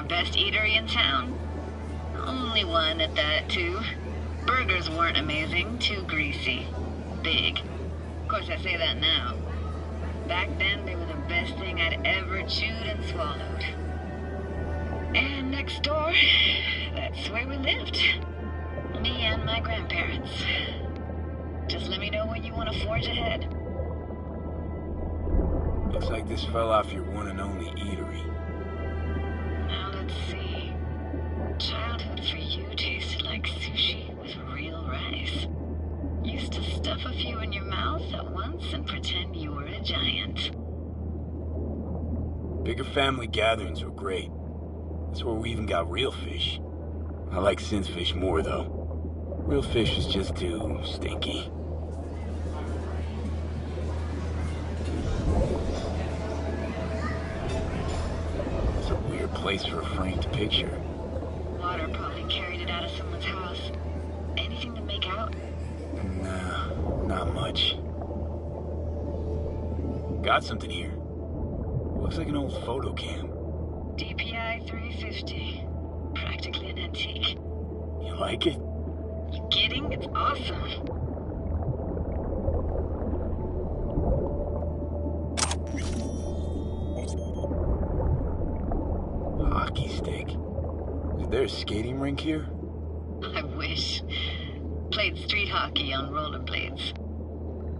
Best eatery in town? Only one at that, too. Burgers weren't amazing, too greasy. Big. Of course, I say that now. Back then, they were the best thing I'd ever chewed and swallowed. And next door, that's where we lived. Me and my grandparents. Just let me know when you want to forge ahead. Looks like this fell off your one and only eatery. Now let's see. Childhood for you tasted like sushi with real rice. Used to stuff a few in your mouth at once and pretend you were a giant. Bigger family gatherings were great. That's where we even got real fish. I like synth fish more, though. Real fish is just too stinky. It's a weird place for a framed picture. Water probably carried it out of someone's house. Anything to make out? Nah, not much. Got something here. Looks like an old photo cam. DPI 350. Practically an antique. You like it? You kidding? It's awesome. Hockey stick. Is there a skating rink here? I wish. Played street hockey on rollerblades.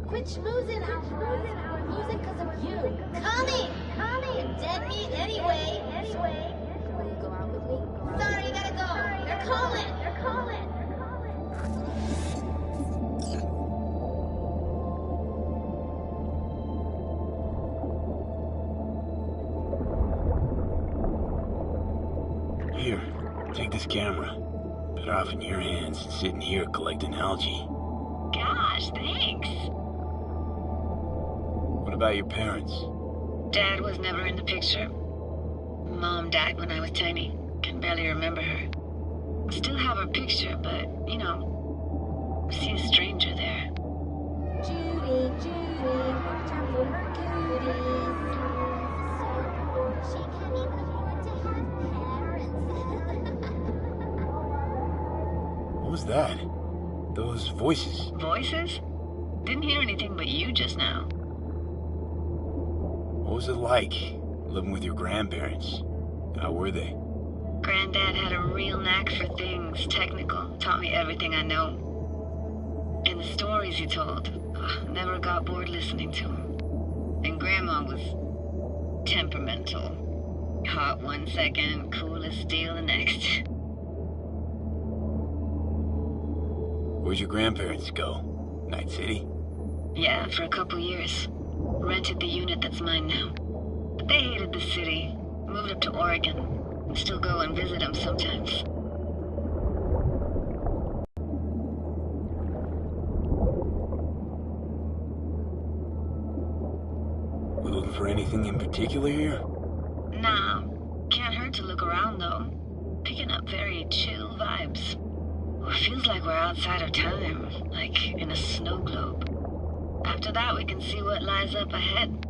Quit schmoozing, Alvarez. We're losing because of you. Coming! Coming! Dead meat anyway. Will you go out with me? Sorry, you gotta go. They're calling. Here, take this camera. Better off in your hands than sitting here collecting algae. Gosh, thanks. What about your parents? Dad was never in the picture. Mom died when I was tiny. Can barely remember her. Still have her picture, but, you know, see a stranger there. Judy, watch out for her cuties. She can't even afford to have parents. What was that? Those voices. Voices? Didn't hear anything but you just now. What was it like, living with your grandparents? How were they? Granddad had a real knack for things technical. Taught me everything I know. And the stories he told, never got bored listening to him. And Grandma was temperamental. Hot one second, cool as steel the next. Where'd your grandparents go? Night City? Yeah, for a couple years. Rented the unit that's mine now. But they hated the city. Moved up to Oregon. And still go and visit them sometimes. We looking for anything in particular here? Nah. Can't hurt to look around, though. Picking up very chill vibes. It feels like we're outside of time. Like in a snow globe. After that, we can see what lies up ahead.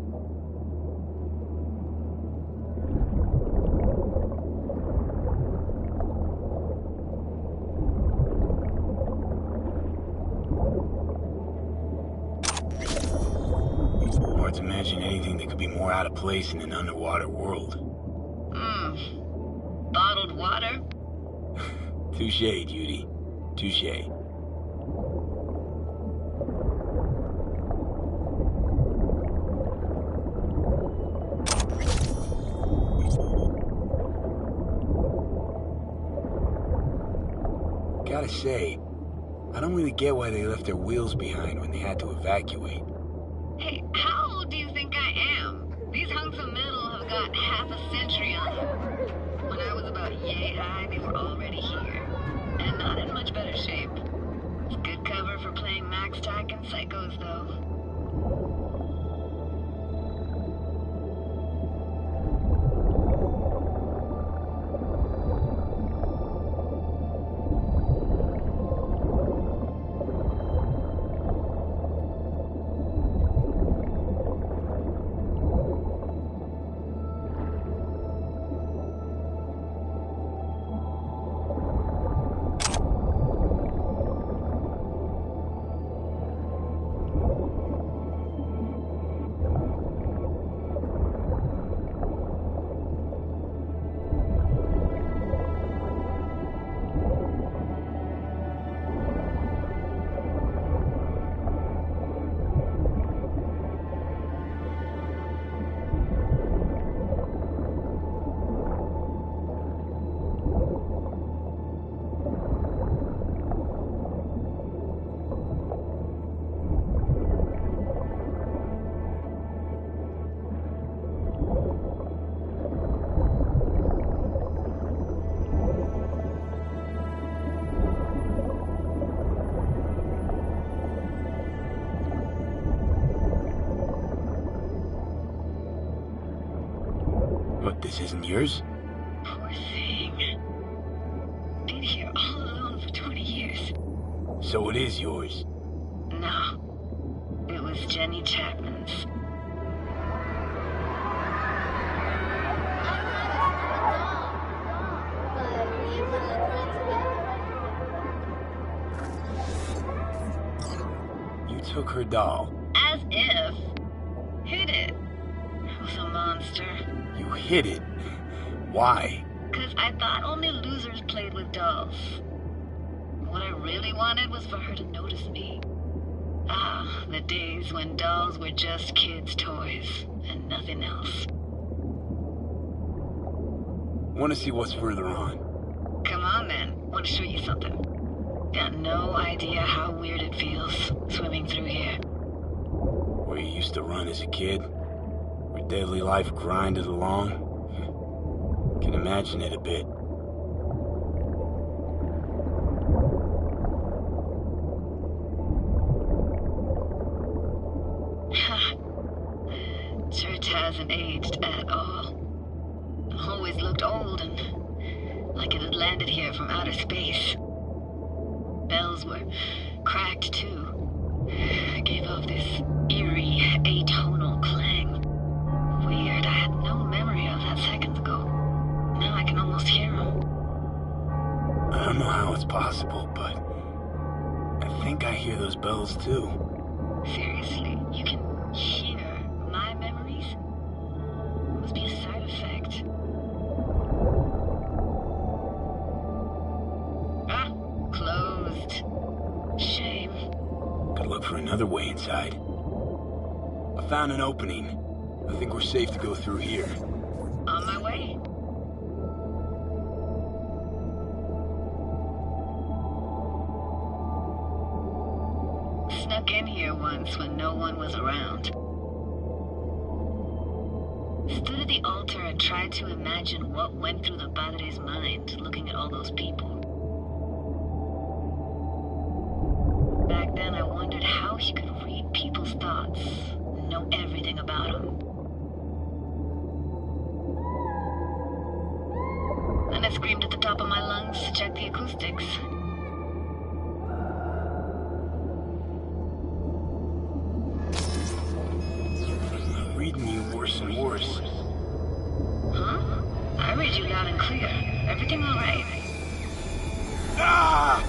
Hard to imagine anything that could be more out of place in an underwater world. Bottled water? Touché, Judy. Touché. Gotta say, I don't really get why they left their wheels behind when they had to evacuate. Hey, how old do you think I am? These hunks of metal have got half a century on them. When I was about yay high, they were already here. And not in much better shape. It's good cover for playing Max Tack and Psychos, though. What, this isn't yours? Poor thing. Been here all alone for 20 years. So it is yours. No. It was Jenny Chapman's. You took her doll. As if. Hid it. I was a monster. You hid it. Why? 'Cause I thought only losers played with dolls. What I really wanted was for her to notice me. Ah, the days when dolls were just kids' toys and nothing else. Want to see what's further on? Come on then, want to show you something. Got no idea how weird it feels swimming through here. Where you used to run as a kid? Where daily life grinded along? Can imagine it a bit. Church hasn't aged at all. Always looked old and like it had landed here from outer space. Bells were cracked too. Gave off this eerie, atonal clang. Weird, I had no memory of that seconds ago. Now I can almost hear them. I don't know how it's possible, but I think I hear those bells too. Seriously, you can hear my memories? Must be a side effect. Ah, closed. Shame. Could look for another way inside. I found an opening. I think we're safe to go through here. On my way. Snuck in here once when no one was around. Stood at the altar and tried to imagine what went through the Padre's mind looking at all those people. Back then I wondered how he could read people's thoughts, know everything about them. Then I screamed at the top of my lungs to check the acoustics. I'm reading you worse and worse. Huh? I read you loud and clear. Everything all right? Ah!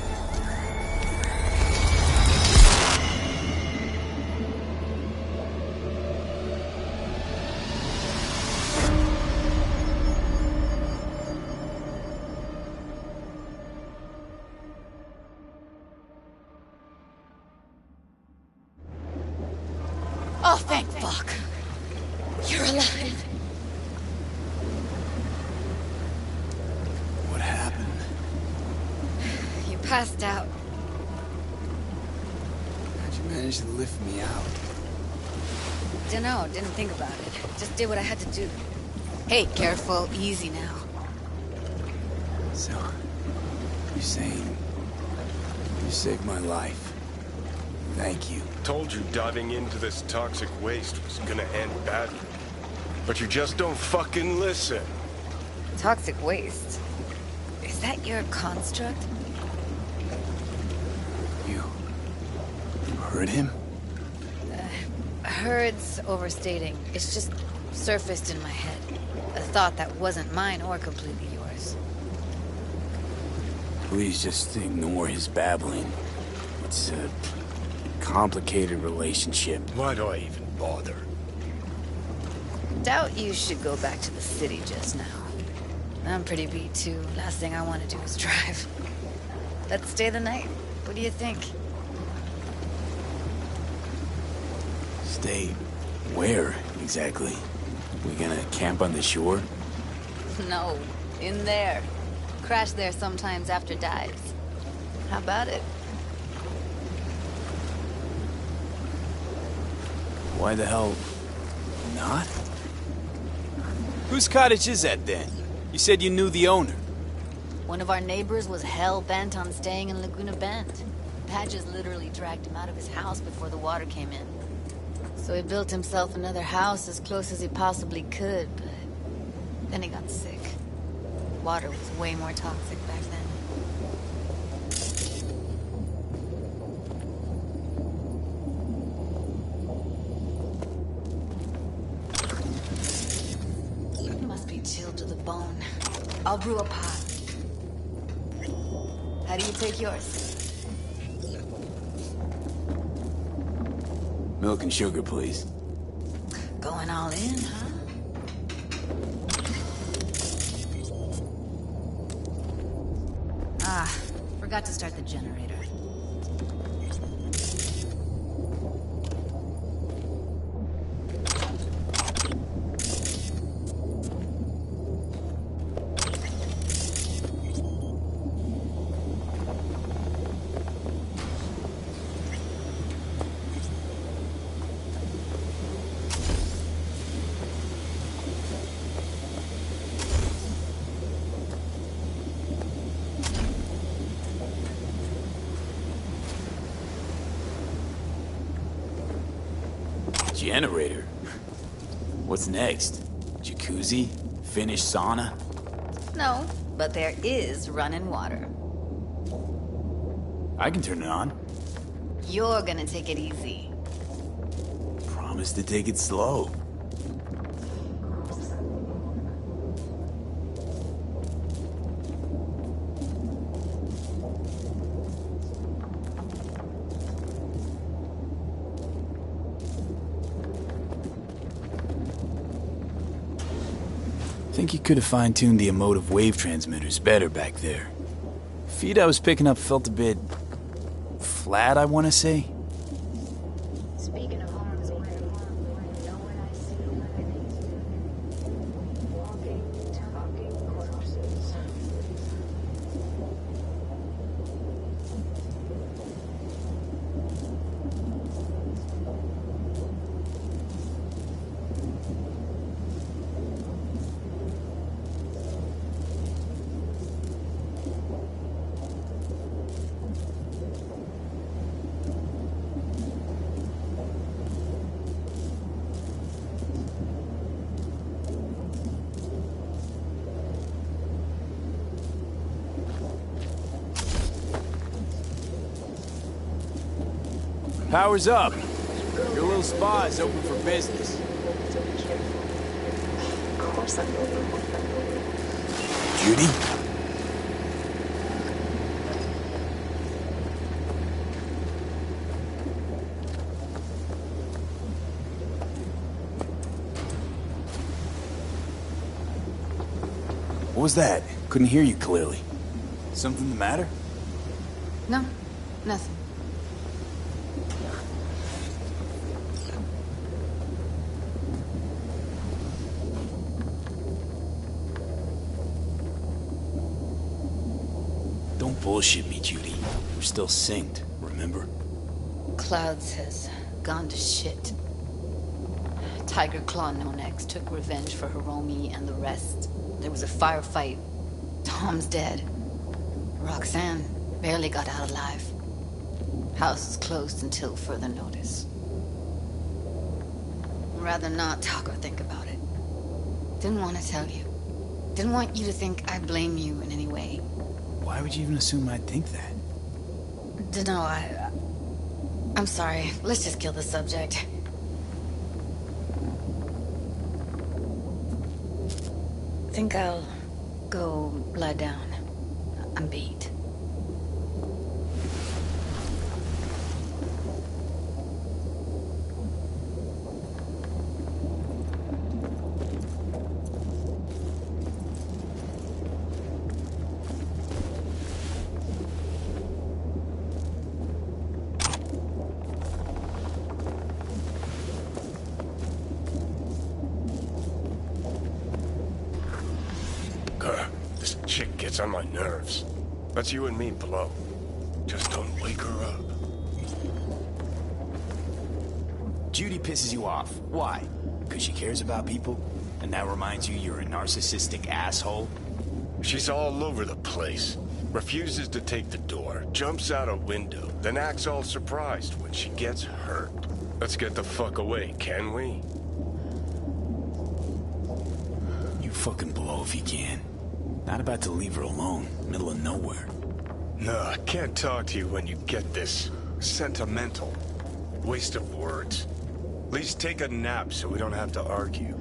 Oh, thank fuck. You're alive. What happened? You passed out. should lift me out? Dunno, didn't think about it. Just did what I had to do. Hey, careful, easy now. So, you're saying you saved my life. Thank you. Told you diving into this toxic waste was gonna end badly. But you just don't fucking listen. Toxic waste? Is that your construct? You heard him? Heard's overstating. It's just surfaced in my head. A thought that wasn't mine or completely yours. Please just ignore his babbling. It's a complicated relationship. Why do I even bother? Doubt you should go back to the city just now. I'm pretty beat too. Last thing I want to do is drive. Let's stay the night. What do you think? Stay where, exactly? We gonna camp on the shore? No, in there. Crash there sometimes after dives. How about it? Why the hell not? Whose cottage is that then? You said you knew the owner. One of our neighbors was hell-bent on staying in Laguna Bend. Badges literally dragged him out of his house before the water came in. So he built himself another house as close as he possibly could, but then he got sick. Water was way more toxic back then. It must be chilled to the bone. I'll brew a pot. How do you take yours? Milk and sugar, please. Going all in, huh? Ah, forgot to start the generator. Generator? What's next? Jacuzzi? Finnish sauna? No, but there is running water. I can turn it on. You're gonna take it easy. Promise to take it slow. Think you could have fine-tuned the emotive wave transmitters better back there. Feed I was picking up felt a bit flat, I want to say. Speaking of harm's way, know what I see walking, talking corpses. Power's up. Your little spa is open for business. Of course I will. Judy? What was that? Couldn't hear you clearly. Something the matter? No, nothing. Don't bullshit me, Judy. We're still synced, remember? Clouds has gone to shit. Tiger Claw No-Necks took revenge for Hiromi and the rest. There was a firefight. Tom's dead. Roxanne barely got out alive. House is closed until further notice. I'd rather not talk or think about it. Didn't want to tell you. Didn't want you to think I blame you in any way. Why would you even assume I'd think that? Dunno, I'm sorry. Let's just kill the subject. Think I'll go lie down. I'm beat. This chick gets on my nerves. That's you and me, below. Just don't wake her up. Judy pisses you off. Why? Because she cares about people? And that reminds you you're a narcissistic asshole? She's all over the place. Refuses to take the door, jumps out a window, then acts all surprised when she gets hurt. Let's get the fuck away, can we? You fucking blow if you can. Not about to leave her alone, middle of nowhere. No, I can't talk to you when you get this sentimental. Waste of words. At least take a nap so we don't have to argue.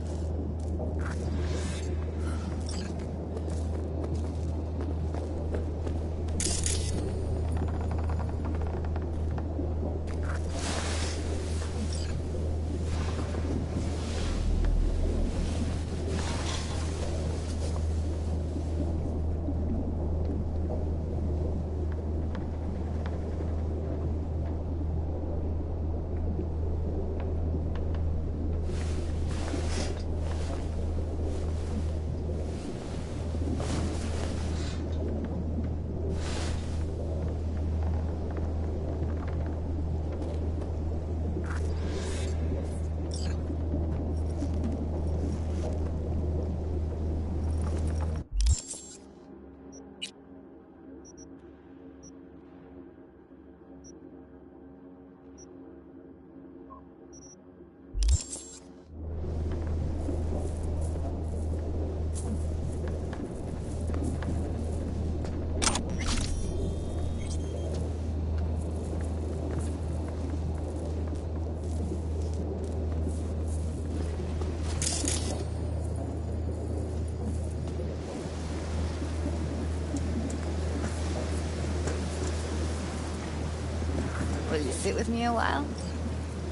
Will you sit with me a while?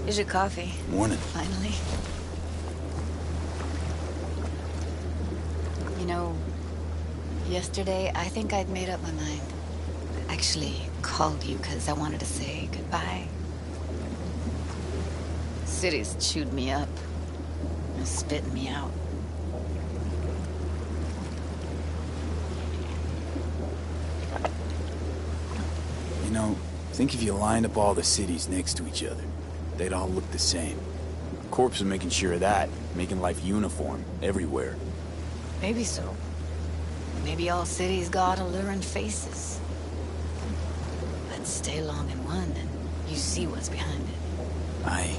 Here's your coffee. Morning. Finally. You know, yesterday I think I'd made up my mind. I actually called you because I wanted to say goodbye. City's chewed me up and spitting me out. You know, think if you lined up all the cities next to each other, they'd all look the same. Corp's are making sure of that, making life uniform everywhere. Maybe so. Maybe all cities got alluring faces. But stay long in one and you see what's behind it. I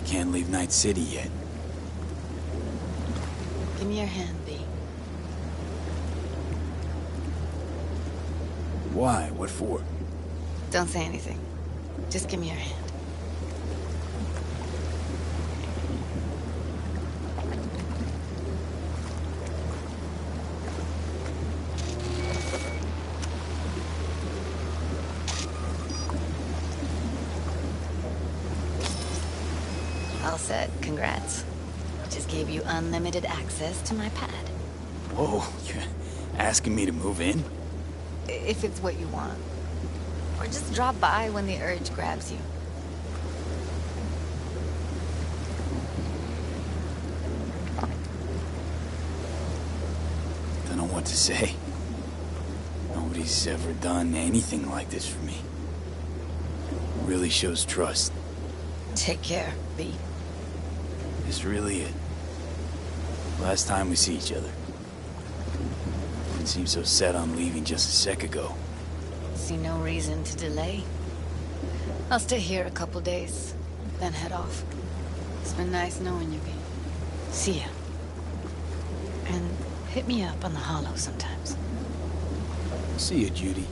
can't leave Night City yet. Give me your hand, B. Why? What for? Don't say anything. Just give me your hand. All set. Congrats. Just gave you unlimited access to my pad. Whoa, you're asking me to move in? If it's what you want. Or just drop by when the urge grabs you. Don't know what to say. Nobody's ever done anything like this for me. Really shows trust. Take care, V. It's really it. Last time we see each other. Didn't seem so set on leaving just a sec ago. See no reason to delay. I'll stay here a couple days, then head off. It's been nice knowing you, V. See ya. And hit me up on the holo sometimes. See you, Judy.